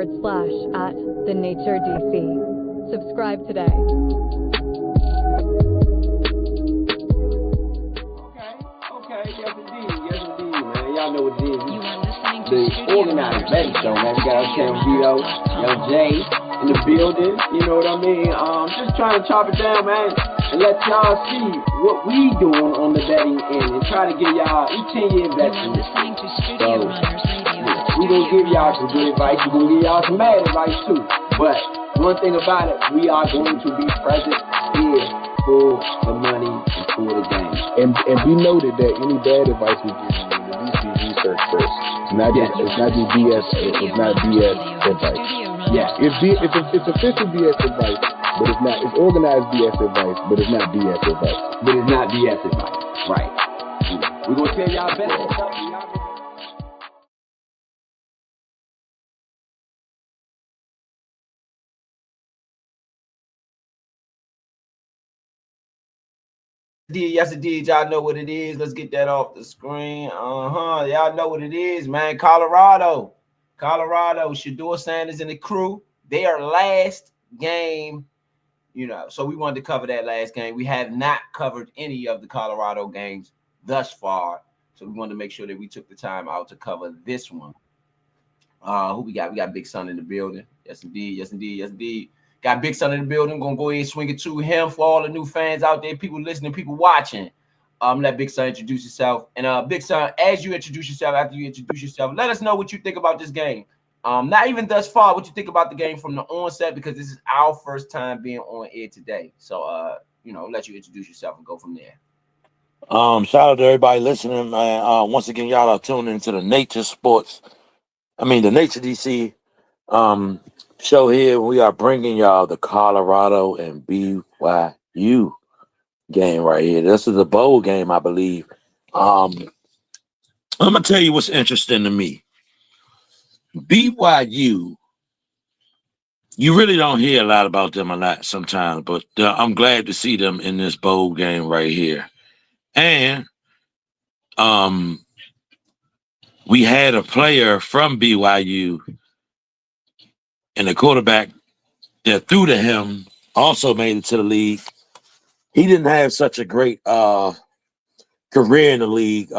youtube.com/@thenaturedc. Subscribe today. Okay, yes indeed, man. Y'all know what it is. The organized betting show, man. We got Cam Vito, Young Jay in the building. You know what I mean? Just trying to chop it down, man, and let y'all see what we doing on the betting end, and try to give y'all each 10-year investment. So we gonna give y'all some good advice. We gonna give y'all some bad advice too. But one thing about it, we are going to be present here for the money and for the game. And we noted that any bad advice we give you, at least be research first. It's not just BS. It's not BS advice. Yeah. It's official BS advice, but it's not. It's organized BS advice, but it's not BS advice. But it's not BS advice. Right. We're gonna tell y'all better stuff. Yes, indeed. Y'all know what it is. Let's get that off the screen. Y'all know what it is, man. Colorado. Shedeur Sanders and the crew. They are last game, so we wanted to cover that last game. We have not covered any of the Colorado games thus far, so we wanted to make sure that we took the time out to cover this one. Who we got? We got Big Son in the building. Yes, indeed. Got Big Son in the building. Gonna go ahead and swing it to him for all the new fans out there, people listening, people watching. Let Big Son introduce yourself. And Big Son, as you introduce yourself, after you introduce yourself, let us know what you think about this game. Not even thus far, what you think about the game from the onset, because this is our first time being on air today. So let you introduce yourself and go from there. Shout out to everybody listening, man. Once again, y'all are tuning into the Nature DC show here. We are bringing y'all the Colorado and BYU game right here. This is a bowl game, I believe. I'm gonna tell you what's interesting to me. BYU, you really don't hear a lot about them a lot sometimes, but I'm glad to see them in this bowl game right here. And we had a player from BYU, and the quarterback that threw to him also made it to the league. He didn't have such a great career in the league.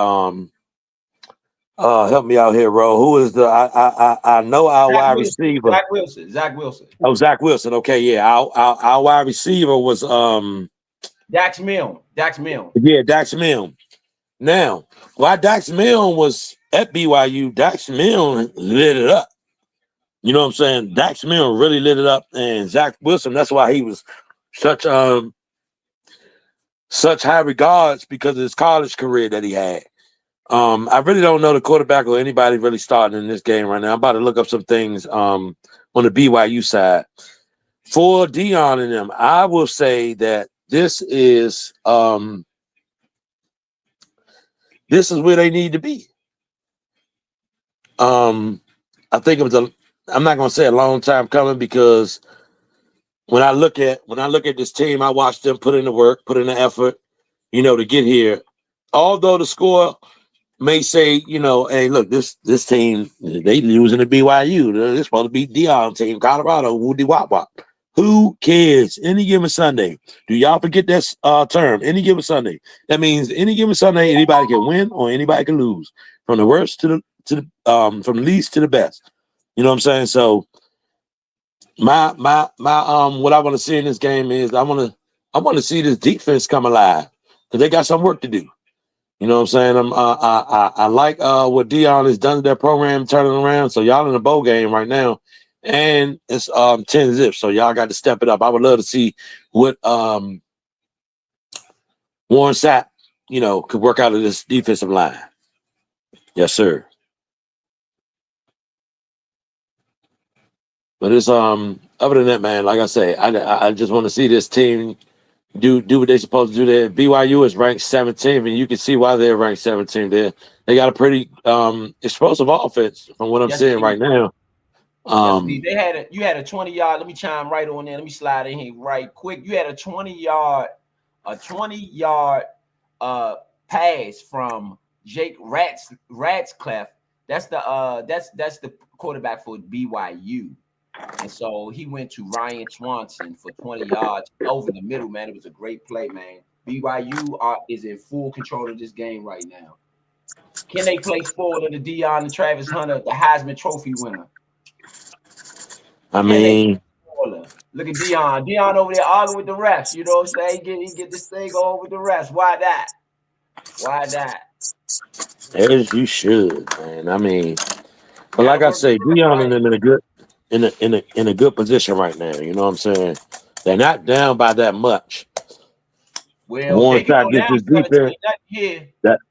Help me out here, Ro. Who is the I know our wide receiver. Zach Wilson. Oh, Zach Wilson. Okay, yeah. Our wide receiver was Dax Milne. Yeah, Dax Milne. Now, while Dax Milne was at BYU, Dax Milne lit it up. You know what I'm saying? Dax Milne really lit it up, and Zach Wilson, that's why he was such high regards, because of his college career that he had. I really don't know the quarterback or anybody really starting in this game right now. I'm about to look up some things on the BYU side. For Dion and them, I will say that this is where they need to be. I think it was I'm not gonna say a long time coming, because when I look at this team, I watched them put in the work, put in the effort, to get here. Although the score may say, hey, look, this team, they losing to BYU. They're supposed to be Dion team, Colorado, woody wop wop. Who cares? Any given Sunday. Do y'all forget that term? Any given Sunday. That means any given Sunday, anybody can win or anybody can lose. From the worst to the from the least to the best. You know what I'm saying? So my what I want to see in this game is I want to see this defense come alive, because they got some work to do. You know what I'm saying? I like what Dion has done to their program, turning around. So y'all in the bowl game right now, and it's 10-0. So y'all got to step it up. I would love to see what Warren Sapp, could work out of this defensive line. Yes, sir. But it's other than that, man, like I say, I just want to see this team do what they're supposed to do. There, BYU is ranked 17th, and you can see why they're ranked 17th. They got a pretty explosive offense from what I'm seeing right now. You had a 20-yard. Let me chime right on there. Let me slide in here right quick. You had a 20-yard pass from Jake Ratcliffe That's the quarterback for BYU. And so he went to Ryan Swanson for 20 yards over the middle, man. It was a great play, man. BYU is in full control of this game right now. Can they play spoiler to Deion and Travis Hunter, the Heisman Trophy winner? I Can they mean, spoiler? Look at Deion. Deion over there arguing with the refs. You know what I'm saying? He get this thing over with the refs. Why that? Why that? as you should, man. I mean, but Gotta like I work the say, refs, Dion and right? them in a good position right now. You know what I'm saying? They're not down by that much. Well, they Warren can Sapp go gets down his 17 defense. nothing here.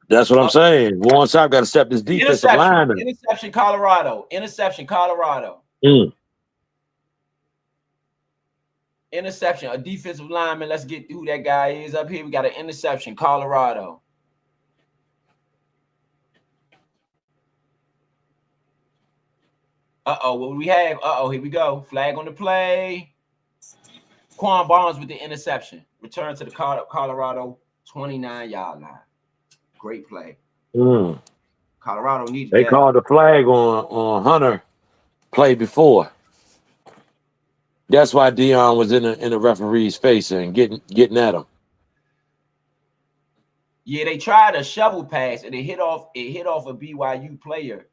That's what I'm saying. Warren Sapp got to step this defensive Interception. line. Interception, Colorado. Interception, Colorado. Mm. Interception. A defensive lineman. Let's get who that guy is up here. We got an interception, Colorado. Uh-oh, what do we have? Uh-oh, here we go. Flag on the play. Quan Barnes with the interception. Return to the Colorado 29-yard line. Great play. Mm. Colorado needed They that. called the flag on Hunter play before. That's why Dion was in the referee's face and getting at him. Yeah, they tried a shovel pass and it hit off a BYU player,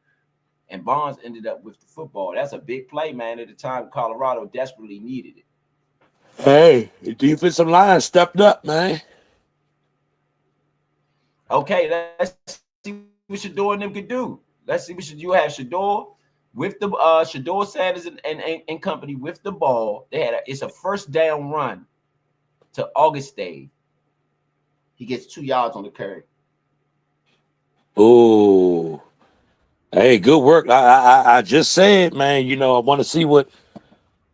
and Barnes ended up with the football. That's a big play, man. At the time, Colorado desperately needed it. Hey, the defensive line stepped up, man. Okay, let's see what Shador and them could do. Let's see what you have Shador with the Shador Sanders and company with the ball. It's a first down run to August Dave. He gets 2 yards on the carry. Oh, hey, good work. I just said, man. You know, I want to see what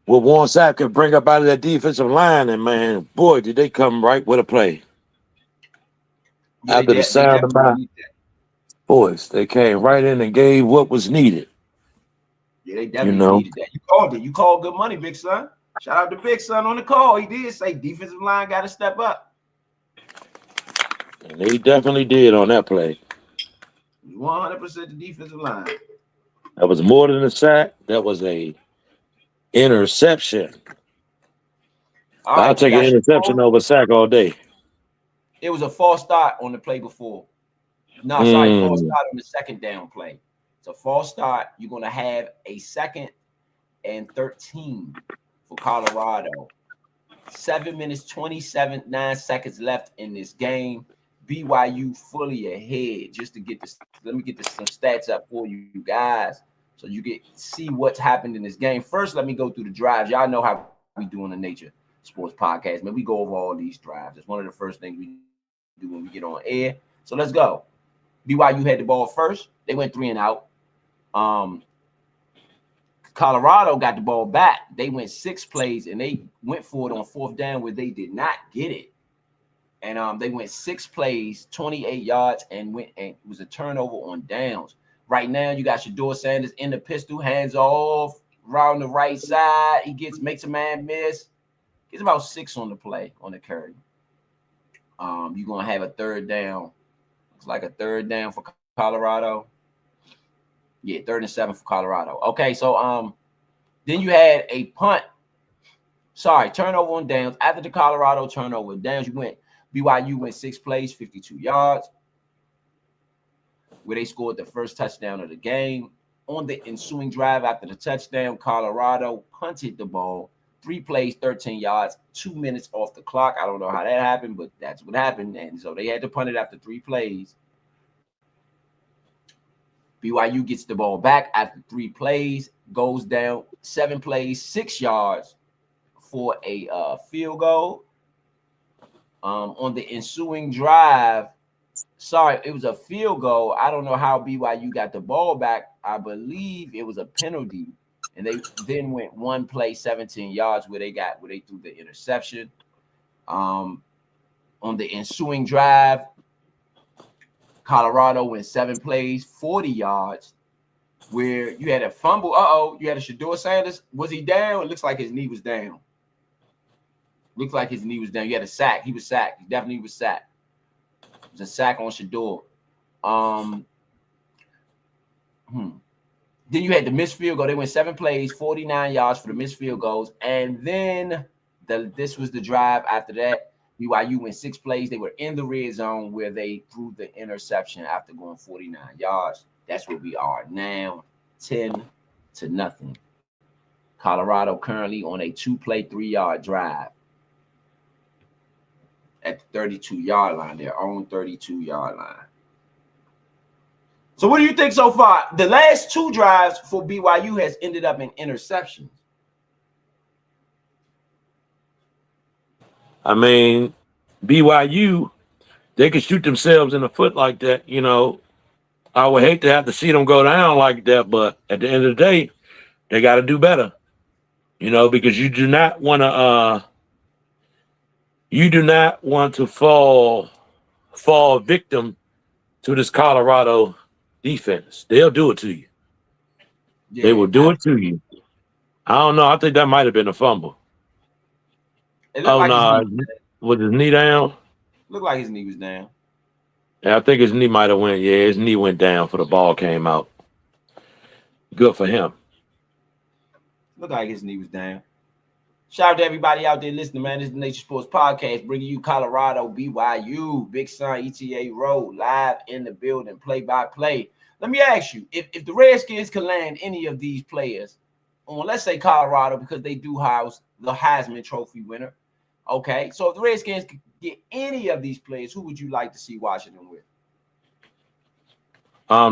Warren Sapp can bring up out of that defensive line, and man, boy, did they come right with a play. Yeah, After the they sound of definitely my need that. voice, they came right in and gave what was needed. Yeah, they You definitely know, needed that. You called it. You called good money, Big Son. Shout out to Big Son on the call. He did say defensive line got to step up. and they definitely did on that play. 100% the defensive line. That was more than a sack. That was a interception. All I'll right, we take an got interception Shador. over sack all day. It was a false start on the play before. No, sorry, false start on the second down play. It's a false start. You're going to have a 2nd and 13 for Colorado. 7 minutes, 9 seconds left in this game. BYU fully ahead. Just to get this, let me get some stats up for you guys so you can see what's happened in this game. First, let me go through the drives. Y'all know how we do in the Nature Sports Podcast, man. We go over all these drives. It's one of the first things we do when we get on air. So let's go. BYU had the ball first. They went 3 and out. Colorado got the ball back. They went 6 plays and they went for it on 4th down where they did not get it. And they went 6 plays, 28 yards, and it was a turnover on downs. Right now, you got Shador Sanders in the pistol, hands off, around the right side. He makes a man miss. Gets about 6 on the play, on the carry. You're gonna have a 3rd down. Looks like a 3rd down for Colorado. Yeah, 3rd and 7 for Colorado. Okay, so then you had a punt. Sorry, turnover on downs. After the Colorado turnover downs, BYU went 6 plays, 52 yards, where they scored the first touchdown of the game. On the ensuing drive after the touchdown, Colorado punted the ball. 3 plays, 13 yards, 2 minutes off the clock. I don't know how that happened, but that's what happened. And so they had to punt it after 3 plays. BYU gets the ball back after 3 plays, goes down 7 plays, 6 yards for a field goal. On the ensuing drive, sorry, it was a field goal. I don't know how BYU got the ball back. I believe it was a penalty. And they then went 1 play, 17 yards where they threw the interception. On the ensuing drive, Colorado went 7 plays, 40 yards, where you had a fumble. You had a Shador Sanders. Was he down? It looks like his knee was down. You had a sack. He was sacked. He definitely was sacked. It was a sack on Shador. Then you had the missed field goal. They went 7 plays, 49 yards for the missed field goals. And then this was the drive after that. BYU went 6 plays. They were in the red zone where they threw the interception after going 49 yards. That's where we are now, 10-0. Colorado currently on a 2-play, 3-yard drive at the 32-yard line, their own 32-yard line. So what do you think so far? The last 2 drives for BYU has ended up in interceptions. I mean, BYU, they can shoot themselves in the foot like that. You know, I would hate to have to see them go down like that, but at the end of the day, they got to do better. You know, because you do not want to fall victim to this Colorado defense. They'll do it to you. Yeah, they will do it to you. I don't know. I think that might have been a fumble. Oh, like no. Was his knee down? Looked like his knee was down. Yeah, I think his knee might have went. Yeah, his knee went down for the ball came out. Good for him. Looked like his knee was down. Shout out to everybody out there listening, man. This is the Nature Sports Podcast, bringing you Colorado, BYU, Big Sun, ETA Road, live in the building, play-by-play. Let me ask you, if the Redskins can land any of these players on, let's say, Colorado, because they do house the Heisman Trophy winner, okay? So if the Redskins could get any of these players, who would you like to see Washington with?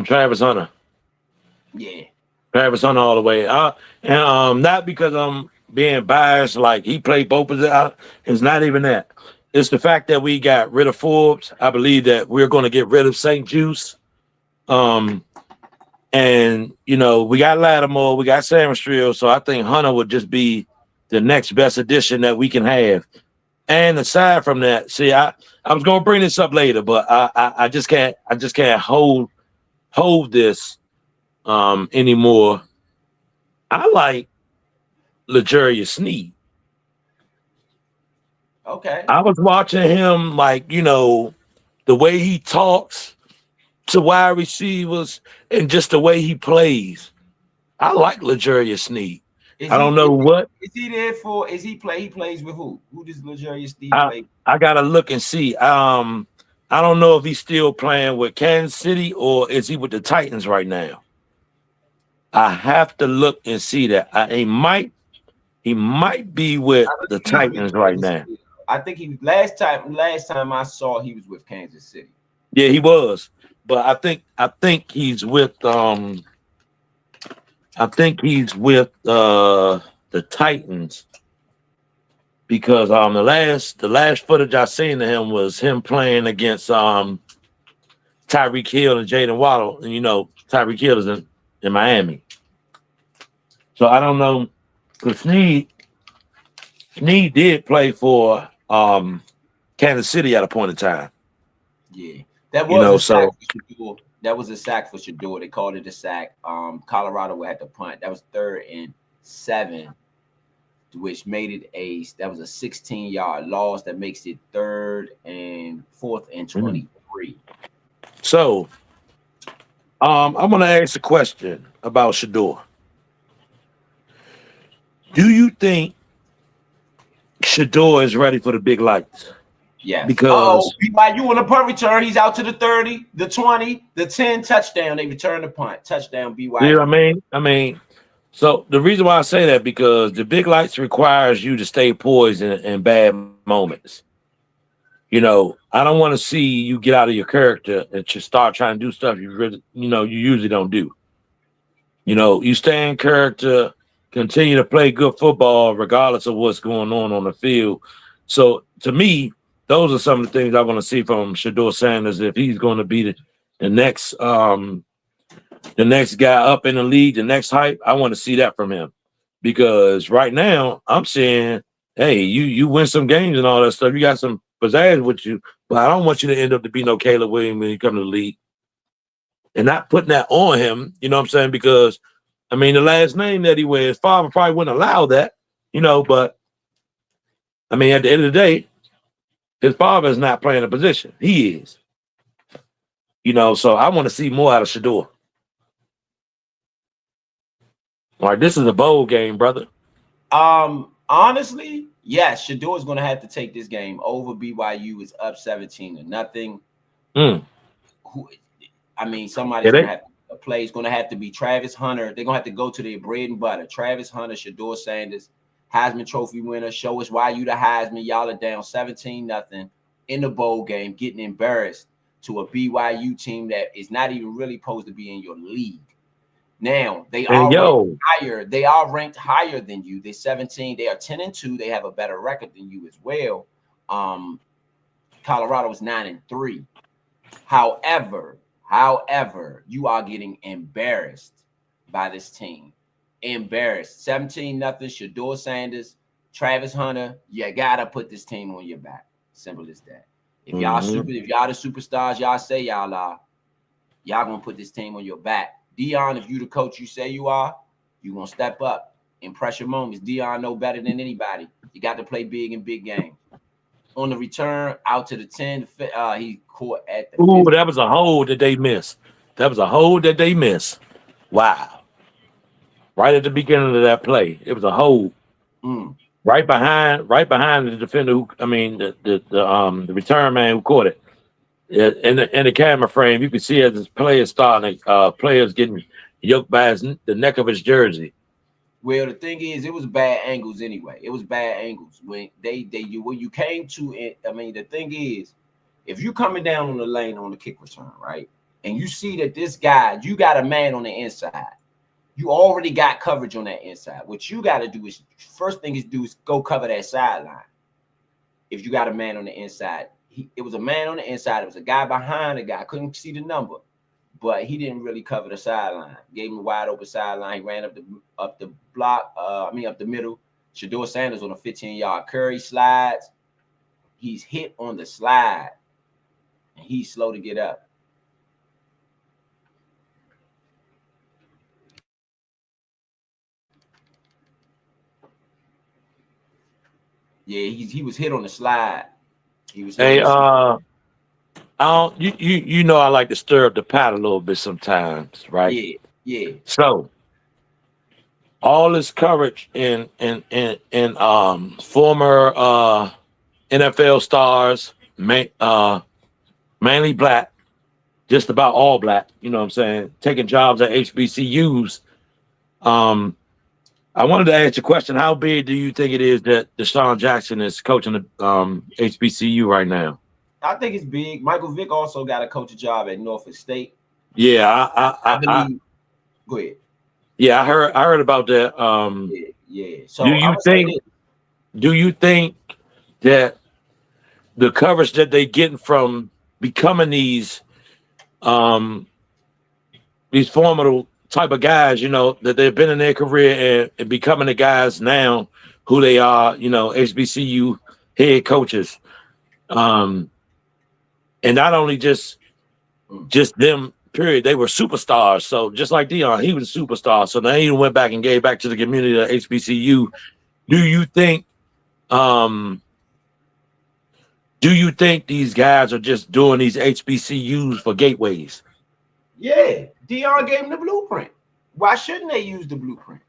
Travis Hunter. Yeah. Travis Hunter all the way. And not because I'm being biased, like he played both positions. It's not even that. It's the fact that we got rid of Forbes. I believe that we're going to get rid of St. Juice. And, you know, we got Lattimore, we got Sandstrill, so I think Hunter would just be the next best addition that we can have. And aside from that, see, I was going to bring this up later, but I just can't hold this anymore. I like L'Jarius Sneed. Okay. I was watching him, like, you know, the way he talks to wide receivers and just the way he plays. I like L'Jarius Sneed. I don't know what. Is he there for? Is he play? He plays with who? Who does L'Jarius Sneed play? I gotta look and see. I don't know if he's still playing with Kansas City or is he with the Titans right now. I have to look and see that. He might be with the Titans right now. I think he last time I saw he was with Kansas City. Yeah, he was. But I think he's with the Titans because the last footage I seen of him was him playing against Tyreek Hill and Jaden Waddle, and you know Tyreek Hill is in Miami. So I don't know, because Sneed did play for Kansas City at a point in time. Yeah, that was sack for Shador. That was a sack for Shador. They called it a sack. Colorado had to punt. That was 3rd and 7, which made it a 16-yard loss. That makes it 4th and 23. So I'm gonna ask a question about Shador. Do you think Shador is ready for the big lights? Yeah. Because BYU on a punt return, he's out to the 30, the 20, the 10 touchdown. They return the punt. Touchdown BYU. You know what I mean, so the reason why I say that because the big lights requires you to stay poised in bad moments. You know, I don't want to see you get out of your character and just start trying to do stuff you usually don't do. You know, you stay in character, continue to play good football regardless of what's going on the field. So to me, those are some of the things I want to see from Shador Sanders if he's going to be the next guy up in the league, the next hype. I want to see that from him because right now I'm saying, hey, you win some games and all that stuff. You got some pizzazz with you, but I don't want you to end up to be no Caleb Williams when you come to the league and not putting that on him. You know what I'm saying? Because I mean, the last name that he wears, father probably wouldn't allow that, you know, but I mean, at the end of the day, his father is not playing a position. He is. You know, so I want to see more out of Shador. All right, this is a bowl game, brother. Honestly, yes, Shador is going to have to take this game over. BYU is up 17-0. Somebody's going to have to play. It's going to have to be Travis Hunter. They're going to have to go to their bread and butter. Travis Hunter, Shador Sanders, Heisman Trophy winner. Show us why you the Heisman. Y'all are down 17-0 in the bowl game, getting embarrassed to a BYU team that is not even really supposed to be in your league. Now they are ranked higher. They are ranked higher than you. They're 17. They are 10-2. They have a better record than you as well. Colorado is 9-3. However, you are getting embarrassed by this team. Embarrassed. 17-0. Shador Sanders, Travis Hunter. You gotta put this team on your back. Simple as that. If y'all if y'all the superstars, y'all say y'all are, y'all gonna put this team on your back. Dion, if you the coach you say you are, you gonna step up in pressure moments. Dion know better than anybody. You got to play big in big games. On the return, out to the 10, he caught at the 50. That was a hold that they missed. Wow. Right at the beginning of that play. It was a hold. Right behind the defender the return man who caught it. In the camera frame, you can see as the players starting, players getting yoked by the neck of his jersey. Well, the thing is, it was bad angles anyway. It was bad angles when when you came to it. I mean, the thing is, if you coming down on the lane on the kick return, right, and you see that this guy, you got a man on the inside, you already got coverage on that inside. What you got to do is first thing is go cover that sideline. If you got a man on the inside. It was a man on the inside. It was a guy behind the guy. Couldn't see the number, but he didn't really cover the sideline. Gave him a wide open sideline. He ran up the block. Up the middle. Shador Sanders on a 15-yard curry slides. He's hit on the slide, and he's slow to get up. Yeah, he was hit on the slide. Hey, I like to stir up the pot a little bit sometimes, right? Yeah. So all this coverage in former NFL stars, mainly black, just about all black, you know what I'm saying, taking jobs at HBCUs. I wanted to ask you a question. How big do you think it is that Deshaun Jackson is coaching the HBCU right now? I think it's big. Michael Vick also got a coaching job at Norfolk State. Yeah, I believe. Go ahead. Yeah, I heard about that. Yeah. So do you think that the coverage that they getting from becoming these formidable type of guys, that they've been in their career and becoming the guys now who they are, HBCU head coaches, and not only just them, period, they were superstars. So just like Dion, he was a superstar. So now he went back and gave back to the community of HBCU. Do you think these guys are just doing these HBCUs for gateways? Yeah, Dion gave him the blueprint. Why shouldn't they use the blueprint?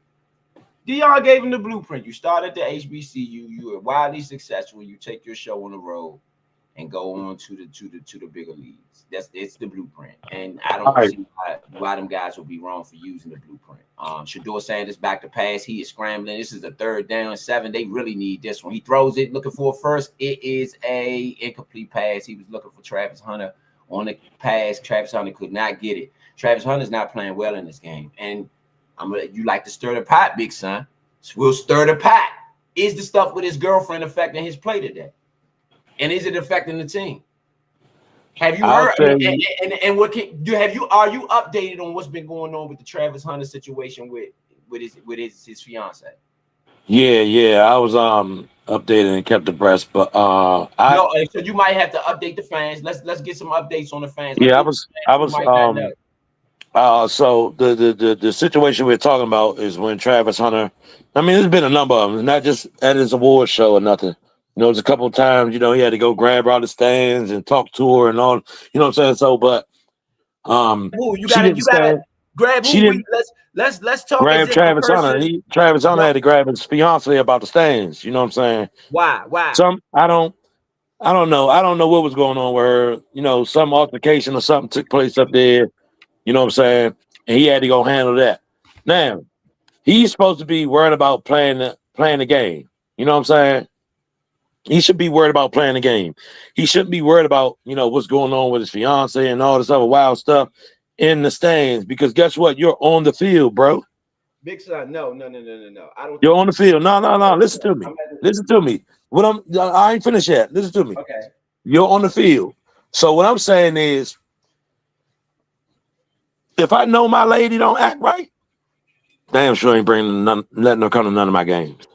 Dion gave him the blueprint. You start at the HBCU, you are widely successful. You take your show on the road and go on to the bigger leagues. It's the blueprint, and I don't see why them guys would be wrong for using the blueprint. Shador Sanders back to pass. He is scrambling. This is a 3rd down and 7. They really need this one. He throws it, looking for a first. It is a incomplete pass. He was looking for Travis Hunter on the pass. Travis Hunter could not get it. Travis Hunter's not playing well in this game, and you like to stir the pot, big son. We'll stir the pot. Is the stuff with his girlfriend affecting his play today? And is it affecting the team? Have you heard? And what are you updated on what's been going on with the Travis Hunter situation with his fiance? Yeah. I was updated and kept abreast, but so you might have to update the fans. Let's get some updates on the fans. I was so the situation we're talking about is when Travis Hunter. I mean, there's been a number of them, not just at his award show or nothing. There's a couple of times, he had to go grab her out of the stands and talk to her and all, you know what I'm saying? So, but you gotta Grab She who? didn't Let's talk as grab if the Travis Hunter. person. Travis Hunter No, had to grab his fiance about the stands. You know what I'm saying? why? Why? I don't know. I don't know what was going on with her. You know, some altercation or something took place up there. You know what I'm saying? And he had to go handle that. Now, he's supposed to be worried about playing the game. You know what I'm saying? He should be worried about playing the game. He shouldn't be worried about, what's going on with his fiance and all this other wild stuff in the stands. Because guess what? You're on the field, bro. Big son, no. I don't You're think on you. the field. No, no, no. No, Listen to me. I'm Listen to me. I ain't finished yet. Listen to me. okay. You're on the field. So what I'm saying is, if I know my lady don't act right, damn sure ain't letting her come to none of my games.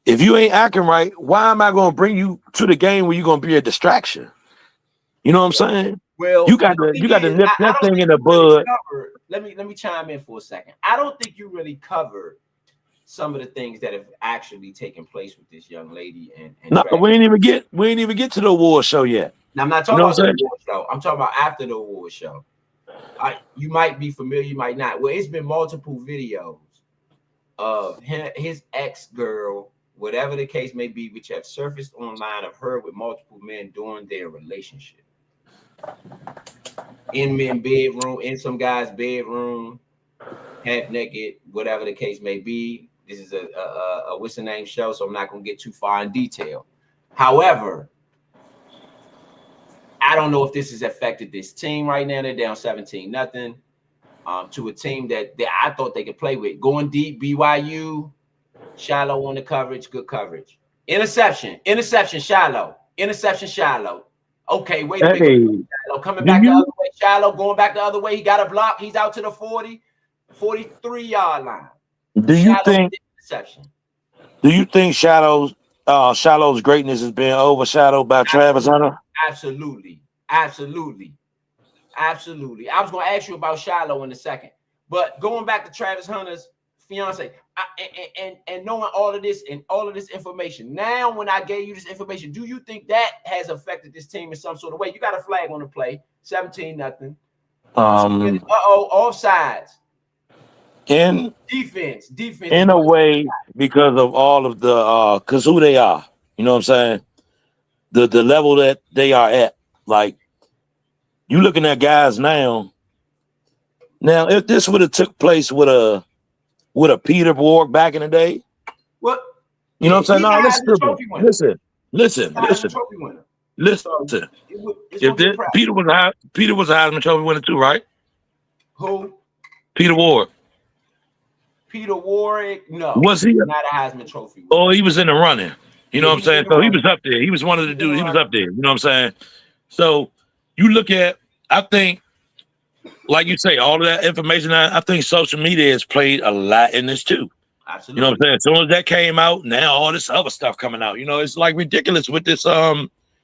If you ain't acting right, why am I going to bring you to the game where you're going to be a distraction? You know what I'm saying? Well, You got the to thing you got to is, nip I that don't thing think in the you really bud. covered. Let me chime in for a second. I don't think you really covered some of the things that have actually taken place with this young lady and No, Travis. we ain't even get to the award show yet. Now, I'm not You talking know about what the I'm saying? award show. I'm talking about after the award show. You might be familiar, you might not. Well, it's been multiple videos of his ex-girl, whatever the case may be, which have surfaced online of her with multiple men during their relationship. In men's bedroom, in some guy's bedroom, half naked, whatever the case may be. This is a what's the name show, so I'm not gonna get too far in detail. However, I don't know if this has affected this team right now. They're down 17-0 to a team that I thought they could play with. Going deep, BYU, shallow on the coverage, good coverage. Interception, shallow. Interception, shallow. Okay, wait a minute. Hey, Shallow coming do back the you other way. Shallow going back the other way. He got a block. He's out to the 40, 43-yard line. do you Shallow think interception. Shallow's greatness is being overshadowed by Travis Hunter? Absolutely. I was going to ask you about Shiloh in a second, but going back to Travis Hunter's fiance, and knowing all of this and all of this information, now when I gave you this information, do you think that has affected this team in some sort of way? You got a flag on the play, 17-0. Offsides. In Defense is in a what. way, because of all of the because who they are. You know what I'm saying? The level that they are at. Like, you looking at guys now. Now, if this would have took place with a Peter Ward back in the day, What? you know what I'm saying? He's a No, listen Heisman to me. Trophy winner. Listen. Heisman Trophy winner. So Listen. it's If going to be a problem. Peter was a Heisman Trophy winner too, right? Who? Peter Ward. Peter Warwick? No. Was he? Not a Heisman Trophy winner. Oh, he was in the running. You know what I'm He was in saying? the So he running. was up there. He was one of the dudes. He was running. up there. You know what I'm saying? So you look at, I think, like you say, all of that information, I think social media has played a lot in this too. Absolutely. You know what I'm saying? As soon as that came out, now all this other stuff coming out. You know, it's like ridiculous with this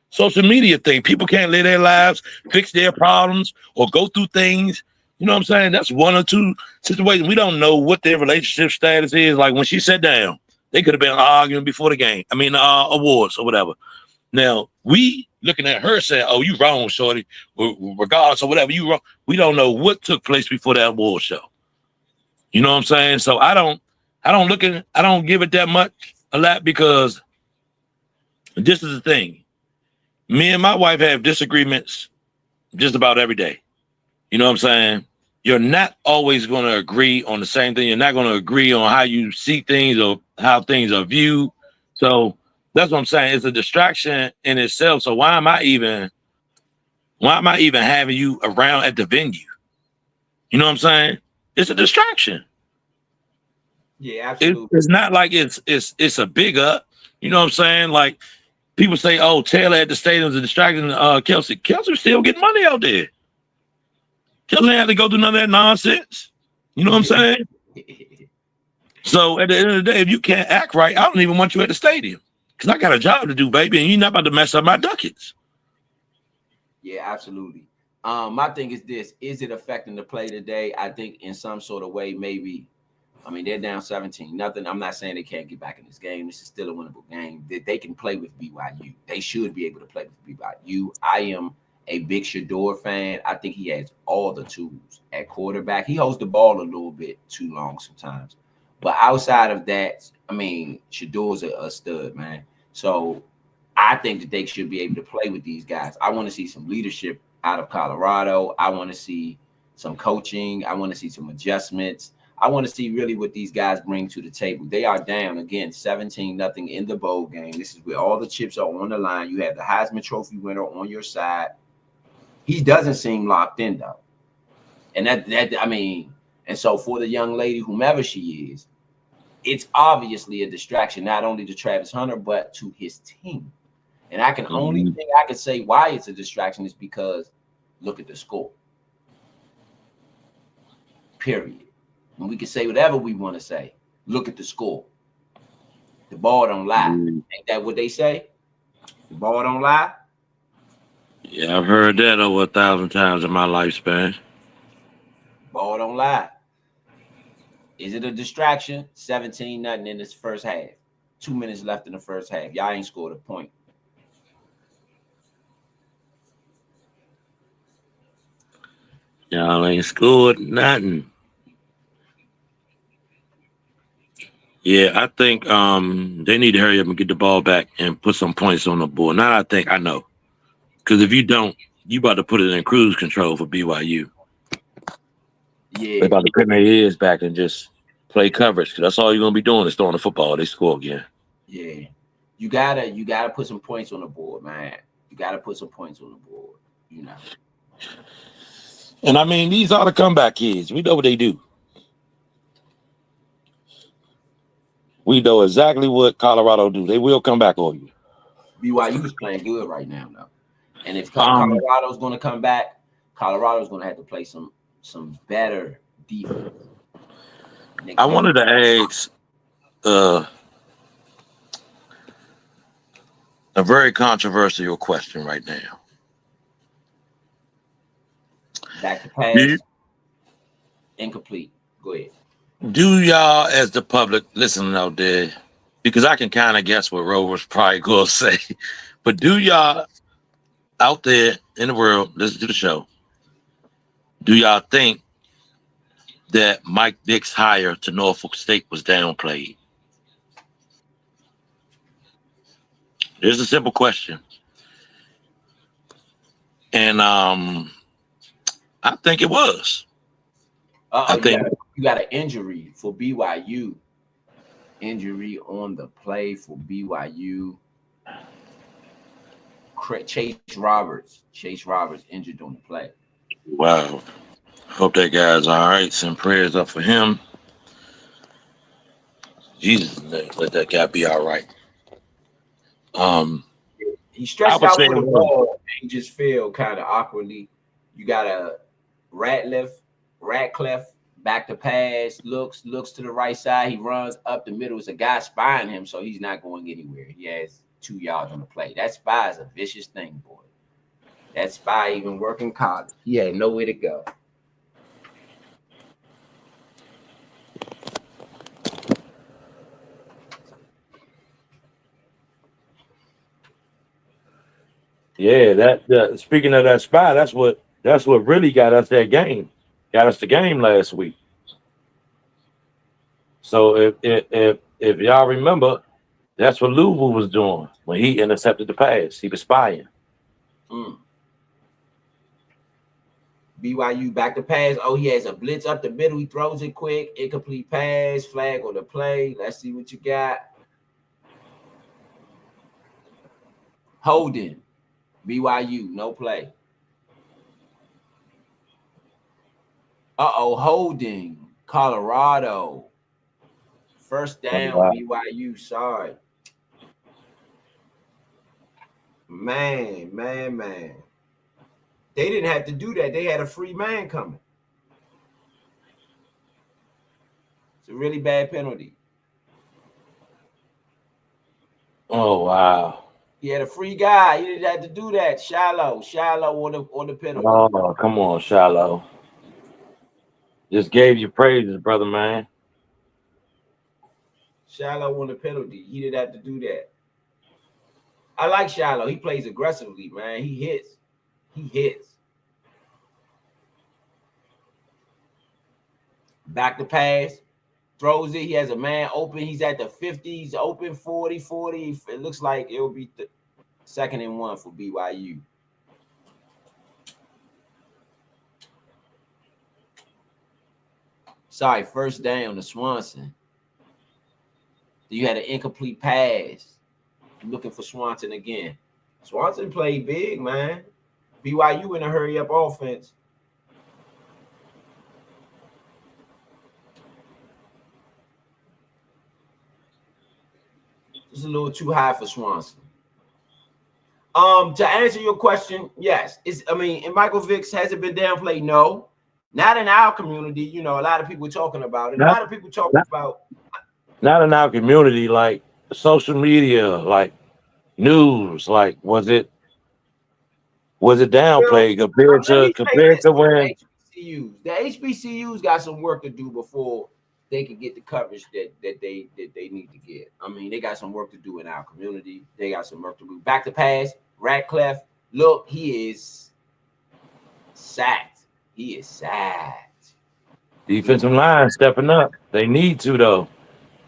social media thing. People can't live their lives, fix their problems, or go through things. You know what I'm saying? That's one or two situations. We don't know what their relationship status is. Like when she sat down, they could have been arguing before the game. I mean, awards or whatever. Now, we looking at her saying, "Oh, you wrong, shorty," regardless of whatever you wrong. We don't know what took place before that award show. You know what I'm saying? So I don't give it that much a lot, because this is the thing. Me and my wife have disagreements just about every day. You know what I'm saying? You're not always going to agree on the same thing. You're not going to agree on how you see things or how things are viewed. So that's what I'm saying. It's a distraction in itself. So why am I even having you around at the venue? You know what I'm saying? It's a distraction. Yeah, absolutely. It's not like it's a big up. You know what I'm saying? Like, people say, "Oh, Taylor at the stadium is a distraction." Kelsey still getting money out there. Kelsey ain't have to go through none of that nonsense. You know what I'm saying? So at the end of the day, if you can't act right, I don't even want you at the stadium, because I got a job to do, baby, and you're not about to mess up my ducats. Yeah, absolutely. My thing is this: is it affecting the play today? I think in some sort of way, maybe. I mean, they're down 17-0. I'm not saying they can't get back in this game. This is still a winnable game. They can play with BYU. They should be able to play with BYU. I am a big Shador fan. I think he has all the tools at quarterback. He holds the ball a little bit too long sometimes. But outside of that, I mean, Shador's a stud, man. So I think that they should be able to play with these guys. I want to see some leadership out of Colorado. I want to see some coaching. I want to see some adjustments. I want to see really what these guys bring to the table. They are down again, 17-0 in the bowl game. This is where all the chips are on the line. You have the Heisman Trophy winner on your side. He doesn't seem locked in though. And and so for the young lady, whomever she is, it's obviously a distraction, not only to Travis Hunter, but to his team. And I can only think I can say why it's a distraction is because look at the score. Period. And we can say whatever we want to say. Look at the score. The ball don't lie. Ain't that what they say? The ball don't lie. Yeah, I've heard that over 1,000 times in my lifespan. Ball don't lie. Is it a distraction? 17-0 in this first half. 2 minutes left in the first half. Y'all ain't scored a point. Y'all ain't scored nothing. Yeah, I think they need to hurry up and get the ball back and put some points on the board. Now I think I know. Because if you don't, you about to put it in cruise control for BYU. Yeah. They about to put their ears back and just play coverage. Because that's all you're going to be doing is throwing the football. They score again. Yeah. You gotta put some points on the board, man. You gotta put some points on the board, you know. And I mean, these are the comeback kids. We know what they do. We know exactly what Colorado do. They will come back on you. BYU is playing good right now, though. And if Colorado's going to come back, Colorado's going to have to play some better defense. I wanted to ask a very controversial question right now. Back to pass. Incomplete. Go ahead. Do y'all, as the public listening out there, because I can kind of guess what Rover's probably going to say, but do y'all out there in the world listen to the show? Do y'all think that Mike Vick's hire to Norfolk State was downplayed? It's a simple question. And I think it was. I think you got an injury for BYU. Injury on the play for BYU. Chase Roberts injured on the play. Wow. Hope that guy's all right. Send prayers up for him. Jesus, let that guy be all right. He stretched out for the ball and he just fell kind of awkwardly. You got a Ratcliffe back to pass, looks to the right side. He runs up the middle. It's a guy spying him, so he's not going anywhere. He has 2 yards on the play. That spy is a vicious thing, boy. That spy even worked in college. He had nowhere to go. Yeah, that speaking of that spy, that's what really got us that game. Got us the game last week. So if y'all remember, that's what Louisville was doing when he intercepted the pass. He was spying. BYU back to pass. Oh, he has a blitz up the middle. He throws it quick. Incomplete pass. Flag on the play. Let's see what you got. Holding. BYU, no play. Holding. Colorado. First down, BYU. Sorry. Man. They didn't have to do that. They had a free man coming. It's a really bad penalty. Oh, wow. He had a free guy. He didn't have to do that. Shallow on the penalty. Oh, come on, Shallow. Just gave you praises, brother, man. Shallow on the penalty. He didn't have to do that. I like Shallow. He plays aggressively, man. He hits. He hits. Back to pass. Throws it. He has a man open. He's at the 50s, open 40, 40. It looks like it'll be 2nd and 1 for BYU. Sorry, 1st down to Swanson. You had an incomplete pass. Looking for Swanson again. Swanson played big, man. BYU in a hurry-up offense. It's a little too high for Swanson. To answer your question, yes. And Michael Vick hasn't been downplayed. No, not in our community. You know, a lot of people talking about it. A lot of people talking about. Not in our community, like social media, like news. Like, was it downplayed compared to when HBCUs? The HBCUs got some work to do before they can get the coverage that they need to get. I mean, they got some work to do in our community. They got some work to do. Back to pass, Radcliffe. Look, he is sacked. He is sacked. Defensive line stepping up. They need to, though.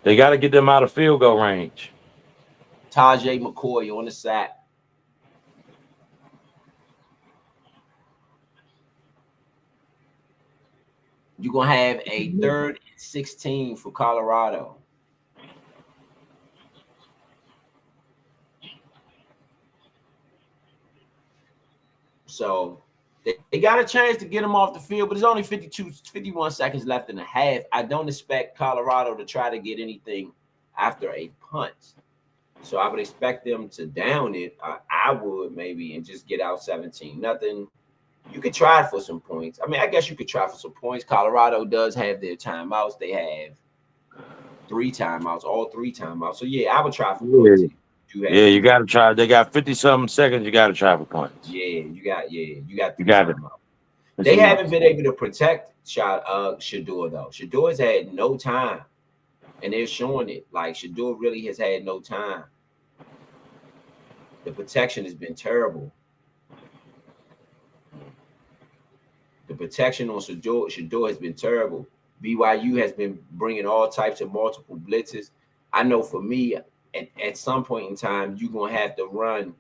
They got to get them out of field goal range. Tajay McCoy on the sack. You're going to have a 3rd and 16 for Colorado. So they got a chance to get him off the field, but there's only 51 seconds left in the half. I don't expect Colorado to try to get anything after a punt. So I would expect them to down it. I would maybe and just get out 17-0. You could try for some points. I mean, I guess you could try for some points. Colorado does have their timeouts. They have 3 timeouts, all 3 timeouts. So, yeah, I would try for points. You got to try. They got 50-something seconds. You got to try for points. You got it. They haven't been able to protect Shador, though. Shador's had no time, and they're showing it. Like, Shador really has had no time. The protection has been terrible. The protection on Shador has been terrible. BYU has been bringing all types of multiple blitzes. I know for me, at some point in time, you're going to have to run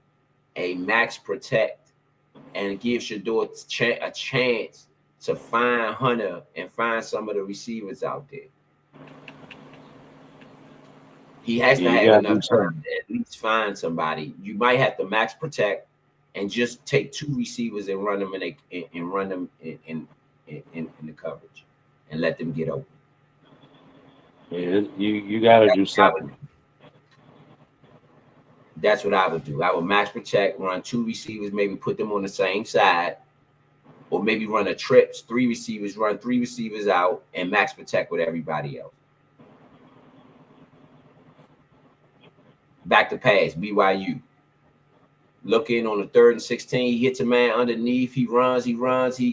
a max protect and give Shador a chance to find Hunter and find some of the receivers out there. He has to have enough time to at least find somebody. You might have to max protect and just take 2 receivers and run them in the coverage and let them get open. Yeah, you got to do something. That's what I would do. I would max protect, run 2 receivers, maybe put them on the same side, or maybe run a trips, 3 receivers, run 3 receivers out, and max protect with everybody else. Back to pass, BYU. Looking on the 3rd and 16, he hits a man underneath. He runs. He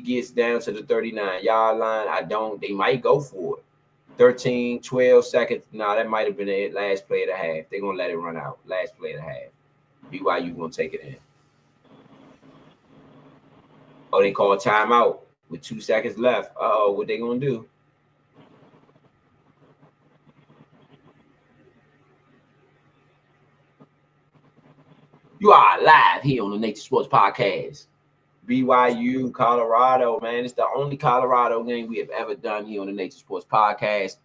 gets down to the 39-yard line. They might go for it. 13, 12 seconds. No, that might have been the last play of the half. They're going to let it run out. Last play of the half. BYU going to take it in. Oh, they call a timeout with 2 seconds left. Uh-oh, what they going to do? You are live here on the Nature Sports Podcast. BYU, Colorado, man. It's the only Colorado game we have ever done here on the Nature Sports Podcast.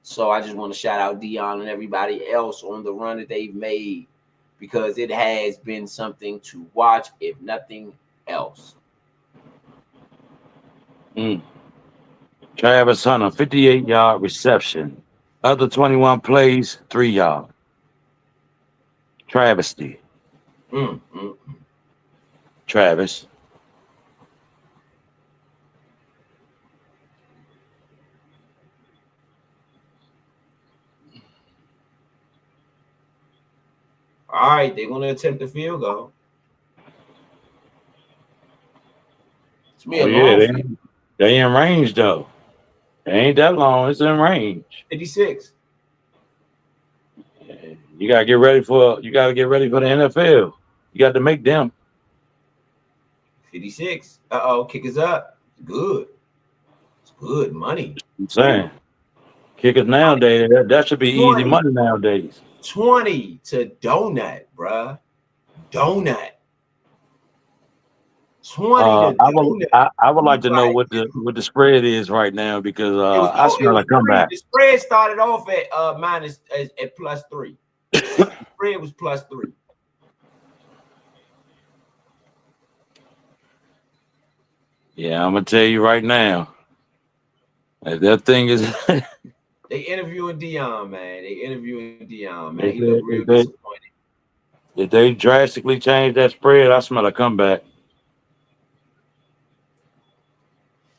So I just want to shout out Dion and everybody else on the run that they've made, because it has been something to watch, if nothing else. Travis Hunter, 58-yard reception. Other 21 plays, 3 yards. Travesty. Travis. All right, they're going to attempt the field goal. They in range, though. It ain't that long. It's in range. 56. You gotta get ready for the NFL. You got to make them. 56. Kickers up. Good. It's good money. I'm saying kickers nowadays, that should be easy 20. money nowadays. 20 to Donut, bruh. Donut. 20 to Donut. I would like to know Right. what the spread is right now because I It smell was a 3. comeback. The spread started off at minus at +3. The spread was +3. Yeah, I'm gonna tell you right now. That thing is They interviewing Dion, man. Man. if He looked real they, disappointed. if they drastically change that spread, I smell a comeback.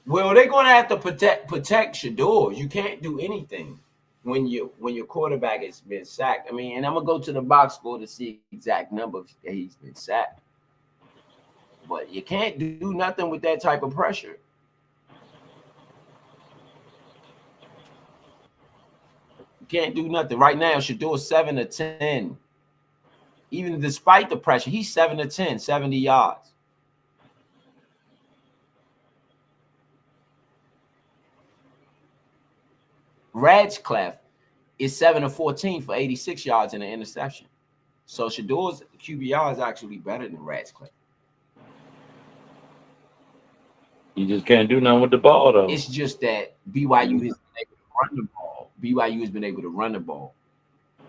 Well, they're gonna have to protect your doors. You can't do anything when your quarterback has been sacked. I mean, and I'm gonna go to the box score to see exact number that he's been sacked. But you can't do nothing with that type of pressure. You can't do nothing. Right now, Shador 7 to 10. Even despite the pressure, he's 7 to 10, 70 yards. Radcliffe is 7 to 14 for 86 yards and an interception. So Shador's QBR is actually better than Radcliffe. You just can't do nothing with the ball though. It's just that BYU has been able to run the ball. BYU has been able to run the ball.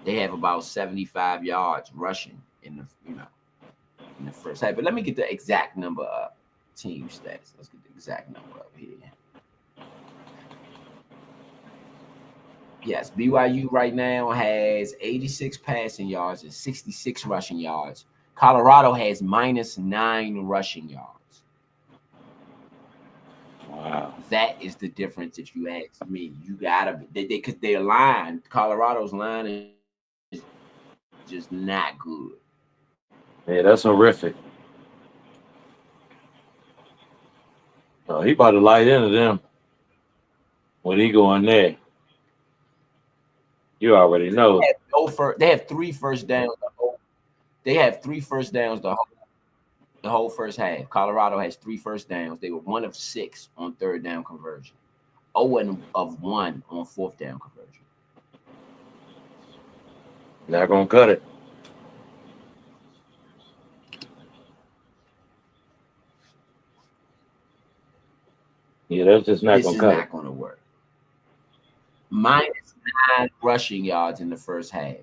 They have about 75 yards rushing in the first half. But let me get the exact number up. Team stats. Let's get the exact number up here. Yes, BYU right now has 86 passing yards and 66 rushing yards. Colorado has -9 rushing yards. Wow. That is the difference. If you ask me, you gotta because their line, Colorado's line is just not good. Yeah, that's horrific. He about to light into them when he go in there. You already know. They have 3 first downs. They have 3 first downs the whole first half. Colorado has 3 first downs. They were 1 of 6 on third down conversion. 0 of 1 on fourth down conversion. Not gonna cut it. Yeah, that's just not gonna cut it. This is not gonna work. -9 rushing yards in the first half.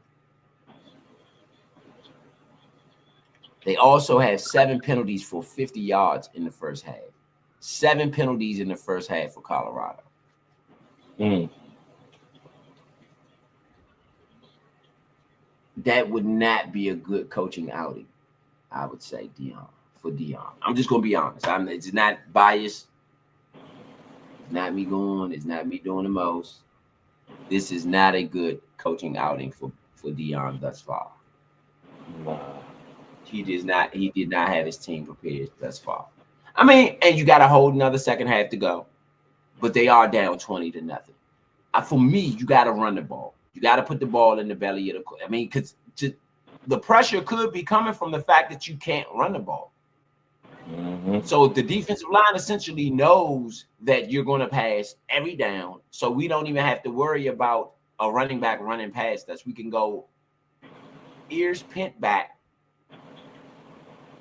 They also have 7 penalties for 50 yards in the first half. 7 penalties in the first half for Colorado. That would not be a good coaching outing, I would say, for Dion. I'm just gonna be honest. It's not biased. It's not me going. It's not me doing the most. This is not a good coaching outing for Dion thus far. Wow. He did not have his team prepared thus far. I mean, and you got to hold another second half to go, but they are down 20 to nothing. For me, you got to run the ball. You got to put the ball in the belly of the. I mean, because the pressure could be coming from the fact that you can't run the ball. Mm-hmm. So the defensive line essentially knows that you're going to pass every down. So we don't even have to worry about a running back running past us. We can go ears pent back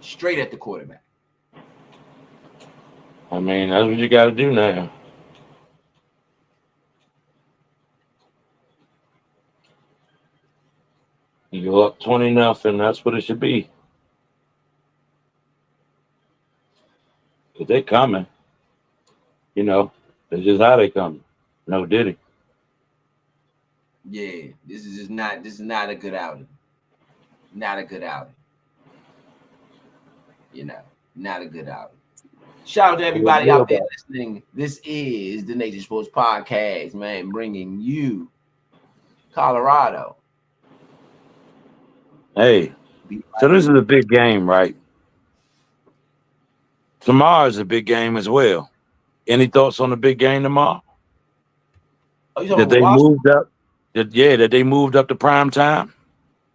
straight at the quarterback. I mean, that's what you got to do now. You go up 20-0. That's what it should be. Because they're coming. You know, that's just how they coming. No Diddy. Yeah, this is not a good outing. Not a good outing. You know, not a good outing. Shout out to everybody out there listening. This is the Nature Sports Podcast, man, bringing you Colorado. Hey, so this is a big game, right? Tomorrow is a big game as well. Any thoughts on the big game tomorrow? That they moved up? That they moved up to prime time?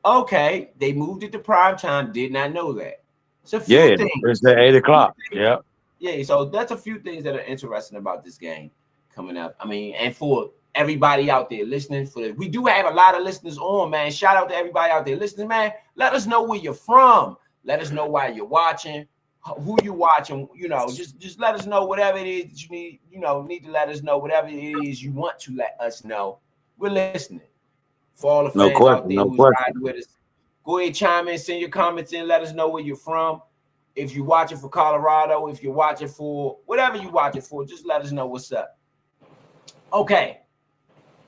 Okay, they moved it to prime time. Did not know that. It's a few Yeah, it's things. at 8 o'clock. Yeah. Yeah, so that's a few things that are interesting about this game coming up. I mean, and for everybody out there listening, we do have a lot of listeners on, man. Shout out to everybody out there listening, man. Let us know where you're from. Let us know why you're watching, who you watching. You know, just let us know whatever it is that you need. You know, need to let us know whatever it is you want to let us know. We're listening. For all the No fans out question. there No who's question. riding with us, go ahead, chime in, send your comments in, let us know where you're from. If you're watching for Colorado, if you're watching for whatever you're watching for, just let us know what's up. Okay.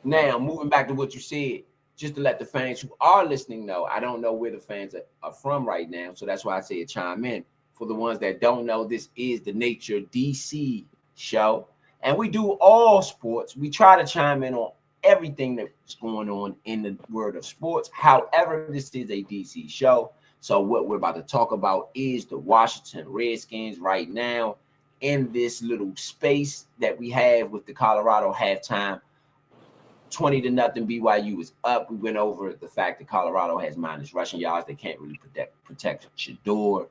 Now, moving back to what you said, just to let the fans who are listening know, I don't know where the fans are from right now, so that's why I say chime in. For the ones that don't know, this is the Nature DC show, and we do all sports. We try to chime in on everything that's going on in the world of sports. However, this is a DC show, so what we're about to talk about is the Washington Redskins right now in this little space that we have with the Colorado halftime. 20-0 BYU is up. We went over the fact that Colorado has minus rushing yards. They can't really protect Shador.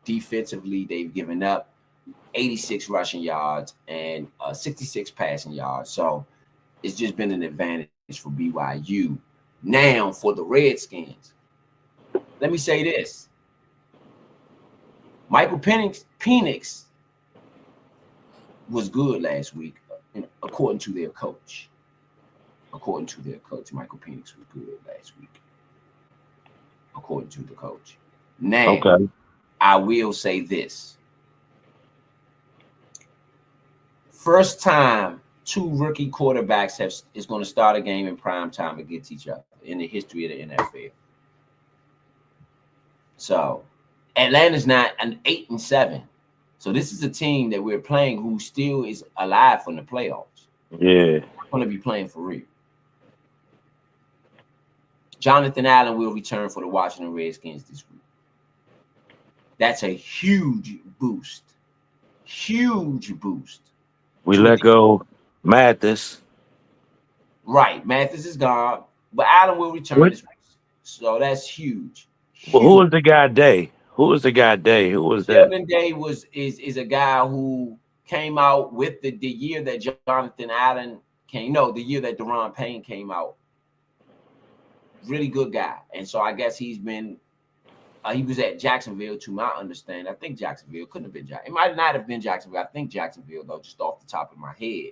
Defensively, they've given up 86 rushing yards and 66 passing yards. So it's just been an advantage for BYU. Now for the Redskins, let me say this. Michael Penix was good last week, according to their coach. According to their coach, Michael Penix was good last week. According to the coach. Now, Okay. I will say this. First time two rookie quarterbacks is going to start a game in prime time against each other in the history of the NFL. So, Atlanta's not an 8-7. So this is a team that we're playing who still is alive from the playoffs. Yeah. We're going to be playing for real. Jonathan Allen will return for the Washington Redskins this week. That's a huge boost. Huge boost. We let go Mathis. Right. Mathis is gone, but Allen will return this week. So that's huge. Well, who was the guy Day? Who was the guy Day? Who was that? Sheldon Day is a guy who came out with the year that Jonathan Allen came. No, the year that Deron Payne came out. Really good guy. And so I guess he's been he was at Jacksonville, to my understanding. I think Jacksonville couldn't have been Jacksonville. It might not have been Jacksonville. I think Jacksonville, though, just off the top of my head.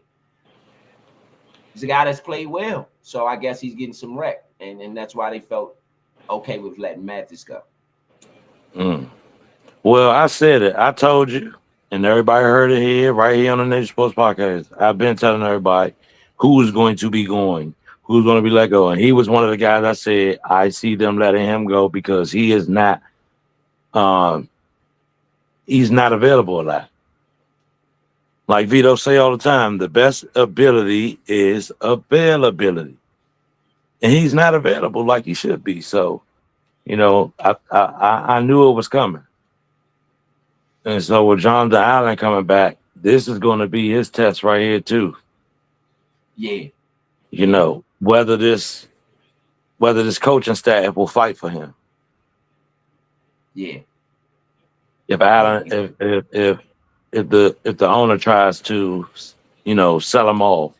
He's a guy that's played well. So I guess he's getting some rec. And that's why they felt okay with letting Mathis go. Well, I said it. I told you. And everybody heard it here, right here on the Nature Sports Podcast. I've been telling everybody who's going to be going, who's going to be let go. And he was one of the guys I said, I see them letting him go because he is not he's not available a lot. Like Vito say all the time, the best ability is availability. And he's not available like he should be. So, you know, I knew it was coming. And so with Jonathan Allen coming back, this is going to be his test right here too. Yeah. You know, whether this coaching staff will fight for him. Yeah. If Allen, if the owner tries to, you know, sell him off,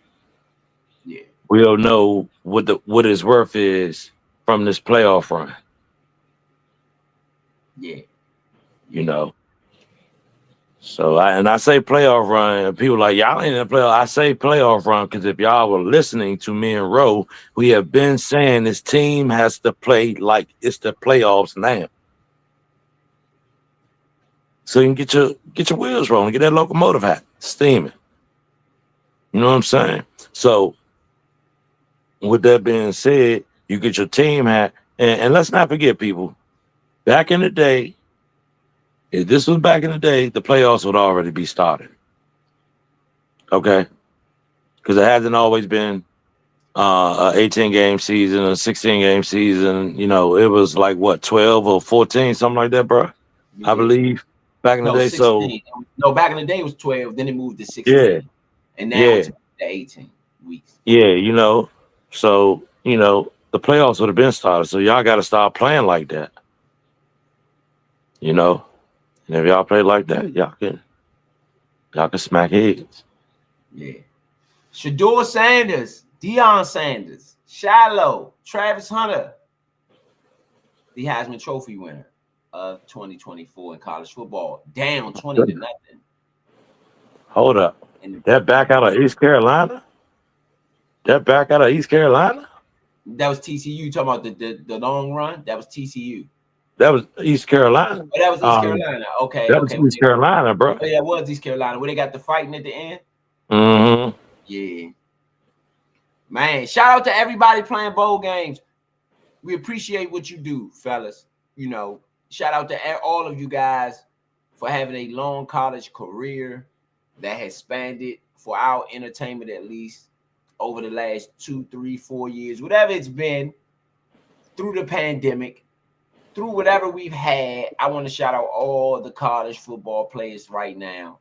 yeah, we'll know what his worth is from this playoff run. Yeah. You know. So I say playoff run, and people like y'all ain't in the playoff. I say playoff run because if y'all were listening to me and Ro, we have been saying this team has to play like it's the playoffs now. So you can get your wheels rolling, get that locomotive hat steaming. You know what I'm saying? So with that being said, you get your team hat, and let's not forget, people, back in the day, if this was back in the day, the playoffs would already be started. Okay? Because it hasn't always been an 18-game season, a 16-game season. You know, it was like, what, 12 or 14, something like that, bro? Yeah. I believe, back in the day. 16. So back in the day it was 12, then it moved to 16. Yeah. And now it's 18 weeks. Yeah, you know. So, you know, the playoffs would have been started. So y'all got to start playing like that. You know? And if y'all play like that, y'all can smack heads. Yeah. Shador Sanders, Deion Sanders, Shiloh, Travis Hunter, the Heisman Trophy winner of 2024 in college football, down 20-0. Hold up. That back out of East Carolina? That was TCU. Talking about the long run? That was TCU. That was East Carolina. Oh, that was East Carolina. Okay. That was East Carolina, bro. Oh, yeah, that was East Carolina. Where they got the fighting at the end? Mm-hmm. Yeah. Man, shout out to everybody playing bowl games. We appreciate what you do, fellas. You know, shout out to all of you guys for having a long college career that has spanned it for our entertainment, at least over the last 2, 3, 4 years, whatever it's been, through the pandemic, through whatever we've had. I want to shout out all the college football players right now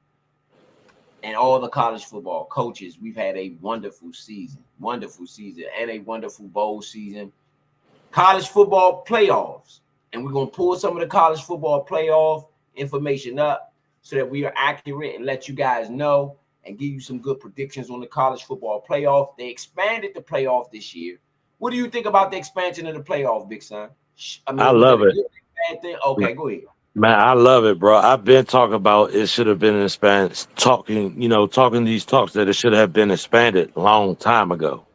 and all the college football coaches. We've had a wonderful season, and a wonderful bowl season. College football playoffs. And we're going to pull some of the college football playoff information up so that we are accurate and let you guys know and give you some good predictions on the college football playoff. They expanded the playoff this year. What do you think about the expansion of the playoff, Big Son? I love it. Bad thing? Okay, go ahead. Man, I love it, bro. I've been talking about it should have been expanded, talking these talks that it should have been expanded a long time ago.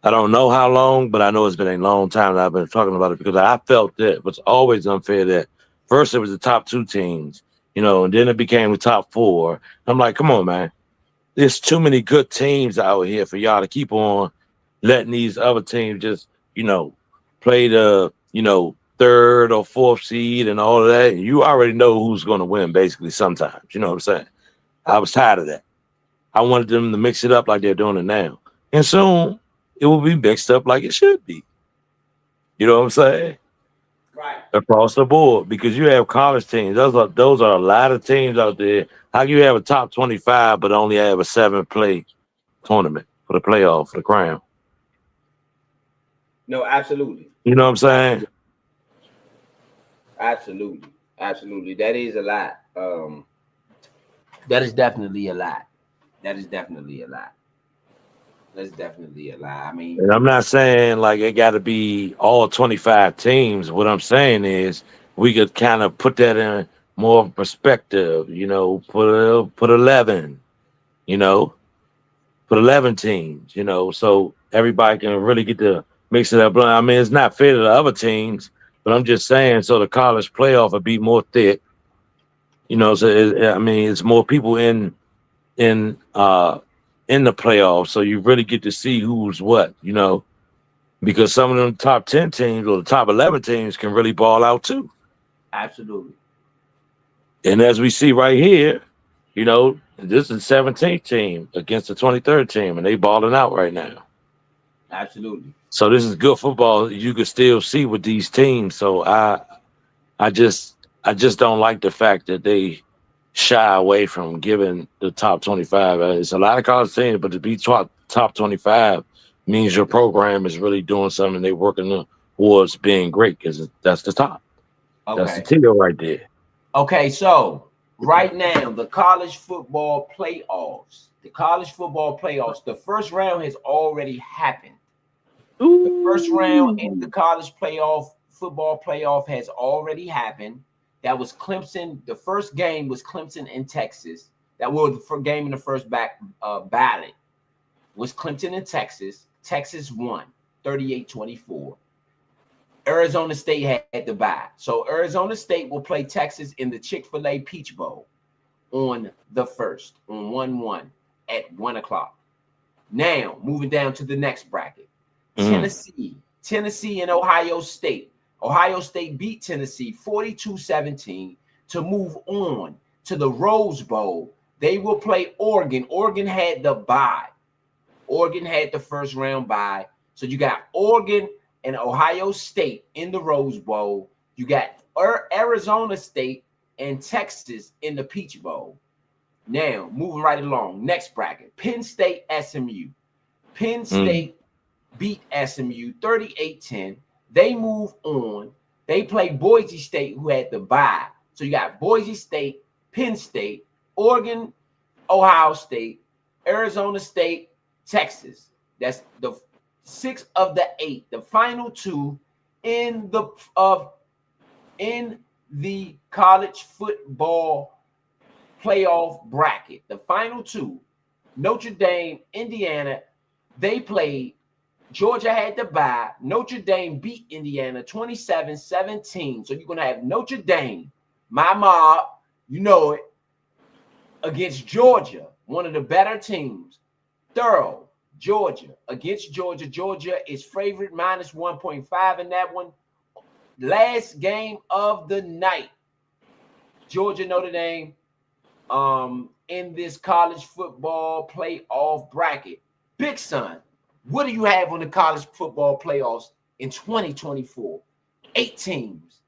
I don't know how long, but I know it's been a long time that I've been talking about it because I felt that it was always unfair that first it was the top 2 teams, and then it became the top 4. I'm like, come on, man. There's too many good teams out here for y'all to keep on letting these other teams just, play the, 3rd or 4th seed and all of that. You already know who's going to win, basically, sometimes. You know what I'm saying? I was tired of that. I wanted them to mix it up like they're doing it now. And soon it will be mixed up like it should be. You know what I'm saying? Right. Across the board, because you have college teams. Those are a lot of teams out there. How can you have a top 25 but only have a 7-play tournament for the playoff, for the crown? No, absolutely. You know what I'm saying? Absolutely. That is a lot. That is definitely a lot. That's definitely a lot. I mean, And I'm not saying like it got to be all 25 teams. What I'm saying is we could kind of put that in more perspective. Put 11. Put 11 teams. So everybody can really get to mix it up. I mean, it's not fair to the other teams, but I'm just saying so the college playoff will be more thick. So it's more people in the playoffs, so you really get to see who's what, because some of them top 10 teams or the top 11 teams can really ball out too. Absolutely. And as we see right here, this is the 17th team against the 23rd team, and they balling out right now. Absolutely. So this is good football. You can still see with these teams. So I just don't like the fact that they shy away from giving the top 25. It's a lot of college teams, but to be top 25 means your program is really doing something. They're working towards being great because that's the top. Okay. That's the tier right there. Okay, so right now, the college football playoffs, the first round has already happened. The first round in the college football playoff has already happened. That was Clemson. The first game was Clemson and Texas. That was the first game in the first ballot. Was Clemson and Texas. Texas won 38-24. Arizona State had the bye. So Arizona State will play Texas in the Chick-fil-A Peach Bowl on the 1st, on 1/1 at 1 o'clock. Now, moving down to the next bracket. Tennessee and Ohio State. Ohio State beat Tennessee 42-17 to move on to the Rose Bowl. They will play Oregon. Oregon had the bye. Oregon had the first round bye. So you got Oregon and Ohio State in the Rose Bowl. You got Arizona State and Texas in the Peach Bowl. Now, moving right along. Next bracket. Penn State, SMU. Penn State beat SMU 38-10. They move on. They play Boise State, who had the bye. So you got Boise State, Penn State, Oregon, Ohio State, Arizona State, Texas. That's the 6 of the 8. The final 2 in the college football playoff bracket. The final 2, Notre Dame, Indiana, they played. Georgia had to bye. Notre Dame beat Indiana 27-17. So you're going to have Notre Dame, my mob, you know it, against Georgia, one of the better teams. Thorough, Georgia, against Georgia. Georgia is favorite minus 1.5 in that one. Last game of the night, Georgia, Notre Dame, in this college football playoff bracket. Big Son, what do you have on the college football playoffs in 2024? 8 teams.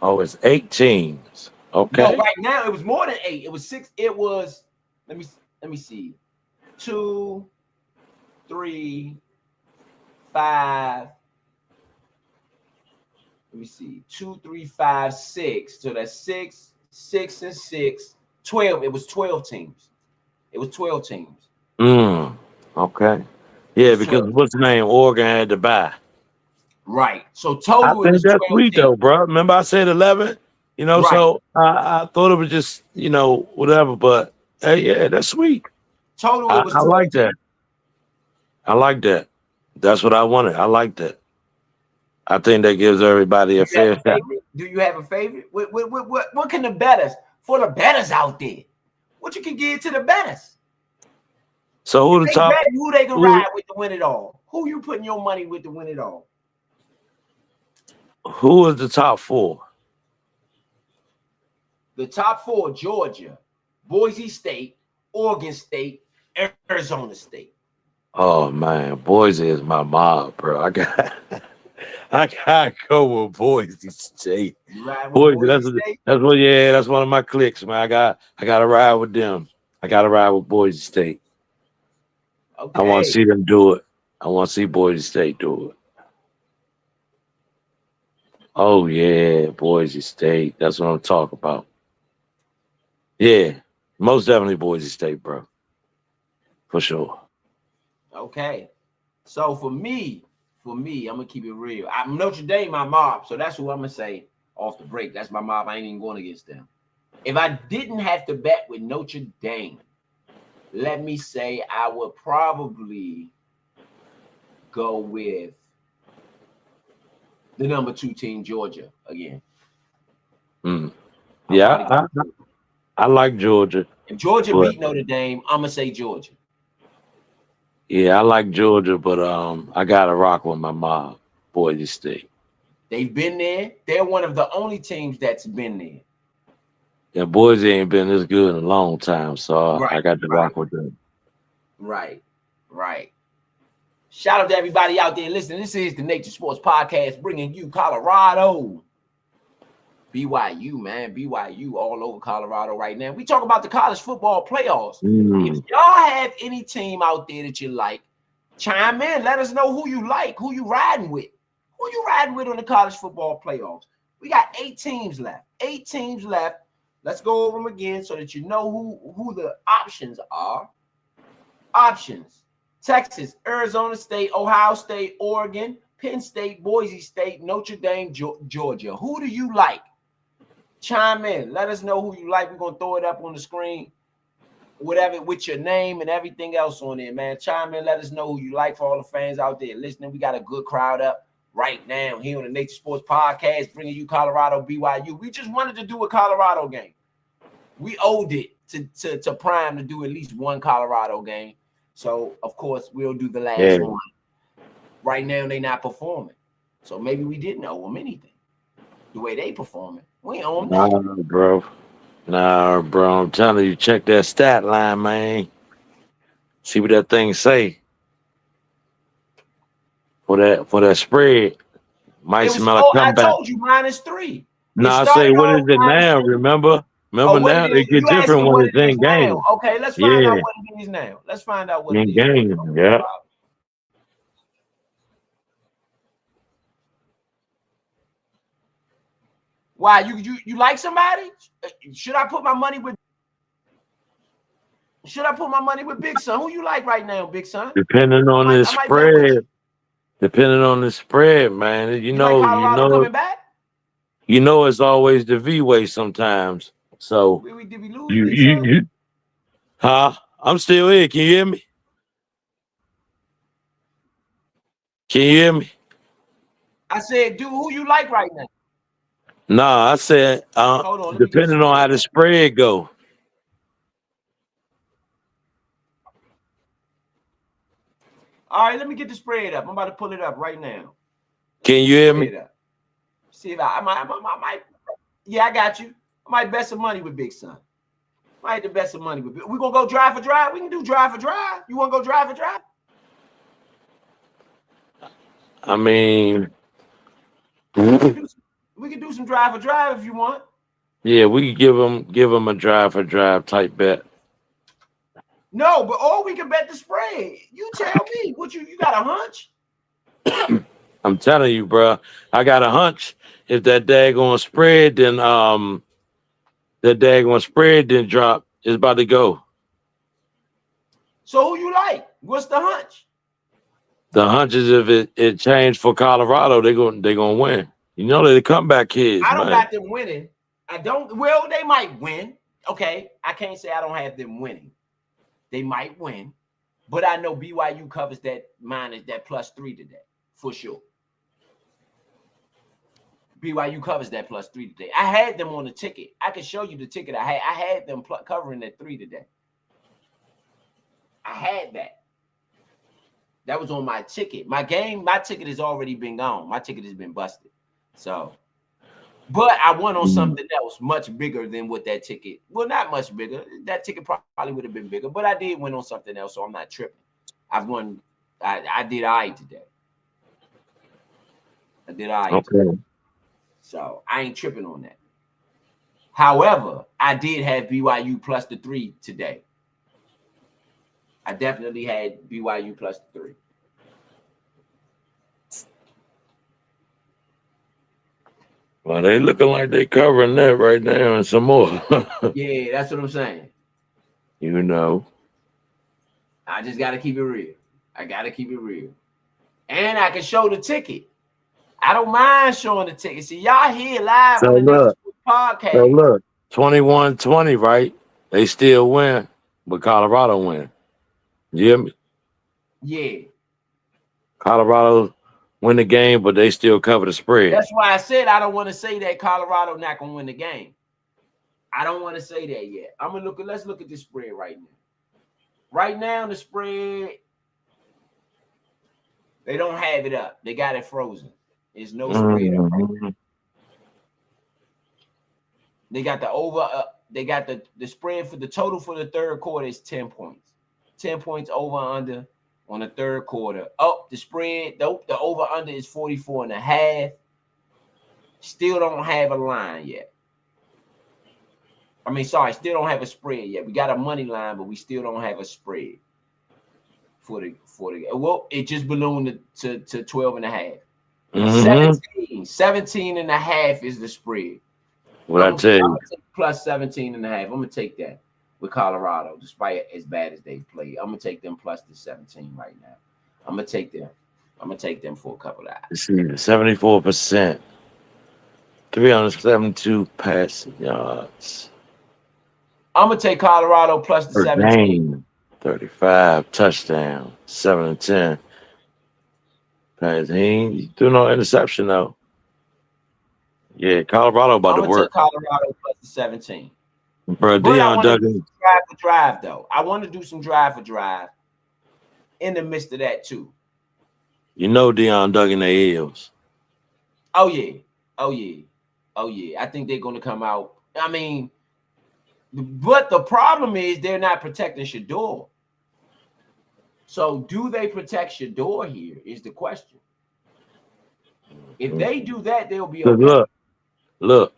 Oh, it's 8 teams. Okay. No, right now it was more than 8. It was 6. It was, let me see. 2, 3, 5. Let me see. 2, 3, 5, 6. So that's 6, 6, and 6. 12. It was 12 teams. It was 12 teams. Okay. Yeah, because what's the name? Oregon had to bye. Right. So I total it think was that's 12 sweet teams. though, bro. Remember I said 11? You know, Right. so I thought it was just, you know, whatever. But hey, yeah, that's sweet. Total it was I 12 like that. I like that. That's what I wanted. I like that. I think that gives everybody a fair shot. Do you have a favorite? What can the bettors, for the bettors out there, what you can give to the bettors? So who the top? Who they can ride with to win it all? Who you putting your money with to win it all? Who is the top 4? The top 4: Georgia, Boise State, Oregon State, Arizona State. Oh man, Boise is my mob, bro. I gotta go with Boise State. You ride with Boise, State? that's one of my clicks, man. I gotta ride with them. I gotta ride with Boise State. Okay. I want to see them do it. I want to see Boise State do it. Oh yeah, Boise State. That's what I'm talking about. Yeah, most definitely Boise State, bro. For sure. Okay. So for me, I'm gonna keep it real. I'm Notre Dame, my mob. So that's who I'm gonna say off the break. That's my mob. I ain't even going against them. If I didn't have to bet with Notre Dame, let me say I would probably go with the number 2 team, Georgia, again. Yeah, I like Georgia. If Georgia beat Notre Dame, I'm gonna say Georgia. Yeah, I like Georgia, but I gotta rock with my mob, Boise State. They've been there. They're one of the only teams that's been there. Yeah, Boise ain't been this good in a long time, so I got to rock with them. Right. Shout out to everybody out there listening. This is the Nature Sports Podcast, bringing you Colorado. BYU, man. BYU all over Colorado right now. We talk about the college football playoffs. If y'all have any team out there that you like, chime in. Let us know who you like, who you riding with. Who you riding with on the college football playoffs? We got 8 teams left. 8 teams left. Let's go over them again so that you know who the options are. Options: Texas, Arizona State, Ohio State, Oregon, Penn State, Boise State, Notre Dame, Georgia. Who do you like? Chime in. Let us know who you like. We're going to throw it up on the screen, whatever, with your name and everything else on there, man. Chime in. Let us know who you like. For all the fans out there listening, we got a good crowd up right now here on the Nature Sports Podcast, bringing you Colorado BYU. We just wanted to do a Colorado game. We owed it to Prime to do at least one Colorado game. So, of course, we'll do the last one. Right now, they're not performing. So maybe we didn't owe them anything. The way they performing, we owe them nothing. Nah, bro. I'm telling you, check that stat line, man. See what that thing say. For that spread. Might smell a comeback. I told you -3. Nah, I say, what is it now? Remember now it get different when it's in game. Okay, let's find out what it is now. Let's find out what it is. In game, yeah. Why you like somebody? Should I put my money with? Should I put my money with Big Son? Who you like right now, Big Son? Depending on the I might bet with spread, depending on the spread, man. you. You like Colorado coming back? It's always the V way sometimes. So Did we lose you, Big you, Son? you, huh? I'm still here. Can you hear me? Can you hear me? I said, dude, who you like right now? Nah, I said, Hold on, let me get depending on how the spread go. All right, let me get the spread up. I'm about to pull it up right now. Can you hear me? See if I might. Yeah, I got you. I might bet some money with Big Son. Might the bet some money with. We gonna go drive for drive. We can do drive for drive. You want to go drive for drive? I mean, we can do some drive for drive if you want. Yeah, we can give them a drive for drive type bet. No, but or we can bet the spread. You tell me. What you got a hunch? I'm telling you, bro. I got a hunch. If that daggone spread, then drop. It's about to go. So who you like? What's the hunch? The hunch is if it changed for Colorado, they're gonna win. You know they're the comeback kids. I don't man. got them winning. I don't. Well, they might win. Okay, I can't say I don't have them winning. They might win, but I know BYU covers that +3 today for sure. BYU covers that +3 today. I had them on the ticket. I can show you the ticket I had them covering that 3 today. I had that. That was on my ticket. My ticket has already been gone. My ticket has been busted. So, but I won on something else much bigger than what that ticket. Well, not much bigger. That ticket probably would have been bigger, but I did win on something else, so I'm not tripping. I've won. I did all right today. I did all right. Okay. So I ain't tripping on that. However, I did have BYU +3 today. I definitely had BYU +3. Well, they looking like they covering that right now and some more. Yeah, that's what I'm saying. You know. I just got to keep it real. I got to keep it real. And I can show the ticket. I don't mind showing the ticket. See, y'all here live on the Next podcast. So look, 21-20, right? They still win, but Colorado win. You hear me? Yeah. Colorado win the game, but they still cover the spread. That's why I said I don't want to say that Colorado not going to win the game. I don't want to say that yet. Let's look at the spread right now. Right now, the spread, they don't have it up. They got it frozen. There's no spread up right now. They got the over. They got the spread for the total for the third quarter is 10 points. 10 points over under on the third quarter. Oh, the spread, the over under is 44.5. Still don't have a line yet. Still don't have a spread yet. We got a money line, but we still don't have a spread for the. Well, it just ballooned to 12.5. 17.5 is the spread. What I tell you? +17.5. I'm gonna take that with Colorado, despite as bad as they play. I'm gonna take them plus the 17 right now. I'm gonna take them for a couple of hours. 74%, 372 passing yards. I'm gonna take Colorado plus the 17. 35 touchdown, 7-10. He threw no interception though. Yeah, Colorado about to work. Colorado plus the 17. Bro, Deion Duggan. Drive for drive though. I want to do some drive for drive in the midst of that too. You know Deion Duggan the Eels. Oh yeah. I think they're going to come out. I mean, but the problem is they're not protecting Shador. So do they protect Shador here is the question. If they do that, they'll be okay. Look.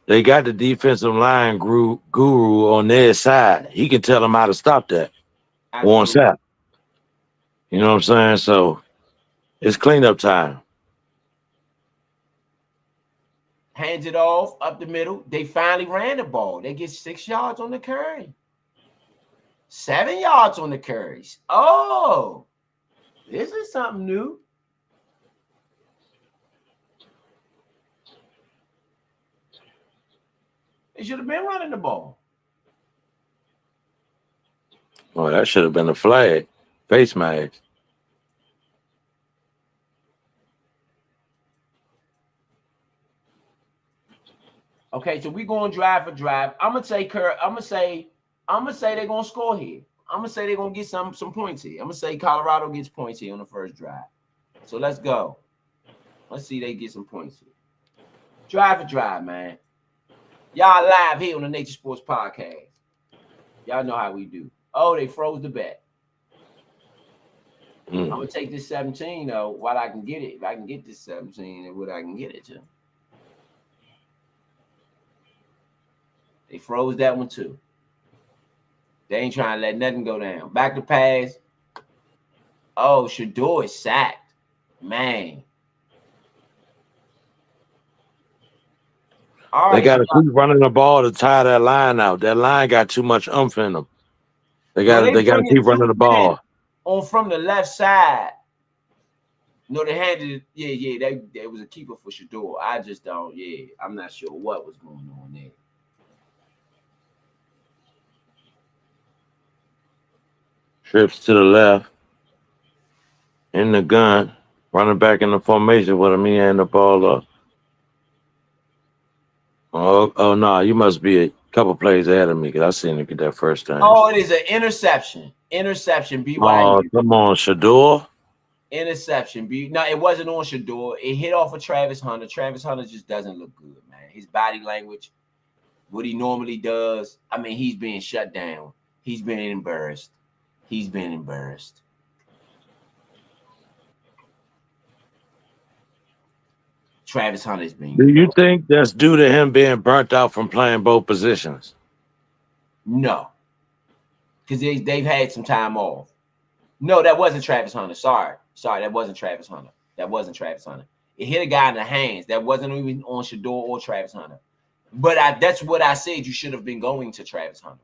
They got the defensive line guru on their side. He can tell them how to stop that. One side. You know what I'm saying? So it's cleanup time. hands it off up the middle. They finally ran the ball. They get 6 yards on the carry. 7 yards on the carries. Oh, this is something new. They should have been running the ball. Well, that should have been a flag. Face mask. Okay, so we going drive for drive. I'm gonna say they're gonna score here. I'm gonna say they're gonna get some points here. I'm gonna say Colorado gets points here on the first drive. So let's go. Let's see they get some points here. Drive for drive, man. Y'all live here on the Nature Sports Podcast. Y'all know how we do. Oh, they froze the bet. I'm gonna take this 17 though while I can get it. If I can get this 17, and what I can get it to. They froze that one too. They ain't trying to let nothing go down. Back to pass. Oh, Shador is sacked. Man. All They right, got to keep running the ball to tire that line out. That line got too much umph in them. They got to keep running the ball. On from the left side. No, they handed it. Yeah. They was a keeper for Shador. I just don't. Yeah, I'm not sure what was going on there. Trips to the left. In the gun. Running back in the formation with him. He ain't the ball up. Oh no, you must be a couple plays ahead of me because I seen him get that first time. Oh, it is an interception. Interception, BYU. Oh, come on, Shador. Interception. No, it wasn't on Shador. It hit off of Travis Hunter. Travis Hunter just doesn't look good, man. His body language, what he normally does. I mean, he's being shut down. He's been embarrassed. Travis Hunter's being. Do you think that's due to him being burnt out from playing both positions? No. Because they've had some time off. No, that wasn't Travis Hunter. Sorry, that wasn't Travis Hunter. It hit a guy in the hands. That wasn't even on Shador or Travis Hunter. But that's what I said. You should have been going to Travis Hunter.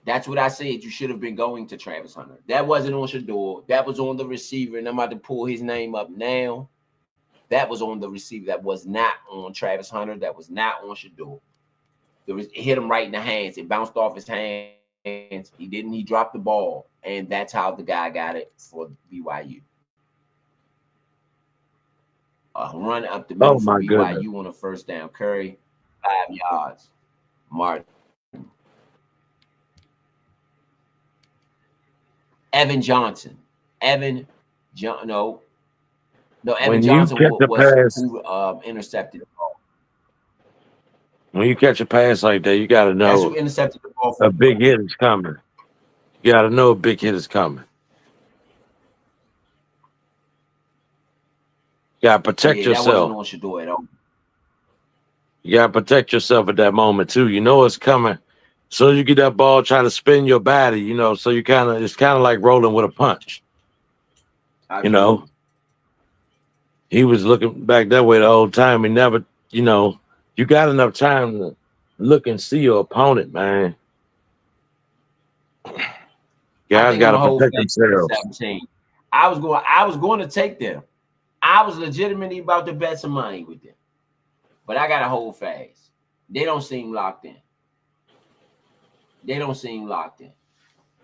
That's what I said. You should have been going to Travis Hunter. That wasn't on Shador. That was on the receiver. And I'm about to pull his name up now. That was on the receiver. That was not on Travis Hunter. That was not on Shador. It hit him right in the hands. It bounced off his hands. He dropped the ball. And that's how the guy got it for BYU. A run up the middle for BYU on a first down. Curry, 5 yards. Martin. Evan Johnson. Evan Johnson was who intercepted the ball. When you catch a pass like that, you got to know that's who intercepted the ball. A big hit is coming. You got to know a big hit is coming. You got to protect yourself. That wasn't on Shador at all. You got to protect yourself at that moment, too. You know it's coming. So you get that ball, try to spin your body, so it's kind of like rolling with a punch. He was looking back that way the whole time. He never, you got enough time to look and see your opponent, man. Guys got to protect themselves. 17. I was going to take them. I was legitimately about to bet some money with them. But I got to hold fast. They don't seem locked in.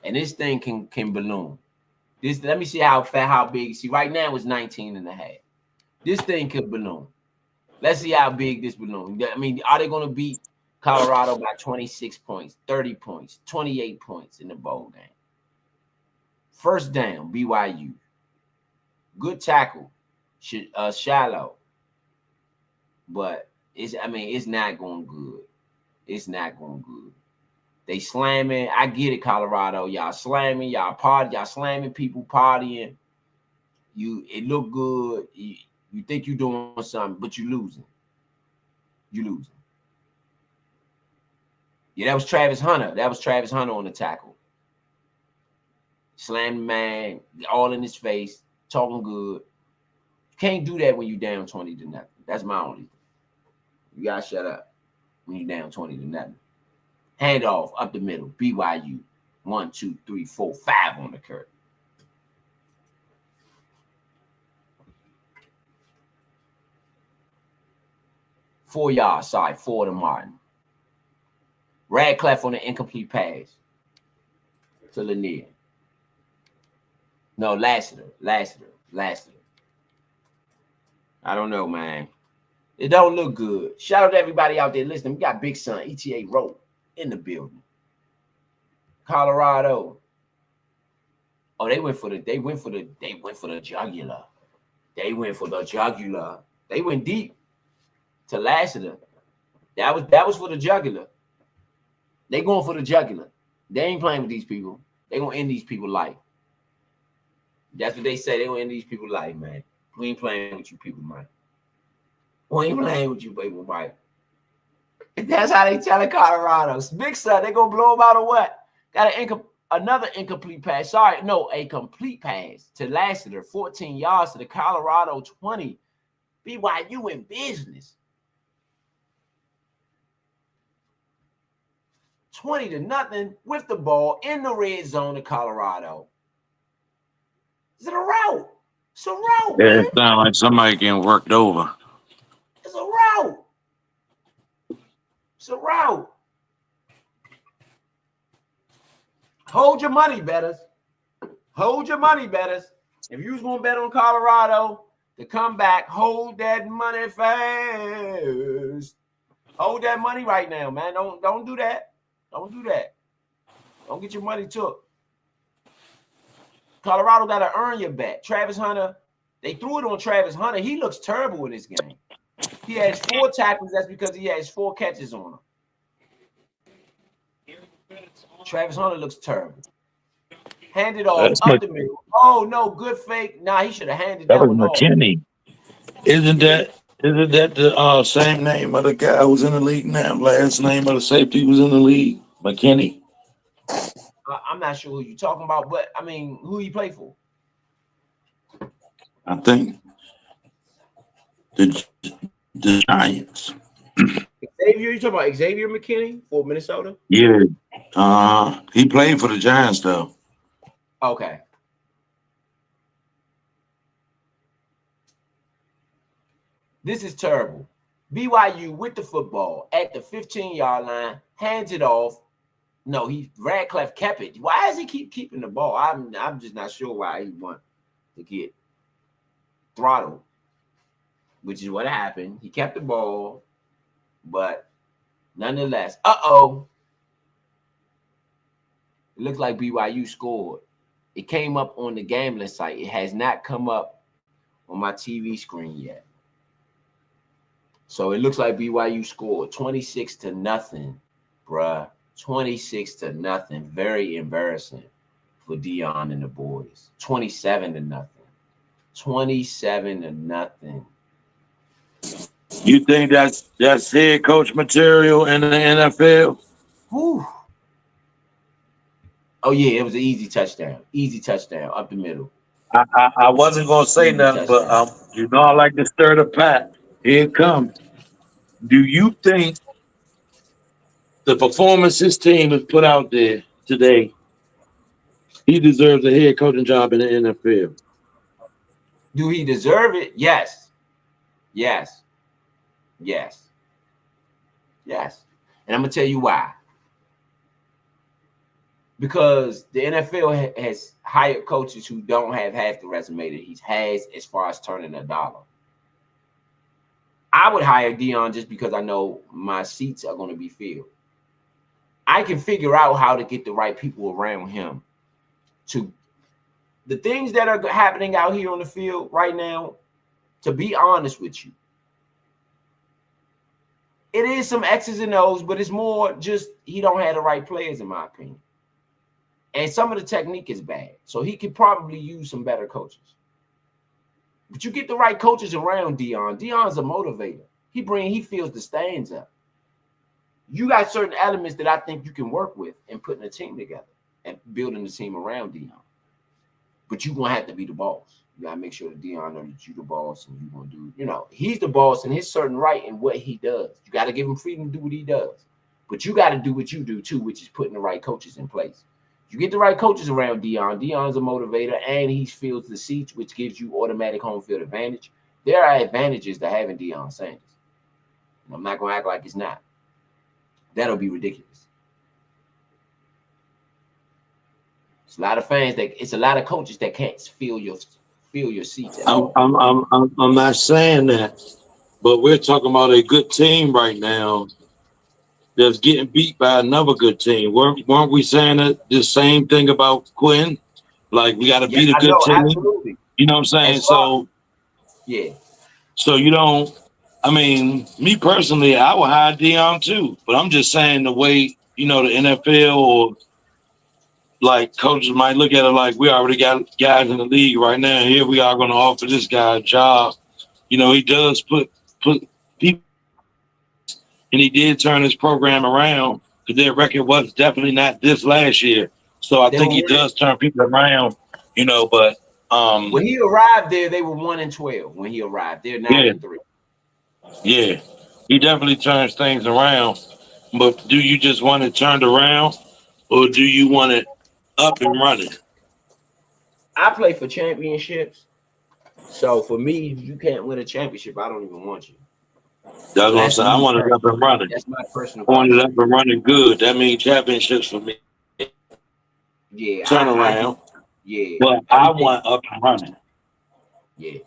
And this thing can balloon. Let me see how big. See, right now it's 19.5. This thing could balloon. Let's see how big this balloon. I mean, are they going to beat Colorado by 26 points, 30 points, 28 points in the bowl game? First down, BYU. Good tackle, shallow. But it's not going good. It's not going good. They slamming. I get it, Colorado. Y'all slamming. Y'all slamming people, partying. It look good. You think you're doing something, but you losing. Yeah, that was Travis Hunter. On the tackle. Slammed man, all in his face, talking good. Can't do that when you down 20-0. That's my only thing. You gotta shut up when you down 20-0. Hand off up the middle. BYU. 1, 2, 3, 4, 5 on the curve. Four yards, sorry, 4 to Martin. Radcliffe on the incomplete pass to Lanier. No, Lassiter. I don't know, man. It don't look good. Shout out to everybody out there listening. We got Big Son, ETA Rope in the building. Colorado. Oh, they went for the jugular. They went deep to Lassiter. That was for the jugular. They going for the jugular. They ain't playing with these people. They gonna end these people's life. That's what they say. They gonna end these people's life, man. We ain't playing with you people, man. We ain't playing with you people, man. That's how they tell Colorado. Big Son, they gonna blow them out or what? Got another incomplete pass. Sorry, no, a complete pass to Lassiter. 14 yards to the Colorado 20. BYU in business. 20-0 with the ball in the red zone of Colorado. Is it a route? It's a route, man. It sounds like somebody getting worked over. It's a route. It's a route. Hold your money, bettors. Hold your money, bettors. If you was going to bet on Colorado to come back, hold that money first. Hold that money right now, man. Don't do that. Don't do that. Don't get your money took. Colorado got to earn your bet. Travis Hunter, they threw it on Travis Hunter. He looks terrible in this game. He has 4 tackles. That's because he has 4 catches on him. Travis Hunter looks terrible. Hand it off up the middle. Oh, no, good fake. Nah, he should have handed that one off. McKinney. Isn't that the same name of the guy who's in the league now? Last name of the safety who's in the league? McKinney. I'm not sure who you're talking about, but I mean, who he play for? I think the Giants. Xavier, you talking about Xavier McKinney for Minnesota? Yeah. He played for the Giants though. Okay. This is terrible. BYU with the football at the 15-yard line, hands it off. No, Radcliffe kept it. Why does he keep keeping the ball? I'm just not sure why he want to get throttled, which is what happened. He kept the ball, but nonetheless, it looks like BYU scored. It came up on the gambling site. It has not come up on my TV screen yet. So it looks like BYU scored 26-0, bruh. 26-0. Very embarrassing for Dion and the boys. 27-0. 27-0. You think that's head coach material in the NFL? Whew. Oh yeah, it was an easy touchdown. Easy touchdown up the middle. I wasn't gonna say nothing, but I like to stir the pot. Here it comes. Do you think the performance his team has put out there today, he deserves a head coaching job in the NFL? Do he deserve it? Yes. Yes. Yes. Yes. And I'm going to tell you why. Because the NFL has hired coaches who don't have half the resume that he has as far as turning a dollar. I would hire Dion just because I know my seats are going to be filled. I can figure out how to get the right people around him to the things that are happening out here on the field right now. To be honest with you, it is some X's and O's, but it's more just he don't have the right players, in my opinion. And some of the technique is bad. So he could probably use some better coaches. But you get the right coaches around Dion. Dion's a motivator. He fills the stands up. You got certain elements that I think you can work with in putting a team together and building the team around Dion. But you're going to have to be the boss. You gotta make sure that Deion knows that you the boss and you gonna do, he's the boss and his certain right in what he does. You gotta give him freedom to do what he does. But you gotta do what you do too, which is putting the right coaches in place. You get the right coaches around Deion. Deion's a motivator and he fills the seats, which gives you automatic home field advantage. There are advantages to having Deion Sanders. And I'm not gonna act like it's not. That'll be ridiculous. It's a lot of fans it's a lot of coaches that can't fill your seats at all. I'm not saying that, but we're talking about a good team right now that's getting beat by another good team. Weren't we saying that the same thing about Quinn? Like we got to beat a good team. Absolutely. You know what I'm saying? So yeah. So you don't. I mean, me personally, I would hire Deion too. But I'm just saying the way the NFL or like coaches might look at it like we already got guys in the league right now. Here we are going to offer this guy a job. He does put people, and he did turn his program around because their record was definitely not this last year. So I think he does turn people around. But when he arrived there, they were 1-12. When he arrived, they're 9-3. Yeah, he definitely turns things around. But do you just want it turned around, or do you want it up and running? I play for championships. So for me, if you can't win a championship, I don't even want you. That's what I'm saying. I want it up and running. That's my personal. I want it up and running good. That means championships for me. Yeah. Turn around. Yeah. But I want up and running. Yeah.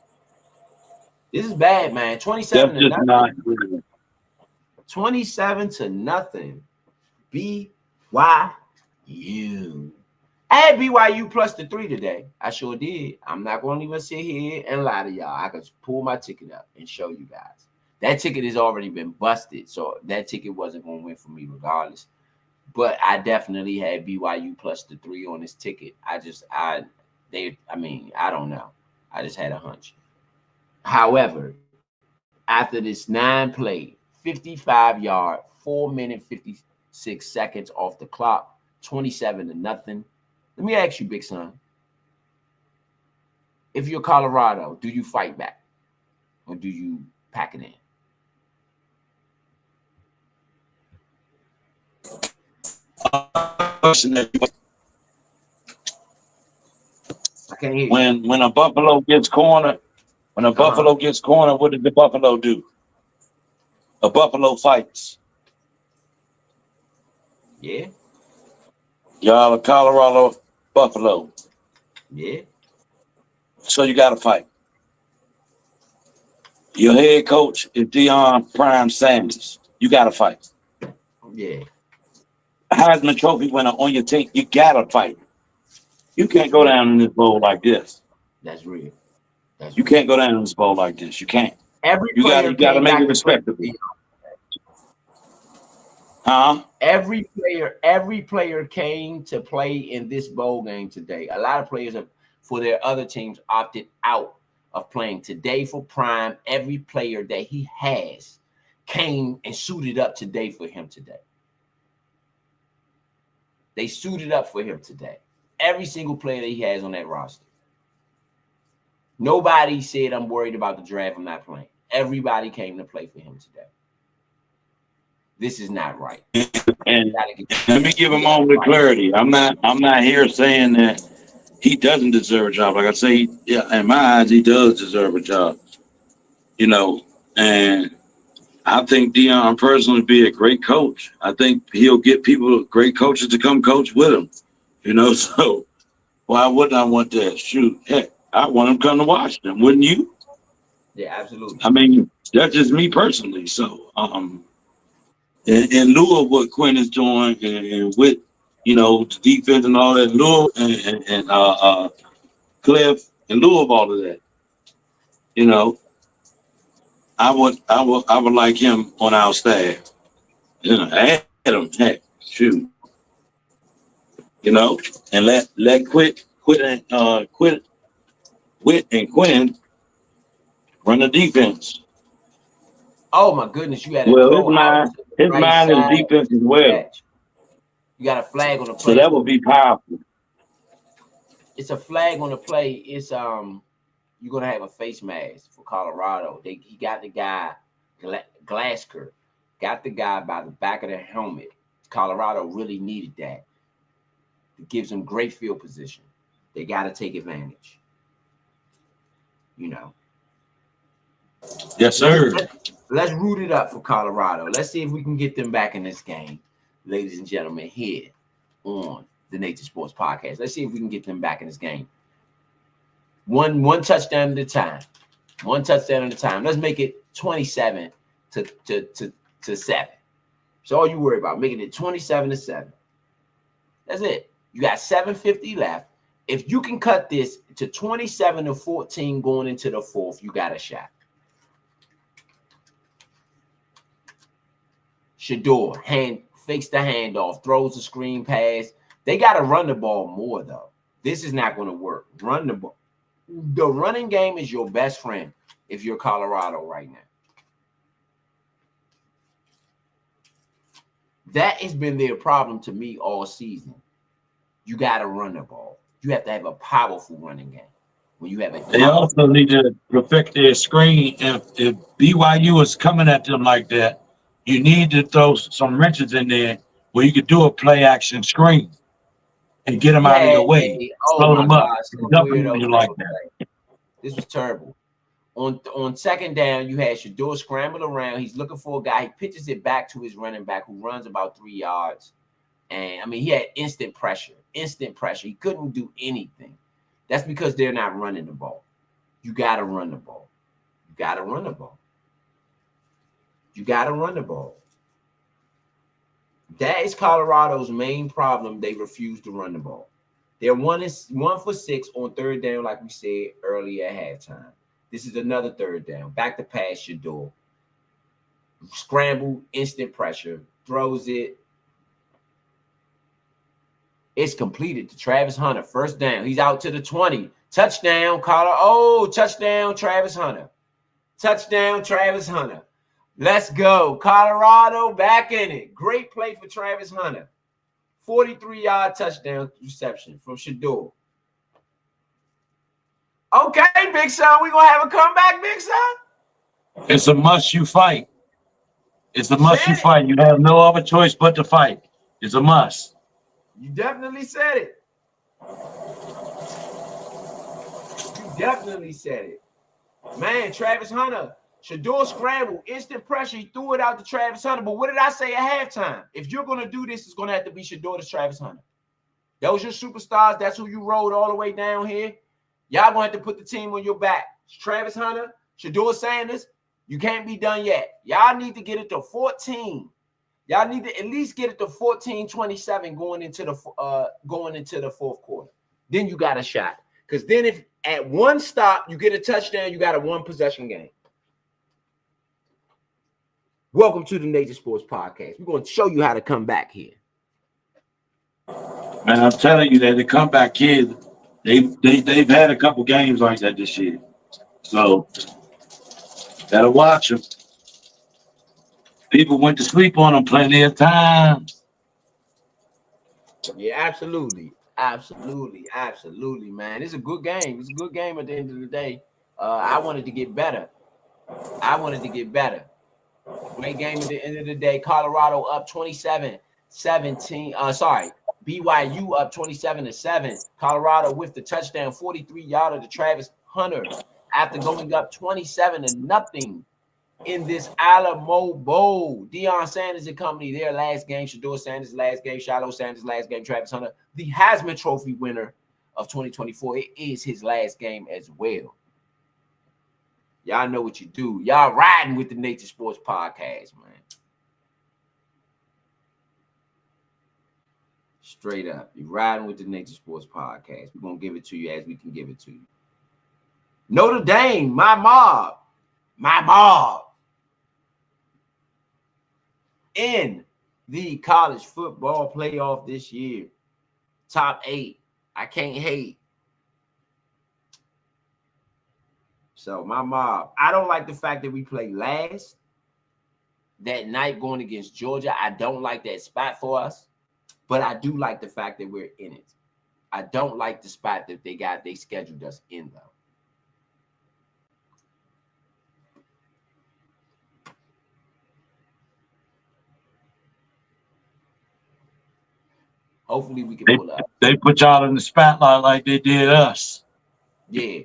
This is bad, man. 27 to nothing. 27-0. BYU. I had BYU plus the 3 today. I sure did. I'm not going to even sit here and lie to y'all. I could just pull my ticket up and show you guys. That ticket has already been busted, so that ticket wasn't going to win for me regardless. But I definitely had BYU plus the 3 on this ticket. I don't know. I just had a hunch. However, after this 9-play, 55-yard, 4-minute, 56 seconds off the clock, 27-0. Let me ask you, Big Son. If you're Colorado, do you fight back? Or do you pack it in? I can't hear you. When a Buffalo gets cornered, what did the Buffalo do? A Buffalo fights. Yeah. Y'all are Colorado Buffalo. Yeah. So you got to fight. Your head coach is Deion Prime Sanders. You got to fight. Yeah. Heisman Trophy winner on your team. You got to fight. You can't go down in this bowl like this. That's real. You can't go down in this bowl like this. You can't. You got to make it respectable. Huh? Every player came to play in this bowl game today. A lot of players for their other teams opted out of playing today for Prime. Every player that he has came and suited up today for him today. They suited up for him today. Every single player that he has on that roster. Nobody said, I'm worried about the draft, I'm not playing. Everybody came to play for him today. This is not right. And let me give him all the clarity. I'm not here saying that he doesn't deserve a job. Like I say, in my eyes, he does deserve a job. And I think Deion personally be a great coach. I think he'll get great coaches to come coach with him. So why wouldn't I want that? Shoot, heck, I want him to come to Washington, wouldn't you? Yeah, absolutely. I mean, that's just me personally. So, in lieu of what Quinn is doing, and with the defense and all that, and Cliff, in lieu of all of that, I would like him on our staff. Adam, heck, shoot, and let Quit and Quinn run the defense. Oh my goodness, you had his mind is defense as well. You got a flag on the play. So that would be powerful. It's a flag on the play. It's you're gonna have a face mask for Colorado. He got the guy Glasker, got the guy by the back of the helmet. Colorado really needed that. It gives them great field position. They got to take advantage. You know. Yes, sir. Let's root it up for Colorado. Let's see if we can get them back in this game, ladies and gentlemen, here on the Nature Sports Podcast. Let's see if we can get them back in this game. One touchdown at a time. One touchdown at a time. Let's make it 27 to 7. That's all you worry about, making it 27-7. That's it. You got 7:50 left. If you can cut this to 27-14 going into the fourth, you got a shot. Shador fakes the handoff, throws the screen pass. They got to run the ball more, though. This is not going to work. Run the ball. The running game is your best friend if you're Colorado right now. That has been their problem to me all season. You got to run the ball. You have to have a powerful running game. When you have a They also need to perfect their screen. If BYU is coming at them like that, you need to throw some wrenches in there where you could do a play action screen and get them out of your way. Slow them up. Dump them when you like that. This was terrible. On second down, you had Shador scramble around. He's looking for a guy. He pitches it back to his running back who runs about 3 yards. And, I mean, he had instant pressure. He couldn't do anything. That's because they're not running the ball. You got to run the ball. That is Colorado's main problem. They refuse to run the ball. They're 1 for 6 on third down, like we said earlier at halftime. This is another third down. Back to pass, Shador. Scramble, instant pressure. Throws it. It's completed to Travis Hunter. First down. He's out to the 20. Touchdown, touchdown, Travis Hunter. Let's go. Colorado back in it. Great play for Travis Hunter. 43-yard touchdown reception from Shador. Okay, big son, we're going to have a comeback, big son. It's a must you fight. You have no other choice but to fight. It's a must. You definitely said it. Man, Travis Hunter, Shador scrambled, instant pressure. He threw it out to Travis Hunter. But what did I say at halftime? If you're going to do this, it's going to have to be Shador to Travis Hunter. Those are your superstars. That's who you rode all the way down here. Y'all going to have to put the team on your back. Travis Hunter, Shador Sanders, you can't be done yet. Y'all need to get it to 14. Y'all need to at least get it to 14-27 going into the fourth quarter. Then you got a shot. Because then if at one stop you get a touchdown, you got a one-possession game. Welcome to the Nature Sports Podcast. We're going to show you how to come back here. Man, I'm telling you that the comeback kids, they've had a couple games like that this year. So, gotta watch them. People went to sleep on them plenty of times. Yeah, absolutely, man. It's a good game. It's a good game at the end of the day. I wanted to get better. Great game at the end of the day. Colorado up 27-17. BYU up 27-7. Colorado with the touchdown, 43-yarder to Travis Hunter after going up 27-0 in this Alamo Bowl. Deion Sanders and company, their last game. Shador Sanders' last game. Shiloh Sanders' last game. Travis Hunter, the Heisman Trophy winner of 2024. It is his last game as well. Y'all know what you do. Y'all riding with the Nature Sports Podcast, man. Straight up. You're riding with the Nature Sports Podcast. We're going to give it to you as we can give it to you. Notre Dame, my mob. In the college football playoff this year. Top 8. I can't hate. So, my mob. I don't like the fact that we play last that night going against Georgia. I don't like that spot for us. But I do like the fact that we're in it. I don't like the spot that they scheduled us in, though. Hopefully we can They pull up. they put y'all in the spotlight like they did us. Yeah.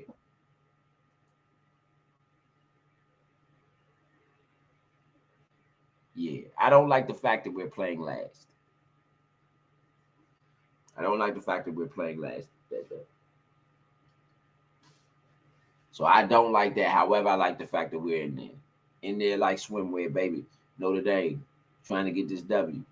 Yeah. I don't like the fact that we're playing last. I don't like the fact that we're playing last. So I don't like that. However, I like the fact that we're in there. In there like swimwear, baby. Notre Dame trying to get this W.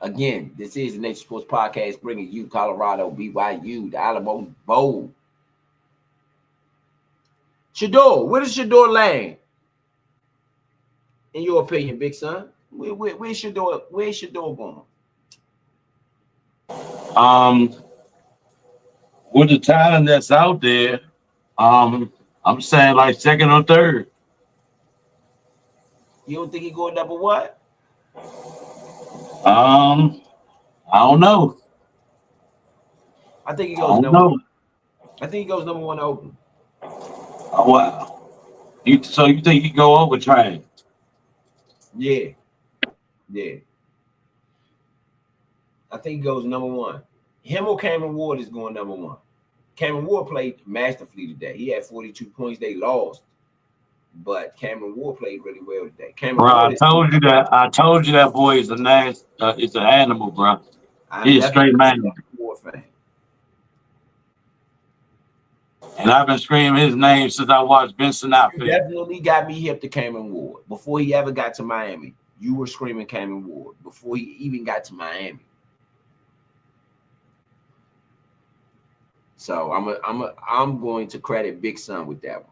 Again, this is the Nature Sports Podcast bringing you Colorado, BYU, the Alamo Bowl. Shador, where does Shador land? In your opinion, big son? Where's Shador going? With the talent that's out there, I'm saying like second or third. You don't think he going number what? I don't know. I think he I goes don't number know. one. I think he goes number one open. Oh, wow. So you think he go over train? Yeah. Yeah. I think he goes number one. Him or Cameron Ward is going number one. Cameron Ward played masterfully today. He had 42 points. They lost. But Cameron Ward played really well today. Cameron Bro, Ward I told you that boy is a nice, it's an animal, bro. I'm He's a straight definitely a man. Cameron Ward fan. And I've been screaming his name since I watched Benson You outfit. definitely got me hip to Cameron Ward. Before he ever got to Miami, you were screaming Cameron Ward. Before he even got to Miami. So I'm going to credit Big Son with that one.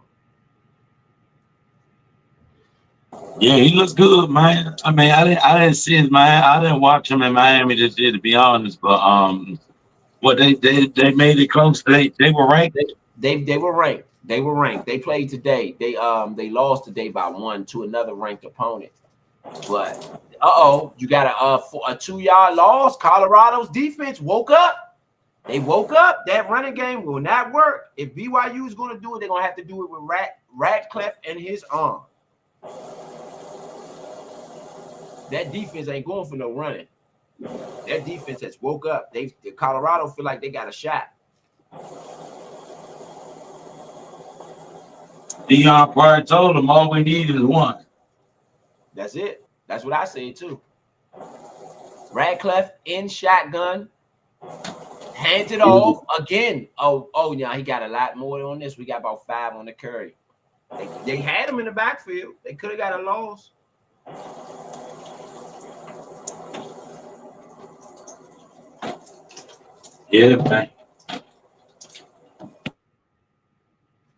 Yeah, he looks good, man. I mean, I didn't see his man. I didn't watch him in Miami this year, to be honest. But what they made it close. They were ranked. They were ranked. They were ranked. They played today. They lost today by 1 to another ranked opponent. But you got a 2-yard loss. Colorado's defense woke up. They woke up. That running game will not work. If BYU is going to do it, they're going to have to do it with Radcliffe and his arm. That defense ain't going for no running. That defense has woke up. The Colorado feel like they got a shot. Deion Pryor told them all we need is one. That's it. That's what I say too. Radcliffe in shotgun. Hands it off again. Oh, yeah, he got a lot more on this. We got about 5 on the curry. They had him in the backfield. They could have got a loss. Yeah, man.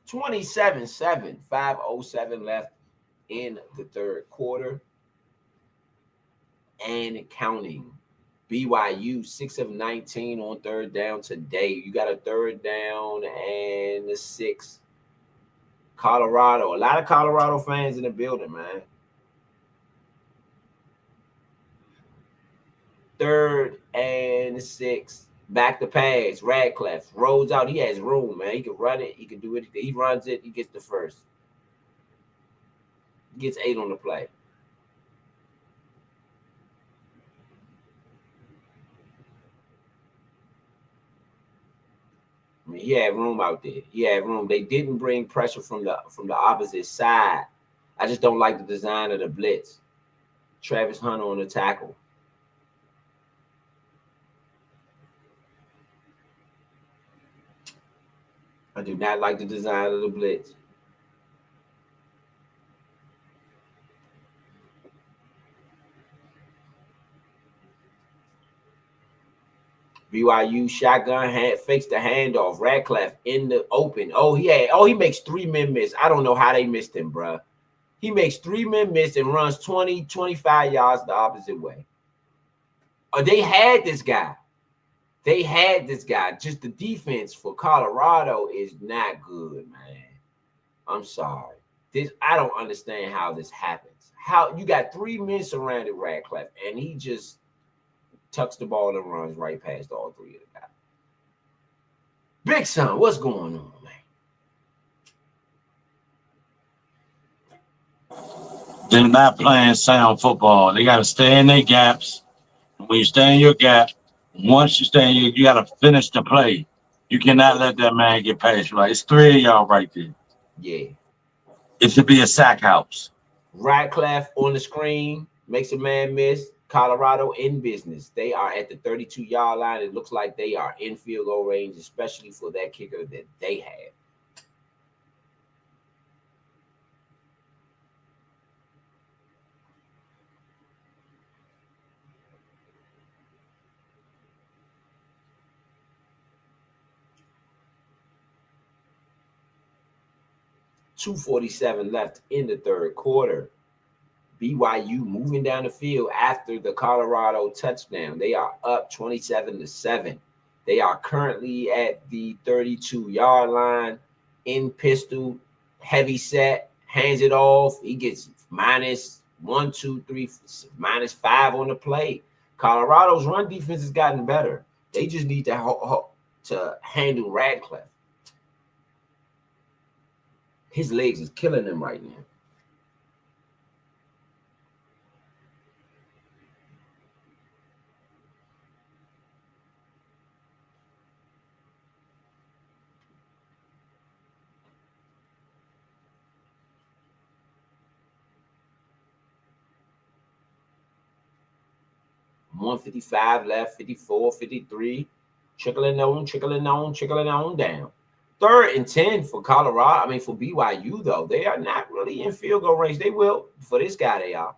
27-7, 5:07 left in the third quarter. And counting. BYU 6 of 19 on third down today. You got a third down and a 6. Colorado. A lot of Colorado fans in the building, man. Third and 6. Back to pass. Radcliffe rolls out. He has room, man. He can run it. He can do it. He runs it. He gets the first. He gets 8 on the play. I mean, he had room out there. He had room. They didn't bring pressure from the opposite side. I just don't like the design of the blitz. Travis Hunter on the tackle. I do not like the design of the blitz. BYU shotgun fakes the handoff. Radcliffe in the open. He makes 3 men miss. I don't know how they missed him, bro. He makes 3 men miss and runs 20, 25 yards the opposite way. They had this guy. Just the defense for Colorado is not good, man. I'm sorry. I don't understand how this happens. How you got 3 men surrounded Radcliffe, and he just tucks the ball and runs right past all 3 of the guys. Big Son, what's going on, man? they're not playing sound football. They got to stay in their gaps. When you stay in your gap, once you stay in you got to finish the play. You cannot let that man get past you. Like, it's 3 of y'all right there. Yeah. It should be a sack house. Radcliffe on the screen makes a man miss. Colorado in business. They are at the 32-yard line. It looks like they are in field goal range, especially for that kicker that they had. .247 left in the third quarter. BYU moving down the field after the Colorado touchdown. They are up 27-7. They are currently at the 32-yard line in pistol, heavy set, hands it off. He gets -1, -2, -3, -5 on the play. Colorado's run defense has gotten better. They just need to handle Radcliffe. His legs is killing him right now. .155 left, 54, 53. Trickling on down. 3rd and 10 for Colorado. I mean, for BYU, though. They are not really in field goal range. They will. For this guy, they are.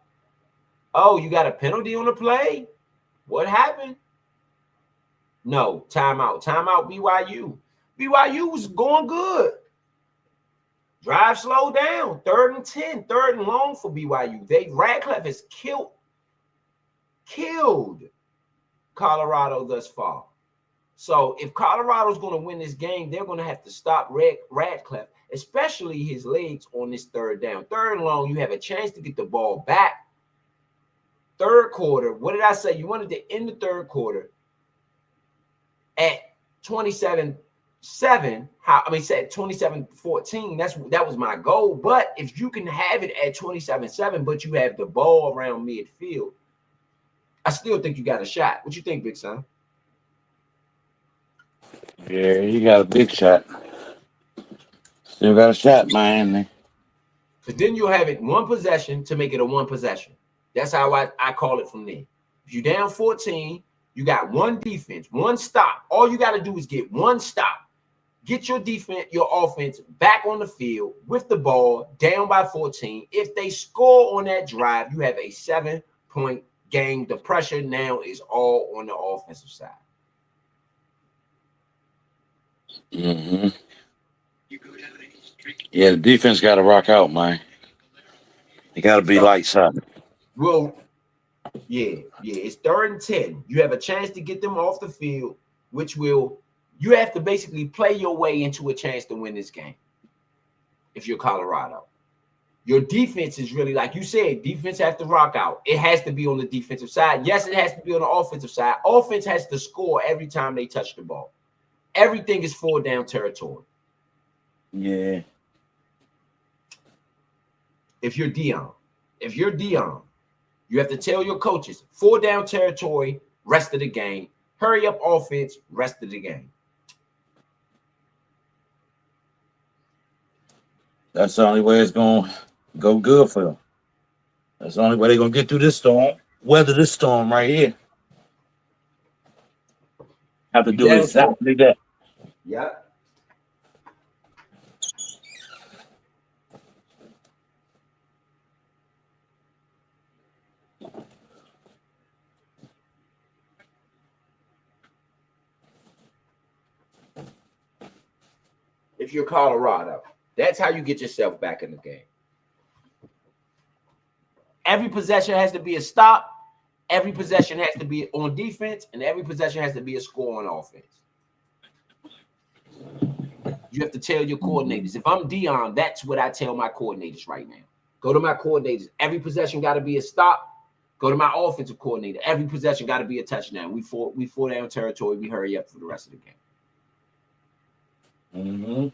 Oh, you got a penalty on the play? What happened? No, timeout. Timeout, BYU. BYU was going good. Drive slow down. 3rd and 10. 3rd and long for BYU. Radcliffe has killed Colorado thus far. So if Colorado's going to win this game, they're going to have to stop Radcliffe, especially his legs on this 3rd down. 3rd and long, you have a chance to get the ball back. 3rd quarter, what did I say? You wanted to end the 3rd quarter at 27-7. Said 27-14. That was my goal. But if you can have it at 27-7, but you have the ball around midfield, I still think you got a shot. What you think, Big Son? Yeah, you got a big shot. Still got a shot, Miami. Because then you'll have it 1 possession to make it a 1 possession. That's how I call it from there. If you're down 14, you got 1 defense, 1 stop. All you got to do is get 1 stop. Get your defense, your offense back on the field with the ball, down by 14. If they score on that drive, you have a 7-point game. The pressure now is all on the offensive side. Mm-hmm. Yeah, the defense got to rock out, man. They got to be lights up. Well, yeah. It's 3rd and 10. You have a chance to get them off the field, which will you have to basically play your way into a chance to win this game. If you're Colorado, your defense is really, like you said, defense has to rock out. It has to be on the defensive side. Yes, it has to be on the offensive side. Offense has to score every time they touch the ball. Everything is 4 down territory. Yeah. If you're Dion, you have to tell your coaches 4 down territory, rest of the game. Hurry up offense, rest of the game. That's the only way it's going to go good for them. That's the only way they're going to get through this storm, weather this storm right here. Have to do exactly that. Yeah. If you're Colorado, that's how you get yourself back in the game. Every possession has to be a stop. Every possession has to be on defense, and every possession has to be a score on offense. You have to tell your coordinators. If I'm Dion, that's what I tell my coordinators right now. Go to my coordinators. Every possession got to be a stop. Go to my offensive coordinator. Every possession got to be a touchdown. We 4 down territory. We hurry up for the rest of the game. Mm-hmm.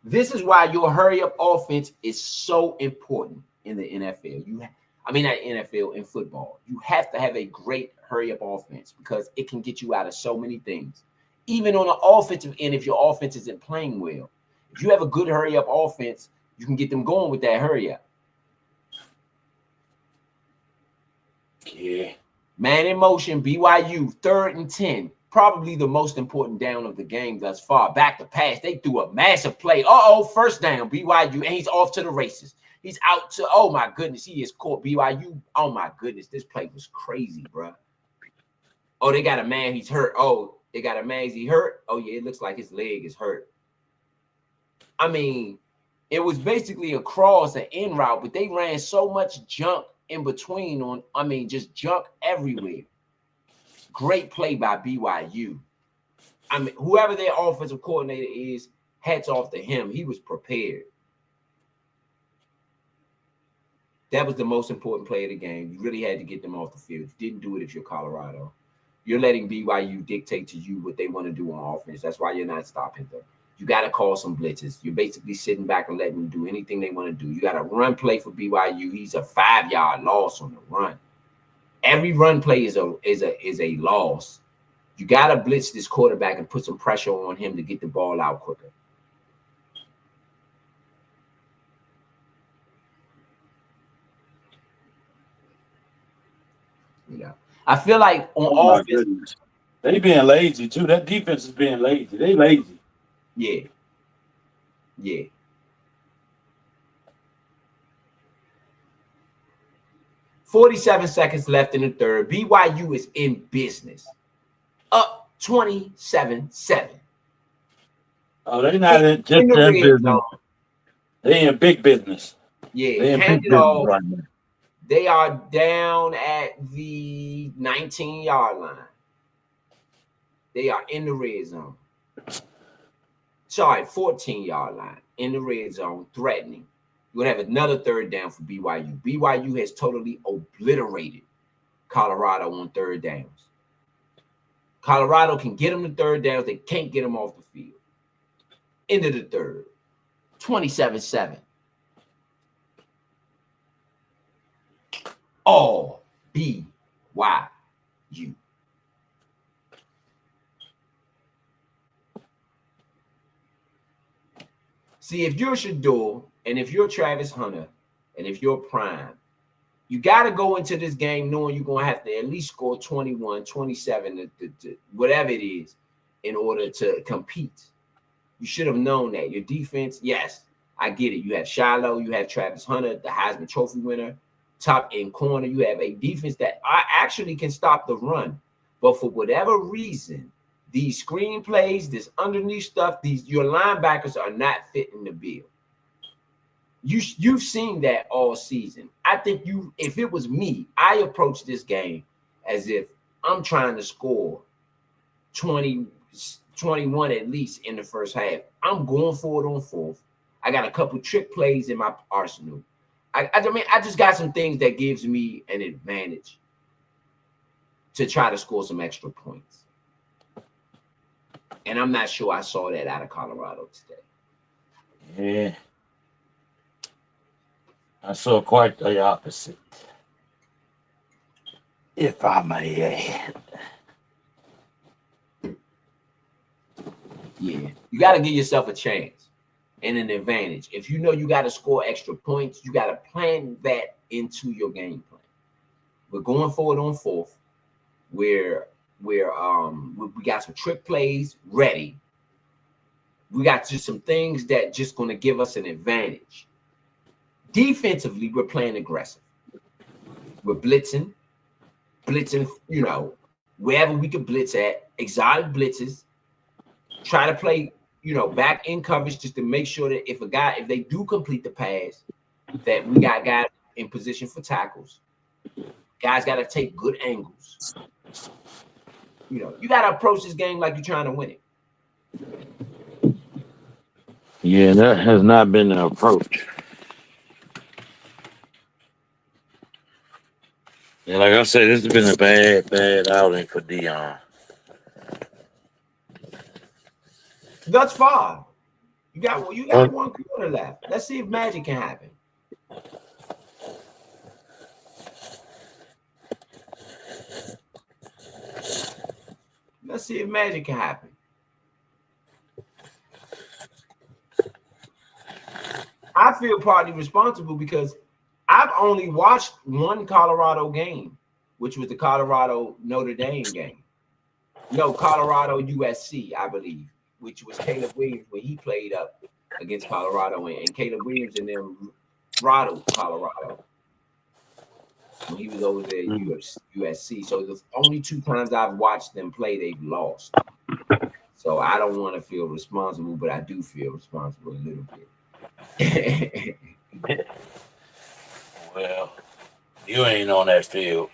This is why your hurry up offense is so important in the NFL. Not NFL, in football. You have to have a great hurry up offense because it can get you out of so many things. Even on the offensive end, if your offense isn't playing well, if you have a good hurry up offense, you can get them going with that hurry up. Yeah. Man in motion, BYU, 3rd and 10. Probably the most important down of the game thus far. Back to pass. They threw a massive play. First down, BYU, and he's off to the races. He's out to, oh my goodness, he is caught. BYU, oh my goodness, this play was crazy, bro. Oh, they got a man, he's hurt. Oh, they got a man, is he hurt? Oh yeah, it looks like his leg is hurt. I mean, it was basically a cross, an in route, but they ran so much junk in between just junk everywhere. Great play by BYU. I mean, whoever their offensive coordinator is, hats off to him. He was prepared. That was the most important play of the game. You really had to get them off the field. You didn't do it if you're Colorado. You're letting BYU dictate to you what they want to do on offense. That's why you're not stopping them. You got to call some blitzes. You're basically sitting back and letting them do anything they want to do. You got to run play for BYU. He's a 5-yard loss on the run. Every run play is a loss. You got to blitz this quarterback and put some pressure on him to get the ball out quicker. Yeah. I feel like on offense, they being lazy too. That defense is being lazy. They lazy. Yeah. Yeah. $47 seconds left in the third. BYU is in business. Up 27-7. Oh, they're not in business. Zone. They in big business. Yeah, they in hand big it off. right now. They are down at the 19-yard line. They are in the red zone. Sorry, 14-yard line. In the red zone, threatening. You're going to have another third down for BYU. BYU has totally obliterated Colorado on third downs. Colorado can get them to third downs. They can't get them off the field. End of the third. 27-7. All BYU. See, if you're Shador and if you're Travis Hunter and if you're Prime, you got to go into this game knowing you're going to have to at least score 21, 27, whatever it is in order to compete. You should have known that. Your defense, yes, I get it. You have Shiloh, you have Travis Hunter, the Heisman Trophy winner, top end corner. You have a defense that actually can stop the run. But for whatever reason, these screen plays, this underneath stuff, your linebackers are not fitting the bill. You've seen that all season. I think if it was me, I approach this game as if I'm trying to score 20, 21 at least in the first half. I'm going for it on fourth. I got a couple trick plays in my arsenal. I just got some things that gives me an advantage to try to score some extra points. And I'm not sure I saw that out of Colorado today. Yeah. I saw quite the opposite. If I may add. Yeah. You got to give yourself a chance and an advantage. If you know you got to score extra points, you got to plan that into your game plan. We're going for it on fourth. We got some trick plays ready. We got just some things that just going to give us an advantage. Defensively, we're playing aggressive. We're blitzing, wherever we can blitz at, exotic blitzes. Try to play, back in coverage just to make sure that if they do complete the pass, that we got guys in position for tackles. Guys got to take good angles. You got to approach this game like you're trying to win it. Yeah, that has not been the approach. Yeah, like I said, this has been a bad outing for Dion. Thus far. You got one quarter left. Let's see if magic can happen. Let's see if magic can happen. I feel partly responsible because I've only watched one Colorado game, which was the Colorado Notre Dame game. No, Colorado USC, I believe, which was Caleb Williams when he played up against Colorado, and Caleb Williams and them throttled Colorado when he was over there at USC. So the only 2 times I've watched them play, they've lost. So I don't want to feel responsible, but I do feel responsible a little bit. Well, you ain't on that field.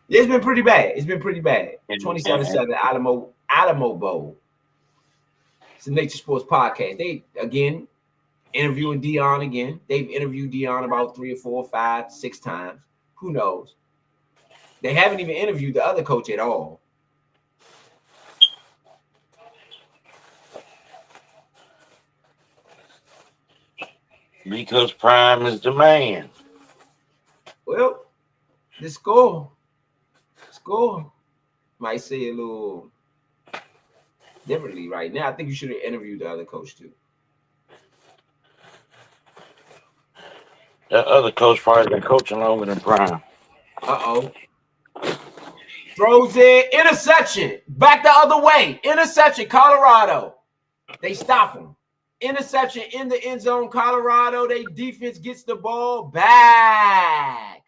It's been pretty bad. 27-7 Alamo Bowl. It's a Nature Sports podcast. They again interviewing Deion again. They've interviewed Deion about 3 or 4 or 5, 6 times. Who knows? They haven't even interviewed the other coach at all. Because Prime is the man. Well, the score might say a little differently right now. I think you should have interviewed the other coach too. That other coach probably been coaching longer than Prime. Uh-oh. Throws it. Interception. Back the other way. Interception. Colorado. They stop him. Interception in the end zone. Colorado. Their defense gets the ball back.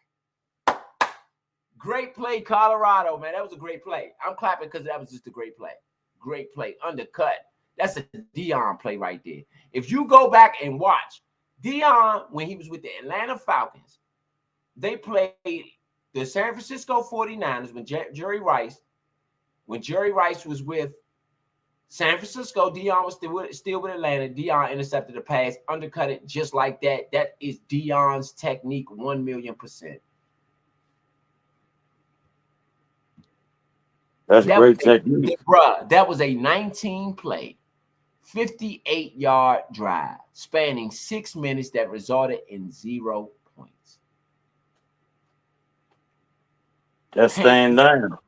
Great play, Colorado, man. That was a great play. I'm clapping because that was just a great play. Great play. Undercut. That's a Deion play right there. If you go back and watch, Deion, when he was with the Atlanta Falcons, they played the San Francisco 49ers when Jerry Rice was with San Francisco. Deion was still with Atlanta. Deion intercepted the pass, undercut it just like that. That is Deion's technique 1,000,000%. That's great technique. Bruh, that was a 19-play, 58-yard drive spanning 6 minutes that resulted in 0 points. That's staying down.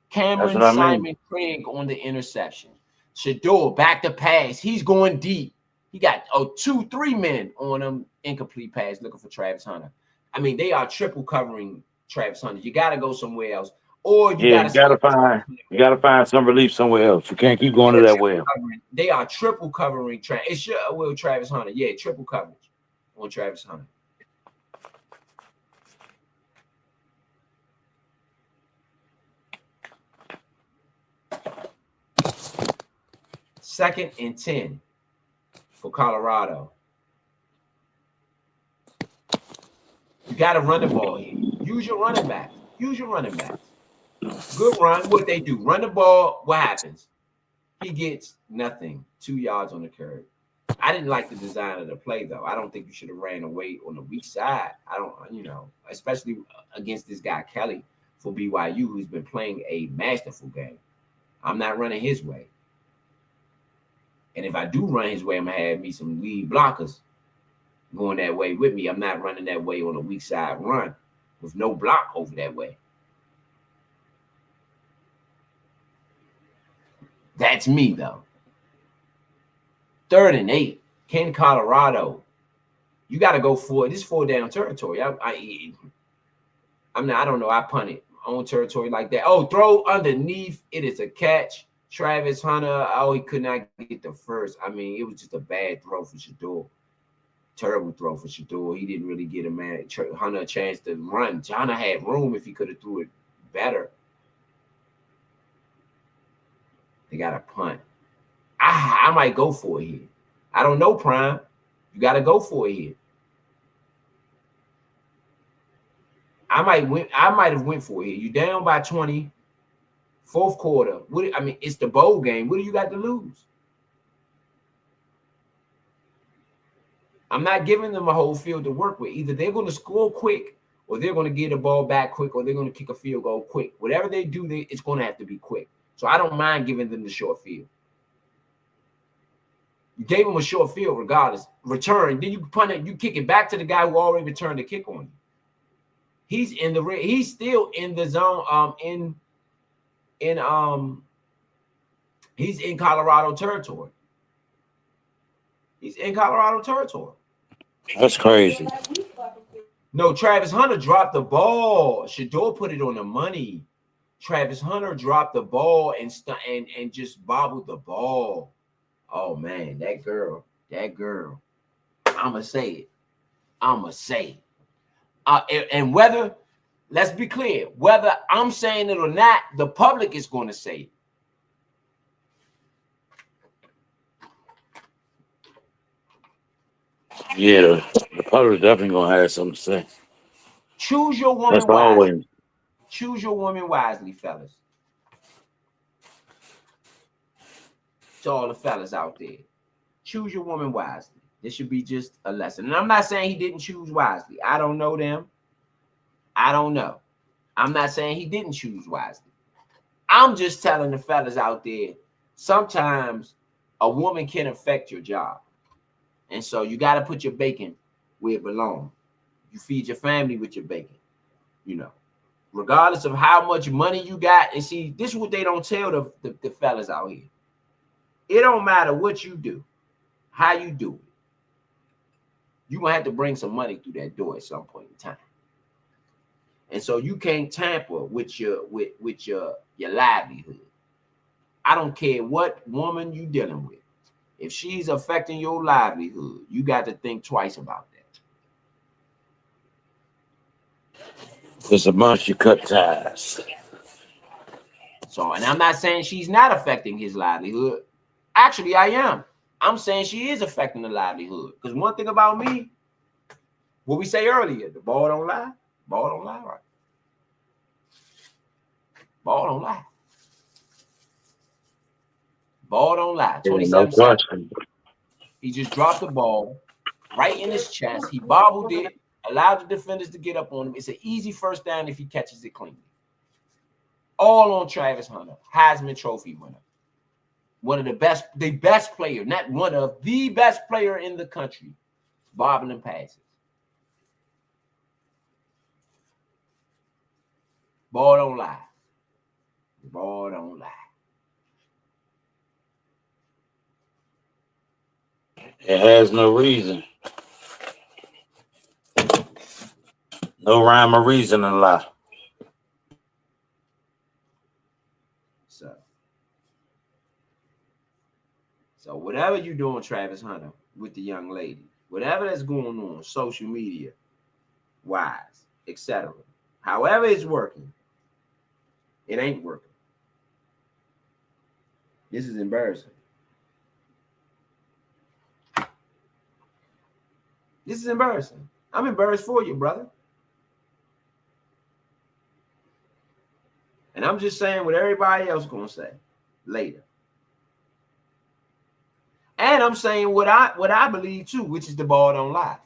Cameron Simon Craig on the interception. Shador back to pass. He's going deep. He got 2-3 men on him. Incomplete pass looking for Travis Hunter. I mean, they are triple covering Travis Hunter. You got to go somewhere else. Or you gotta find some relief somewhere else. You can't keep going to that well. They are triple covering Travis Hunter. Yeah, triple coverage on Travis Hunter. Second and 10 for Colorado. You got to run the ball here. Use your running backs. Good run. What they do? Run the ball. What happens? He gets nothing. 2 yards on the curve. I didn't like the design of the play, though. I don't think you should have ran away on the weak side. I don't, especially against this guy, Kelly, for BYU, who's been playing a masterful game. I'm not running his way. And if I do run his way, I'm going to have me some lead blockers going that way with me. I'm not running that way on a weak side run with no block over that way. That's me, though. 3rd and 8. Can Colorado. You got to go for it. This 4-down territory. I don't know. I punt it on territory like that. Oh, throw underneath. It is a catch. Travis Hunter. Oh, he could not get the first. I mean, it was just a bad throw for Shador. Terrible throw for Shador. He didn't really get Hunter a chance to run. Hunter had room if he could have threw it better. They got a punt. I might go for it here. I don't know, Prime. You got to go for it here. I might have went for it here. You down by 20, 4th quarter. It's the bowl game. What do you got to lose? I'm not giving them a whole field to work with. Either they're going to score quick, or they're going to get the ball back quick, or they're going to kick a field goal quick. Whatever they do, it's going to have to be quick. So I don't mind giving them the short field. You gave him a short field regardless. Return. Then you punt it. You kick it back to the guy who already returned the kick on you. He's in the he's still in the zone. He's in Colorado territory. He's in Colorado territory. That's crazy. No, Travis Hunter dropped the ball. Shador put it on the money. Travis Hunter dropped the ball and just bobbled the ball. Oh man, that girl. I'ma say it. And whether, let's be clear, whether I'm saying it or not, the public is going to say it. Yeah, the public definitely gonna have something to say. Choose your woman That's wisely. always. Choose your woman wisely, fellas. To all the fellas out there, choose your woman wisely. This should be just a lesson. And I'm not saying he didn't choose wisely. I don't know them. I don't know. I'm not saying he didn't choose wisely. I'm just telling the fellas out there, sometimes a woman can affect your job. And so you got to put your bacon where it belongs. You feed your family with your bacon, regardless of how much money you got. And see, this is what they don't tell the fellas out here. It don't matter what you do, how you do it. You're going to have to bring some money through that door at some point in time. And so you can't tamper with your livelihood. I don't care what woman you're dealing with. If she's affecting your livelihood, you got to think twice about that. It's a bunch you cut ties. So, and I'm not saying she's not affecting his livelihood. Actually, I am. I'm saying she is affecting the livelihood. Because one thing about me, what we say earlier, the ball don't lie. Ball don't lie, right? Ball don't lie. Ball don't lie. 27 seconds. He just dropped the ball right in his chest. He bobbled it, allowed the defenders to get up on him. It's an easy first down if he catches it cleanly. All on Travis Hunter, Heisman Trophy winner. One of the best player, not one of the best player in the country, bobbing and passes. Ball don't lie. Ball don't lie. It has no reason. No rhyme or reason to lie. So whatever you're doing, Travis Hunter, with the young lady, whatever that's going on, social media wise, etc. However it's working, it ain't working. This is embarrassing. This is embarrassing. I'm embarrassed for you, brother. And I'm just saying what everybody else gonna say later. And I'm saying what I believe too, which is the ball don't lie.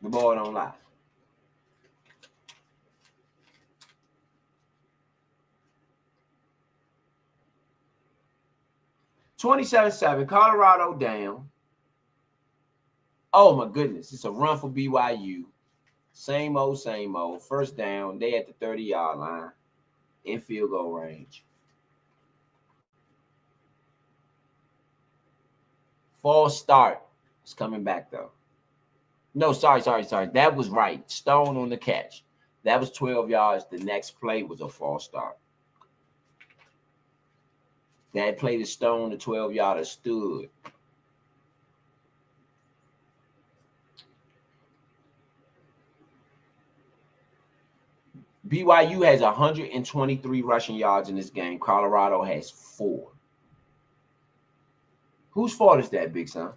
The ball don't lie. (27-7), Colorado down. Oh my goodness, it's a run for BYU. Same old. First down, they at the 30-yard line. In field goal range. False start. It's coming back though. No, sorry. That was right. Stone on the catch. That was 12 yards. The next play was a false start. That play to Stone, the 12-yarder stood. BYU has 123 rushing yards in this game. Colorado has 4. Whose fault is that, Big Son?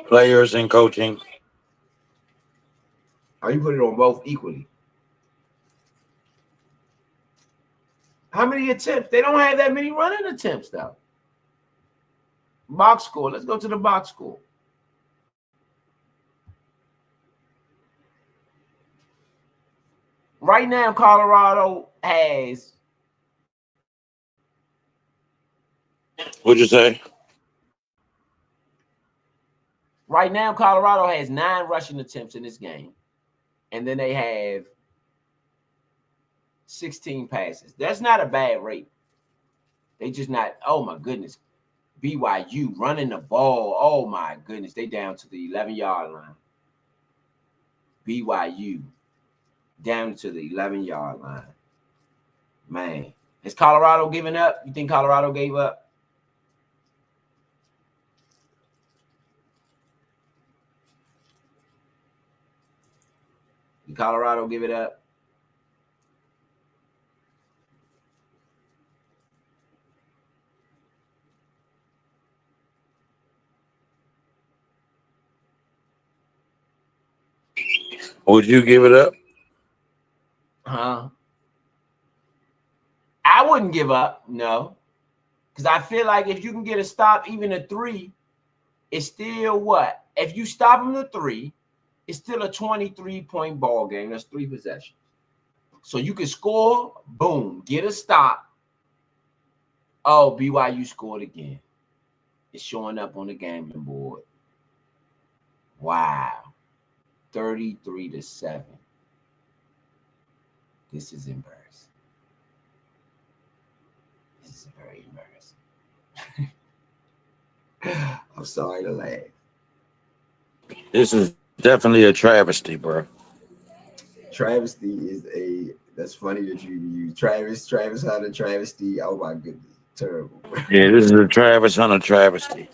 Players and coaching. Oh, you put it on both equally. How many attempts? They don't have that many running attempts, though. Box score. Let's go to the box score. Right now, Colorado has. What'd you say? Right now, Colorado has 9 rushing attempts in this game, and then they have 16 passes. That's not a bad rate. They just not. Oh my goodness, BYU running the ball. Oh my goodness, they down to the 11-yard line. BYU down to the 11-yard line. Man, is Colorado giving up? You think Colorado gave up? Did Colorado give it up? Would you give it up? Huh? I wouldn't give up, no. Because I feel like if you can get a stop, even a 3, it's still what? If you stop them to 3, it's still a 23-point ball game. That's 3 possessions. So you can score, boom, get a stop. Oh, BYU scored again. It's showing up on the gambling board. Wow. 33-7. This is embarrassing. This is very embarrassing. I'm sorry to laugh. This is definitely a travesty, bro. Travesty is that's funny that you use Travis Hunter travesty. Oh my goodness, terrible. Yeah, this is a Travis Hunter travesty.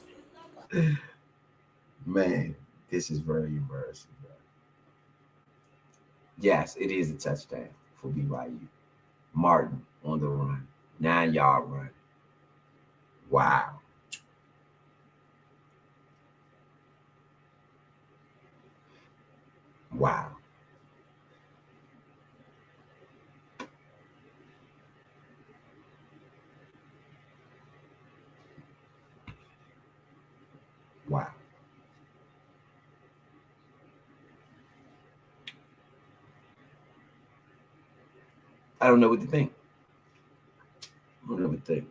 Man, this is very embarrassing, bro. Yes, it is a touchdown for BYU. Martin on the run, 9-yard run. Wow. Wow. Wow. I don't know what to think. I don't know what to think.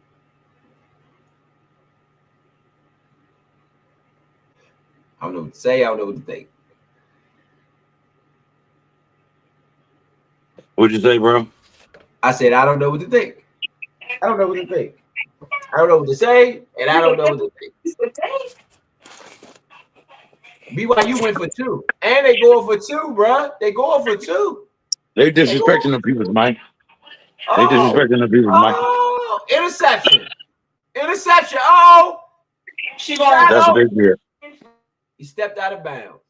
I don't know what to say. I don't know what to think. What'd you say, bro? I said, I don't know what to think. I don't know what to think. I don't know what to say, and I don't know what to think. BYU went for 2, and they going for 2, bro. They going for 2. They disrespecting the people's mind. They Oh, disrespecting the people's mind. oh, interception. Interception. Oh, That's what they did. he stepped out of bounds.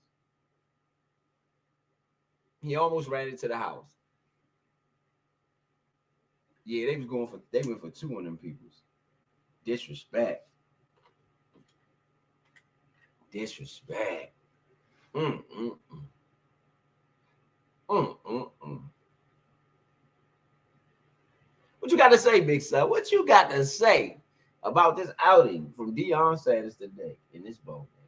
He almost ran into the house. Yeah, they went for 2 on them peoples. Disrespect. Disrespect. What you got to say, Big Son? What you got to say about this outing from Deion Sanders today in this bowl game?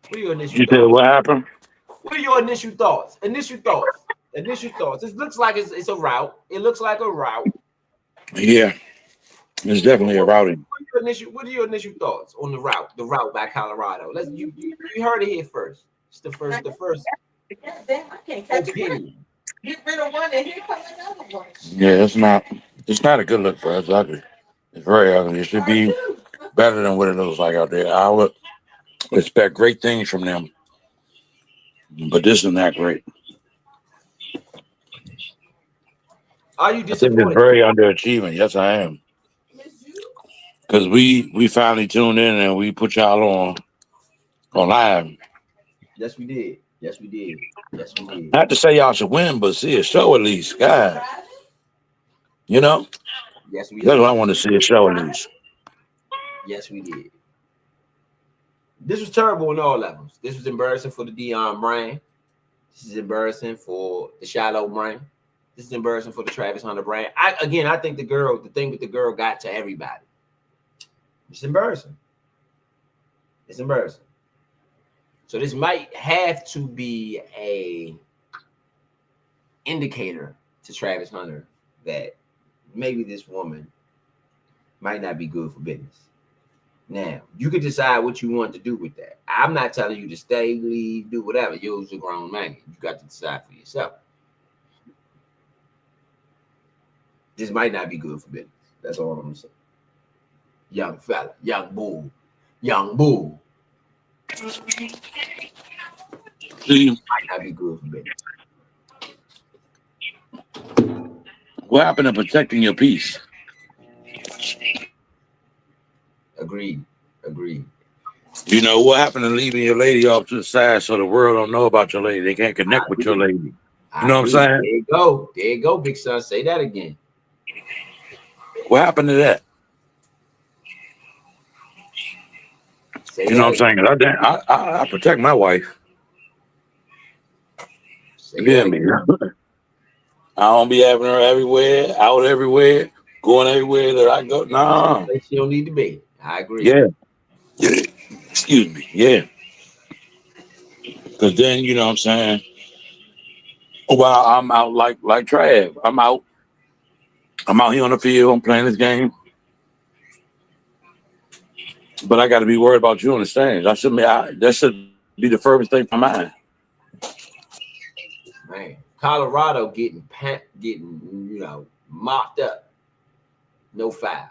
What are your initial thoughts? You said what happened? What are your initial thoughts? Initial thoughts. It looks like it's a route. It looks like a route. Yeah, it's definitely a routing. What are your initial thoughts on the route? The route by Colorado. You heard it here first. It's the first opinion. Get rid of one and here comes another one. Yeah, it's not a good look for us. It's ugly. It's very ugly. It should be better than what it looks like out there. I would expect great things from them, but this is not great. Are you I think it's disappointed? very underachieving. Yes, I am. Because we finally tuned in and we put y'all on live. Yes, we did. Yes, we did. Yes, we did. Not to say y'all should win, but see a show at least, God. You know? Yes, we That's did. what I want to see, a show at least. Yes, we did. This was terrible on all levels. This was embarrassing for the Deion brand. This is embarrassing for the Shiloh brand. This is embarrassing for the Travis Hunter brand. I think the thing with the girl got to everybody. It's embarrassing. It's embarrassing. So this might have to be a indicator to Travis Hunter that maybe this woman might not be good for business. Now, you can decide what you want to do with that. I'm not telling you to stay, leave, do whatever. You're a grown man. You got to decide for yourself. This might not be good for business. That's all I'm saying. Young fella, young bull. See, Might not be good for business. what happened to protecting your peace? Agreed. You know, what happened to leaving your lady off to the side so the world don't know about your lady? They can't connect with your lady. You know what I'm saying? There you go, big son. Say that again. What happened to that? You know what I'm saying? I protect my wife. Yeah, me. I don't be having her everywhere, out everywhere, going everywhere that I go. Nah. She don't need to be. I agree. Yeah. Excuse me. Yeah. Because then, you know what I'm saying? Well, I'm out like Trav. I'm out here on the field. I'm playing this game. But I got to be worried about you on the stands. That should be the furthest thing from mine. Man, Colorado getting mopped up. No foul.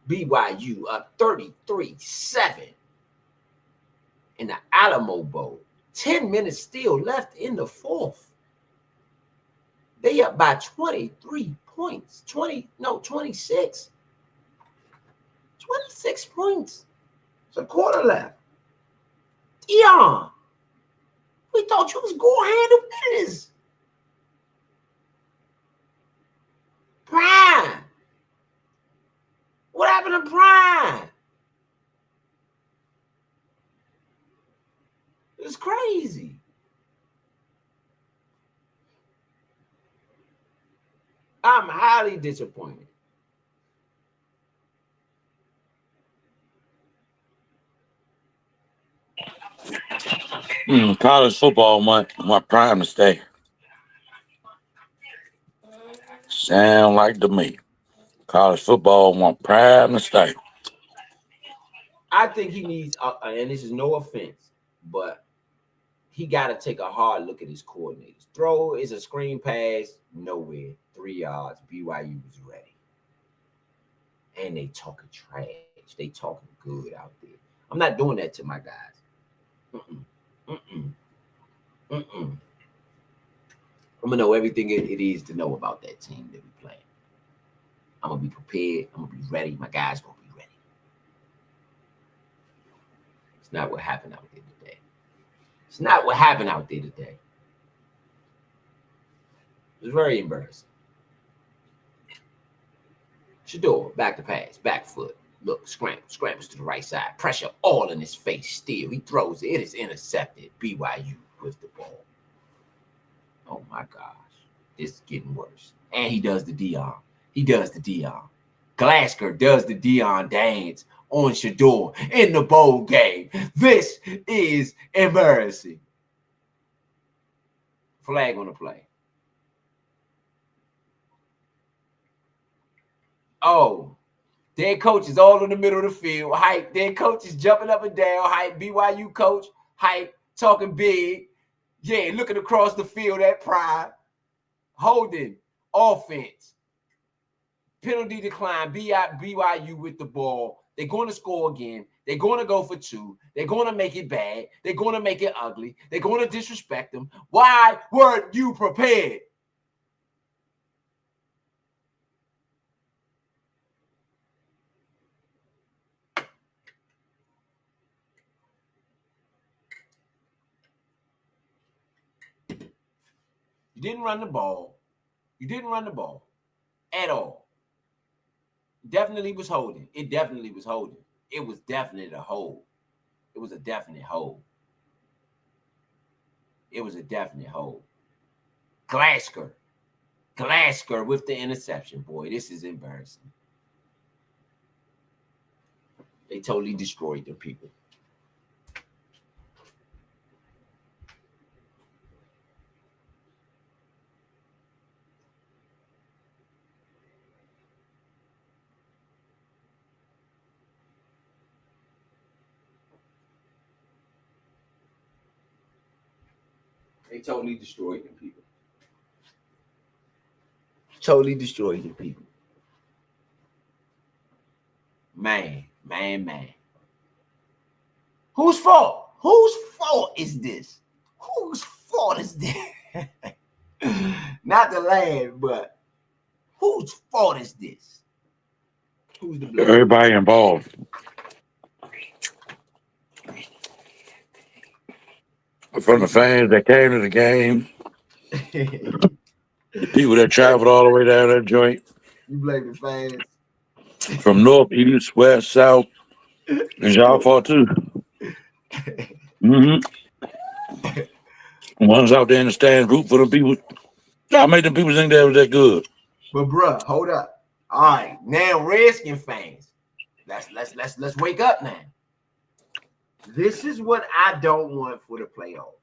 BYU up 33-7 in the Alamo Bowl. 10 minutes still left in the fourth. They up by 23 points. 26. 26 points. It's a quarter left. Dion, we thought you was going to handle business. Prime. What happened to Prime? It's crazy. I'm highly disappointed. College football want Prime to stay. Sound like to me. College football want Prime to stay. I think he needs, and this is no offense, but he got to take a hard look at his coordinators. Throw is a screen pass, nowhere, 3 yards. BYU is ready. And they talking trash. They talking good out there. I'm not doing that to my guys. I'm gonna know everything it is to know about that team that we playing. I'm gonna be prepared. I'm gonna be ready. My guys gonna be ready. It's not what happened out there today. It's not what happened out there today. It was very embarrassing. Shador, back to pass, back foot. Look, scrambles to the right side. Pressure all in his face still. He throws it. It is intercepted. BYU with the ball. Oh, my gosh. This is getting worse. And he does the Dion. Glasgow does the Dion dance on Shador in the bowl game. This is embarrassing. Flag on the play. Oh, their coach is all in the middle of the field. Hype. Their coach is jumping up and down. Hype. BYU coach. Hype. Talking big. Yeah, looking across the field at Prime. Holding. Offense. Penalty decline. BYU with the ball. They're going to score again. They're going to go for 2. They're going to make it bad. They're going to make it ugly. They're going to disrespect them. Why weren't you prepared? You didn't run the ball. You didn't run the ball at all. Definitely was holding. It definitely was holding. It was definitely a hold. It was a definite hold. It was a definite hold. Glasgow with the interception. Boy, this is embarrassing. They totally destroyed the people. They totally destroyed them people. Totally destroyed them people. Man. Whose fault? Whose fault is this? Whose fault is this? Not the land, but whose fault is this? Who's the blame? Everybody involved. From the fans that came to the game, the people that traveled all the way down that joint, You blame the fans. from north, east, west, south. It's y'all fault too. Mm-hmm. One's out there in the stands root for them people. Y'all made them people think that was that good. But bruh, hold up. All right, now Redskin fans, let's wake up now. This is what I don't want for the playoffs.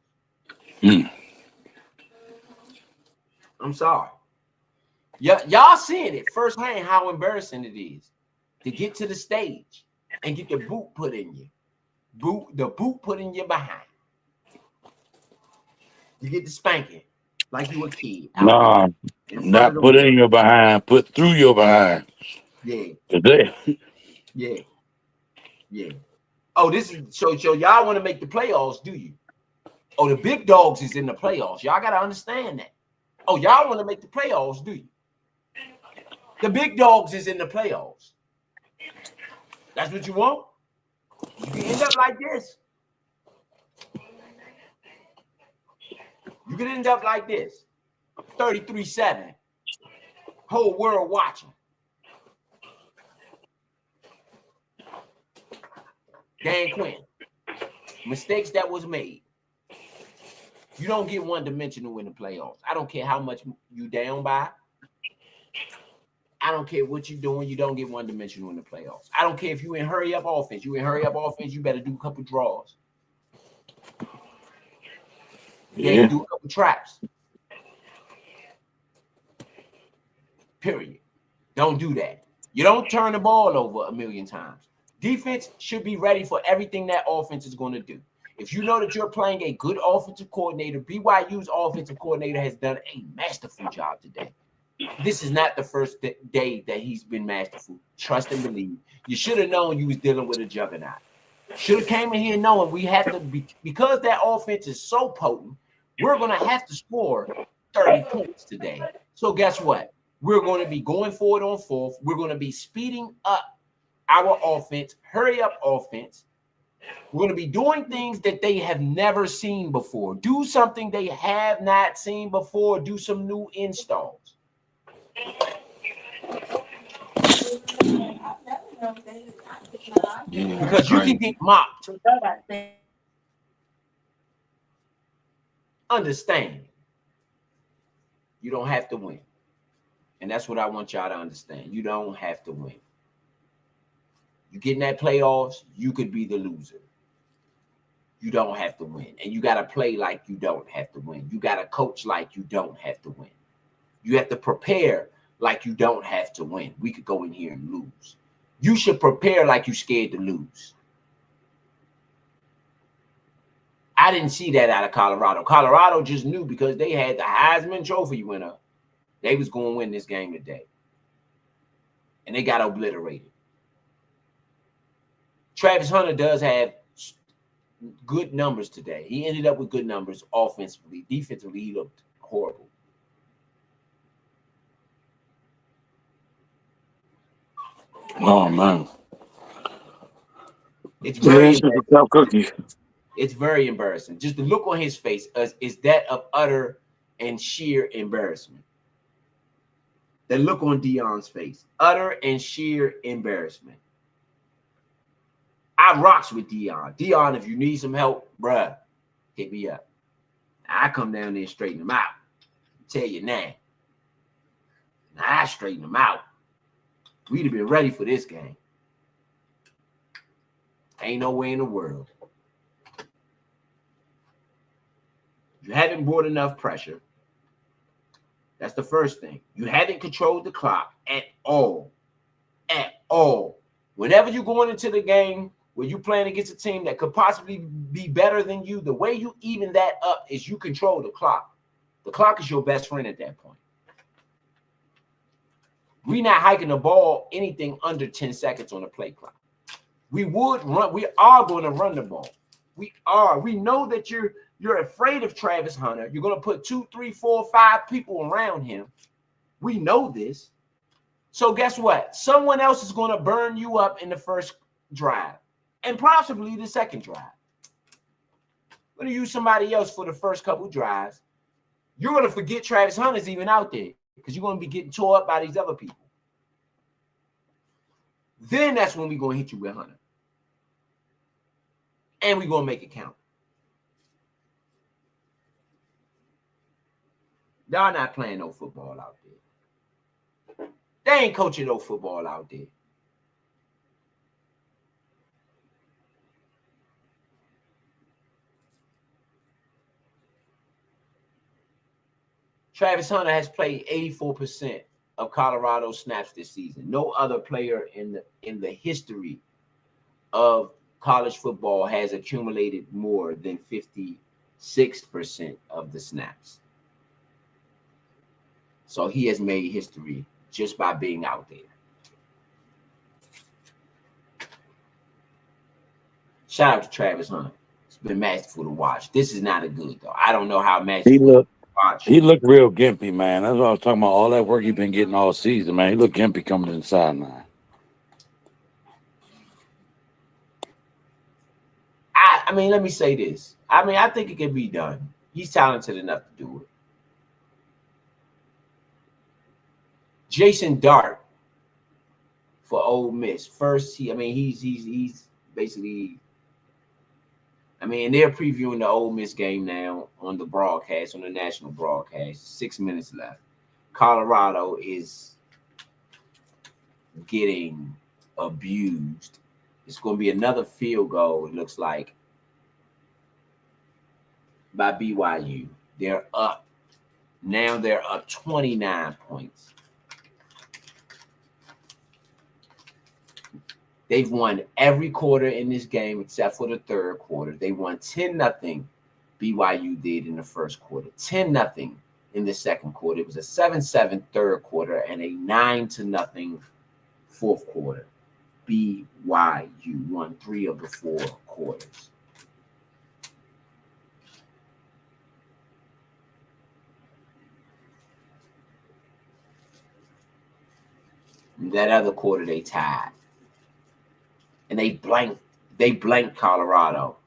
I'm sorry. Y'all seeing it firsthand how embarrassing it is to get to the stage and get the boot put in you. The boot put in your behind. You get the spanking like you a kid. Nah, not put in your behind, put through your behind. Yeah. Today. Yeah. Oh, this is so y'all want to make the playoffs, do you? Oh, the big dogs is in the playoffs. Y'all got to understand that. Oh, y'all want to make the playoffs, do you? The big dogs is in the playoffs. That's what you want? You can end up like this. You can end up like this. 33-7. Whole world watching. Dan Quinn. Mistakes that was made. You don't get one-dimensional in the playoffs. I don't care how much you down by. I don't care what you're doing. You don't get one-dimensional in the playoffs. I don't care if you in hurry-up offense. You in hurry-up offense, you better do a couple draws. Yeah. Do a couple traps. Period. Don't do that. You don't turn the ball over a million times. Defense should be ready for everything that offense is going to do. If you know that you're playing a good offensive coordinator, BYU's offensive coordinator has done a masterful job today. This is not the first day that he's been masterful. Trust and believe. You should have known you was dealing with a juggernaut. Should have came in here knowing we had to be, because that offense is so potent, we're going to have to score 30 points today. So guess what? We're going to be going forward on fourth. We're going to be speeding up our offense, hurry up offense. We're going to be doing things that they have never seen before. Do something they have not seen before. Do some new installs. Because you can get mocked. Understand. You don't have to win. And that's what I want y'all to understand. You don't have to win. You get in that playoffs, you could be the loser. You don't have to win. And you got to play like you don't have to win. You got to coach like you don't have to win. You have to prepare like you don't have to win. We could go in here and lose. You should prepare like you're scared to lose. I didn't see that out of Colorado. Colorado just knew because they had the Heisman Trophy winner. They was going to win this game today. And they got obliterated. Travis Hunter does have good numbers today. He ended up with good numbers offensively. Defensively, he looked horrible. Oh, man. It's very tough cookie. It's very embarrassing. Just the look on his face is that of utter and sheer embarrassment. The look on Deion's face, utter and sheer embarrassment. I rocks with Deion. Deion, if you need some help, bruh, hit me up. I come down there and straighten him out. I'll tell you now. I straighten him out. We'd have been ready for this game. Ain't no way in the world. You haven't brought enough pressure. That's the first thing. You haven't controlled the clock at all. At all. Whenever you're going into the game where you playing against a team that could possibly be better than you, the way you even that up is you control the clock. The clock is your best friend at that point. We're not hiking the ball anything under 10 seconds on the play clock. We are going to run the ball. We are. We know that you're afraid of Travis Hunter. You're going to put 2, 3, 4, 5 people around him. We know this. So guess what? Someone else is going to burn you up in the first drive and possibly the second drive. We're going to use somebody else for the first couple drives. You're going to forget Travis Hunter's even out there because you're going to be getting tore up by these other people. Then that's when we're going to hit you with Hunter. And we're going to make it count. Y'all not playing no football out there. They ain't coaching no football out there. Travis Hunter has played 84% of Colorado snaps this season. No other player in the history of college football has accumulated more than 56% of the snaps. So he has made history just by being out there. Shout out to Travis Hunter. It's been masterful to watch. This is not a good though. I don't know how masterful he looked real gimpy, man. That's what I was talking about. All that work he's been getting all season, man. He looked gimpy coming inside now. I mean, let me say this. I mean, I think it can be done. He's talented enough to do it. Jason Dart for Ole Miss. First, he's basically. I mean, they're previewing the Ole Miss game now on the broadcast, on the national broadcast. 6 minutes left. Colorado is getting abused. It's going to be another field goal, it looks like, by BYU. They're up. Now they're up 29 points. They've won every quarter in this game except for the third quarter. They won 10-0. BYU did in the first quarter. 10-0 in the second quarter. It was a 7-7 third quarter and a 9-0 fourth quarter. BYU won 3 of the 4 quarters. That other quarter they tied. And they blanked Colorado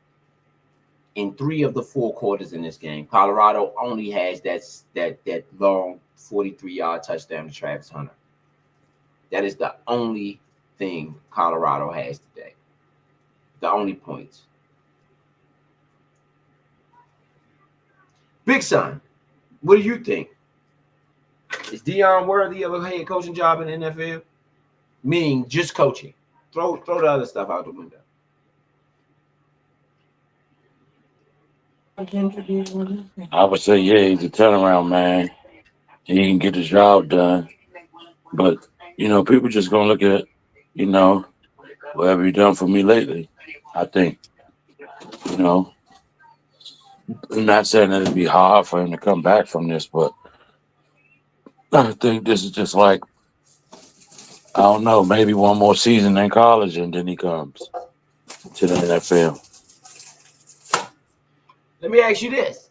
in 3 of the 4 quarters in this game. Colorado only has that long 43-yard touchdown to Travis Hunter. That is the only thing Colorado has today. The only points. Big Son, what do you think? Is Deion worthy of a head coaching job in the NFL? Meaning just coaching. Throw the other stuff out the window. I would say, yeah, he's a turnaround man. He can get the job done. But, people just going to look at, what have you done for me lately? I think, I'm not saying that it'd be hard for him to come back from this, but I think this is just like, I don't know, maybe one more season in college and then he comes to the NFL. Let me ask you this.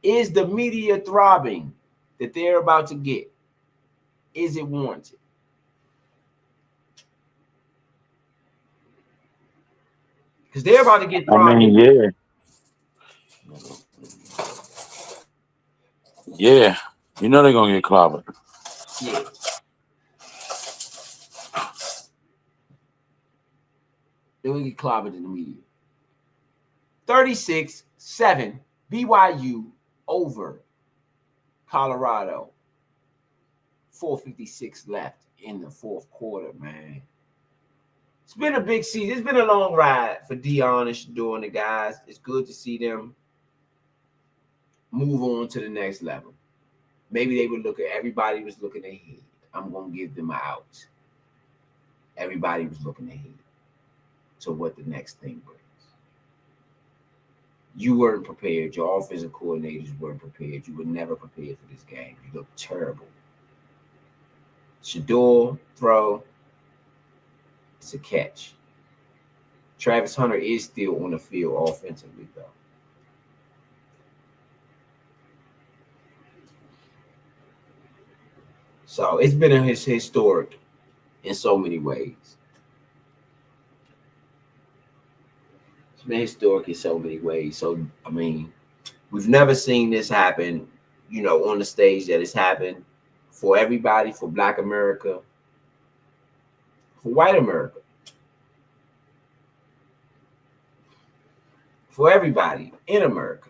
Is the media throbbing that they're about to get? Is it warranted? Because they're about to get throbbed. I mean, yeah. Yeah. They're going to get clobbered. Yeah. They're going to get clobbered in the media. 36-7 BYU over Colorado. 4:56 left in the fourth quarter, man. It's been a big season. It's been a long ride for Deion and Shador and the guys. It's good to see them move on to the next level. Maybe they would everybody was looking ahead. I'm going to give them an out. Everybody was looking ahead. to what the next thing brings. You weren't prepared. Your offensive coordinators weren't prepared. You were never prepared for this game. You looked terrible. Shador throw. It's a catch. Travis Hunter is still on the field offensively, though. So it's been historic in so many ways. It's been historic in so many ways. So, I mean, we've never seen this happen, you know, on the stage that it's happened for everybody, for Black America, for white America, for everybody in America.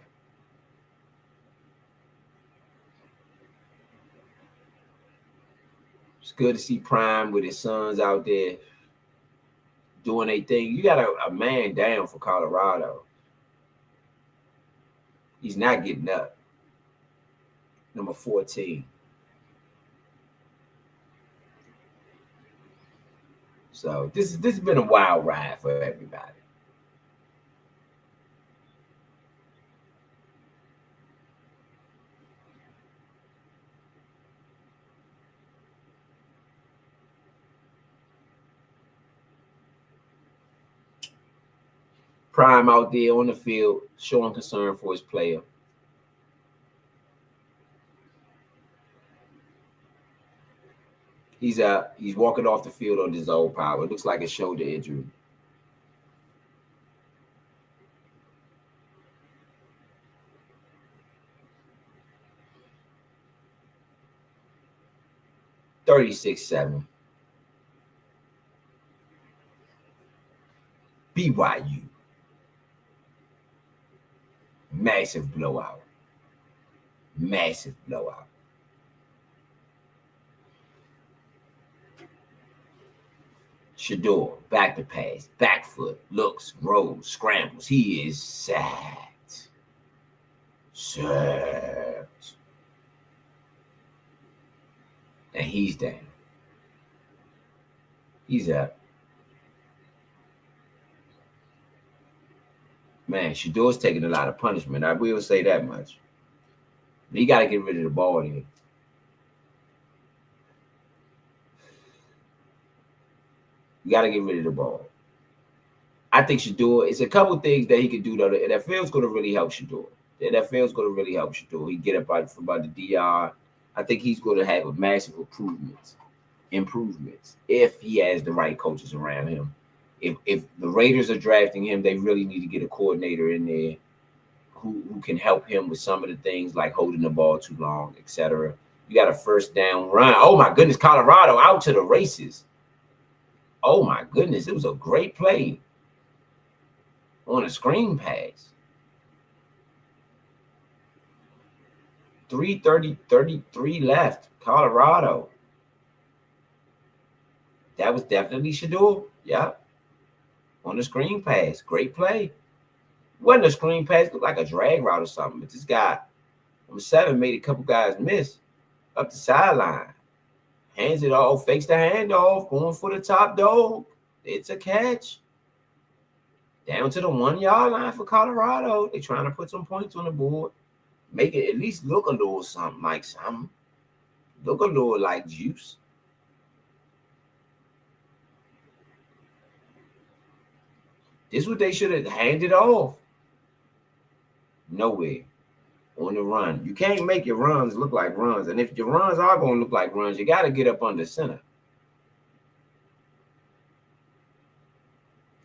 It's good to see Prime with his sons out there doing their thing. You got a man down for Colorado. He's not getting up. Number 14. So this has been a wild ride for everybody. Prime out there on the field, showing concern for his player. He's walking off the field on his old power. It looks like a shoulder injury. $36-7. BYU. Massive blowout. Massive blowout. Shador, back to pass, back foot, looks, rolls, scrambles. He is sacked. Sacked. And he's down. He's up. Man, Shador's taking a lot of punishment. I will say that much. He got to get rid of the ball here. You got to get rid of the ball. I think Shador, it's a couple things that he could do, though. The NFL's going to really help Shador. The NFL's going to really help Shador. He get up from by the DR. I think he's going to have a massive improvements if he has the right coaches around him. If the Raiders are drafting him, they really need to get a coordinator in there who can help him with some of the things like holding the ball too long, etc. You got a first down run. Oh, my goodness, Colorado out to the races. Oh, my goodness, it was a great play on a screen pass. 3:33 left, Colorado. That was definitely Shador. Yeah. On the screen pass. Great play. Wasn't a screen pass. Looked like a drag route or something. But this guy, number 7, made a couple guys miss up the sideline. Hands it off. Fakes the handoff. Going for the top dog. It's a catch. Down to the 1-yard line for Colorado. They're trying to put some points on the board. Make it at least look a little something like something. Look a little like juice. This is what they should have handed off. Nowhere. On the run. You can't make your runs look like runs. And if your runs are going to look like runs, you got to get up under center.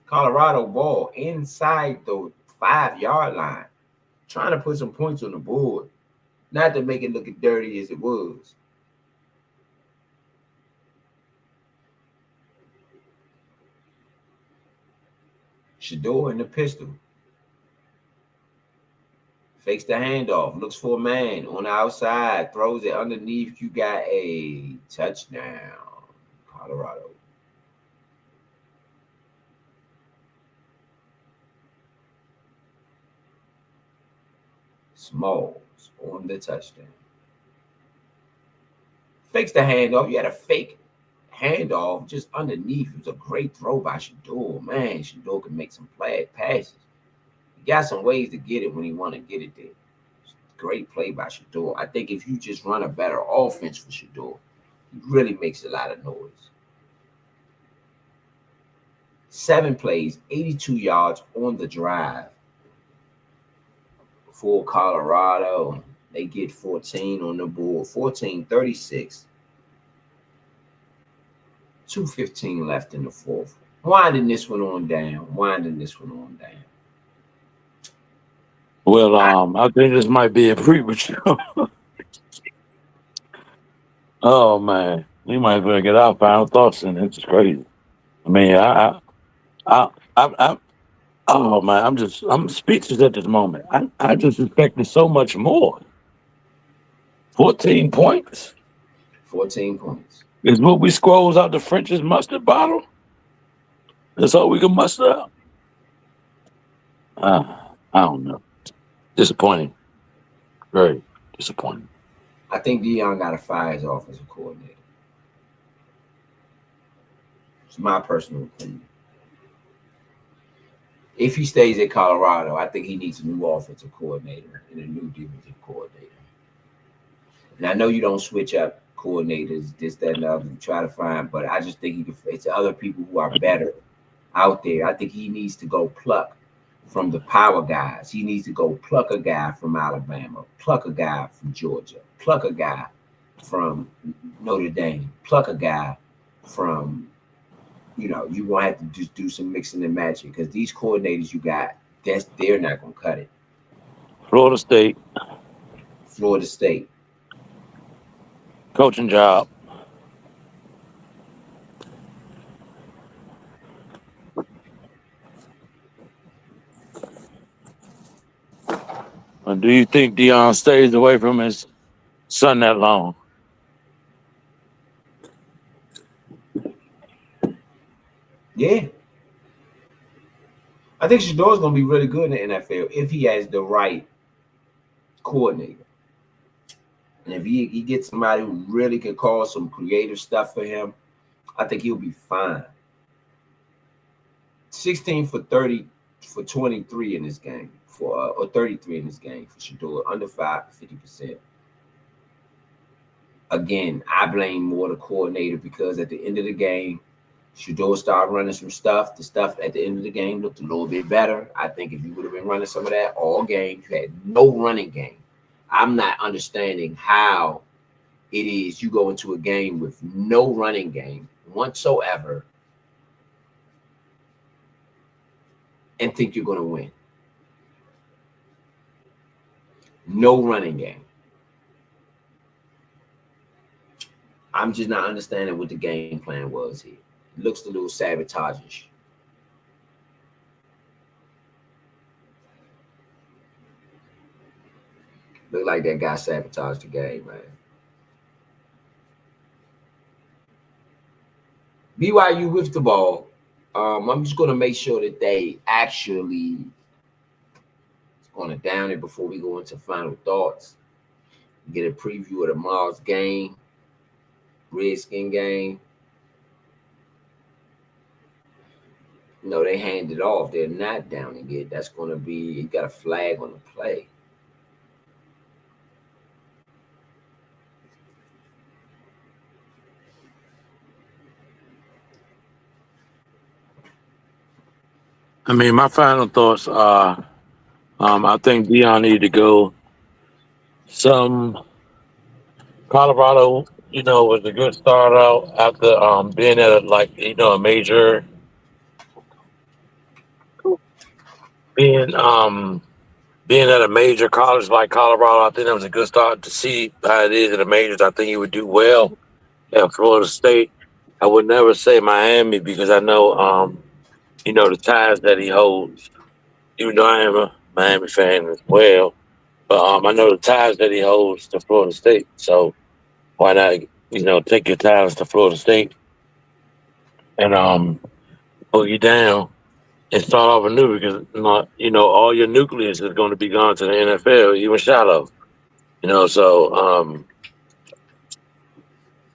Colorado ball inside the 5-yard line. Trying to put some points on the board. Not to make it look as dirty as it was. Shador in the pistol. Fakes the handoff. Looks for a man on the outside. Throws it underneath. You got a touchdown. Colorado. Smalls on the touchdown. Fakes the handoff. You had a fake handoff just underneath. It was a great throw by Shador. Man, Shador can make some passes. He got some ways to get it when he want to get it there. Great play by Shador. I think if you just run a better offense for Shador, he really makes a lot of noise. 7 plays, 82 yards on the drive for Colorado. They get 14 on the board, 14-36. 2:15 left in the fourth. Winding this one on down. Well, I think this might be a premature. Oh man, we might as well get our final thoughts in. It's crazy. I mean, I oh man, I'm speechless at this moment. I just expected so much more. 14 points 14 points. is what we scrolls out the French's mustard bottle. That's all we can muster out. I don't know. Disappointing. Very disappointing. I think Deion got to fire his offensive coordinator. It's my personal opinion. If he stays at Colorado, I think he needs a new offensive coordinator and a new defensive coordinator. And I know you don't switch up coordinators, this, that, and the other, try to find, but I just think it's other people who are better out there. I think he needs to go pluck from the power guys. He needs to go pluck a guy from Alabama, pluck a guy from Georgia, pluck a guy from Notre Dame, pluck a guy from, you're going to have to just do some mixing and matching because these coordinators you got, they're not going to cut it. Florida State. Coaching job. Do you think Deion stays away from his son that long? Yeah. I think Shador's going to be really good in the NFL if he has the right coordinator. And if he gets somebody who really can call some creative stuff for him, I think he'll be fine. 16 for 30 for 23 in this game, or 33 in this game for Shador, under 50%. Again, I blame more the coordinator because at the end of the game, Shador started running some stuff. The stuff at the end of the game looked a little bit better. I think if you would have been running some of that all game, you had no running game. I'm not understanding how it is you go into a game with no running game whatsoever and think you're going to win. No running game. I'm just not understanding what the game plan was here. It looks a little sabotage-ish. Look like that guy sabotaged the game, man. BYU with the ball. I'm just going to make sure that they actually going to down it before we go into final thoughts. Get a preview of tomorrow's game, Redskin game. No, they handed off. They're not downing it. That's going to be, you got a flag on the play. I mean, my final thoughts are, I think Deion needed to go. Some Colorado, was a good start out after being at a major, being at a major college like Colorado. I think that was a good start to see how it is in the majors. I think he would do well at Florida State. I would never say Miami because I know the ties that he holds. Even though I am a Miami fan as well, but I know the ties that he holds to Florida State. So why not, take your ties to Florida State and pull you down and start off anew because all your nucleus is going to be gone to the NFL, even shallow. So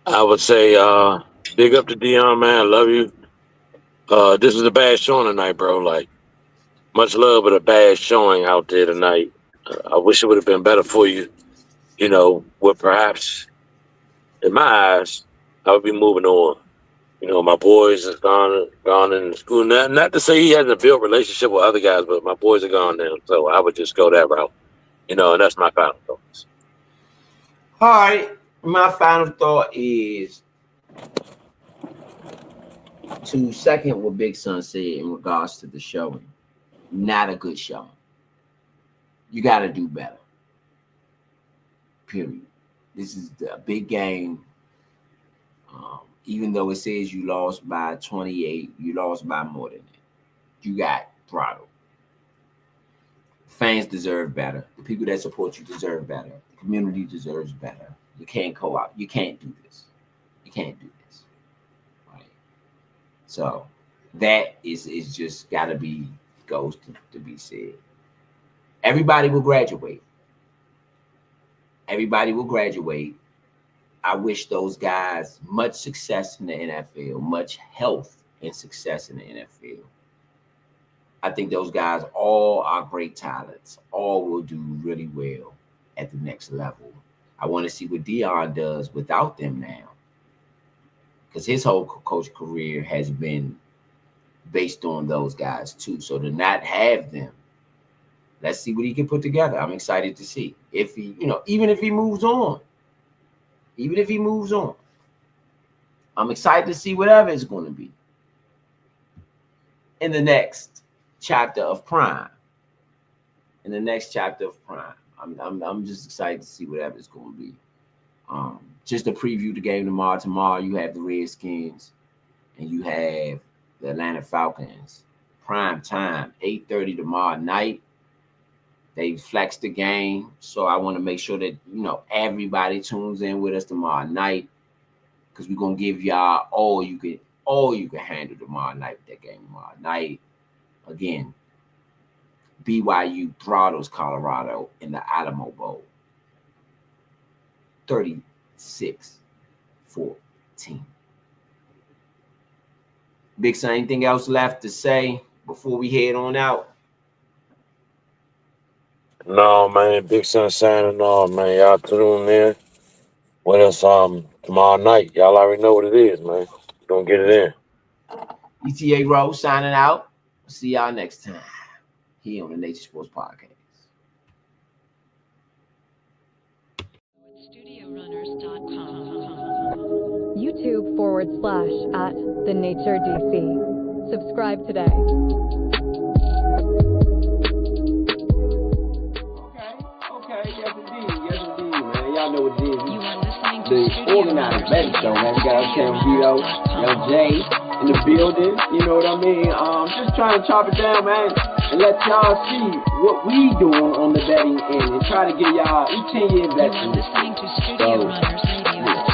I would say Big up to Dion, man. I love you. This is a bad showing tonight, bro. Like, much love, but a bad showing out there tonight. I wish it would have been better for you. You know, what perhaps, in my eyes, I would be moving on. You know, my boys is gone in school. Not to say he hasn't built relationship with other guys, but my boys are gone now. So I would just go that route. You know, and that's my final thoughts. All right. My final thought is to second what Big Son said in regards to the showing. Not a good showing. You got to do better. Period. This is a big game. Even though it says you lost by 28, you lost by more than that. You got throttled. Fans deserve better. The people that support you deserve better. The community deserves better. You can't go out. You can't do this. You can't do this. Right? So that is just got to be goes to be said. Everybody will graduate. Everybody will graduate. I wish those guys much success in the NFL, much health and success in the NFL. I think those guys all are great talents. All will do really well at the next level. I want to see what Dion does without them now, because his whole coach career has been based on those guys too. So to not have them, let's see what he can put together. I'm excited to see if he, even if he moves on. Even if he moves on, I'm excited to see whatever it's going to be in the next chapter of Prime. In the next chapter of Prime, I'm just excited to see whatever it's going to be. Just to preview the game tomorrow. Tomorrow you have the Redskins and you have the Atlanta Falcons. Prime time, 8:30 tomorrow night. They flexed the game, so I want to make sure that everybody tunes in with us tomorrow night, because we're gonna give y'all all you can handle tomorrow night with that game tomorrow night. Again, BYU throttles Colorado in the Alamo Bowl, 36-14. Big Son, anything else left to say before we head on out? No, man. Big Son signing off, man. Y'all tune in with us tomorrow night. Y'all already know what it is, man. We're gonna get it in. ETA Rose signing out. See y'all next time here on the Nature Sports Podcast. YouTube.com/@TheNatureDC. Subscribe today. Okay, yes indeed, man. Y'all know what it is. The organized betting show, man. We got Cam Vito, Jay in the building. You know what I mean? Just trying to chop it down, man, and let y'all see what we doing on the betting end, and try to give y'all each 10-year investment. So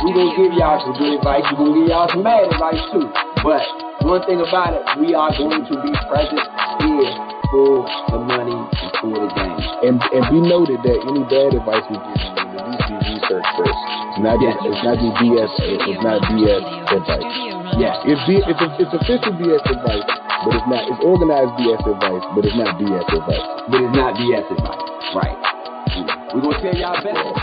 we gonna give y'all some good advice. We gonna give y'all some bad advice too. But one thing about it, we are going to be present here for the money and for the game. And be noted that any bad advice we give you, at least be research first. It's not just BS. It's not BS advice. Yes. It's official BS advice, but it's not. It's organized BS advice, but it's not BS advice. But it's not BS advice. Right. We're gonna tell y'all better.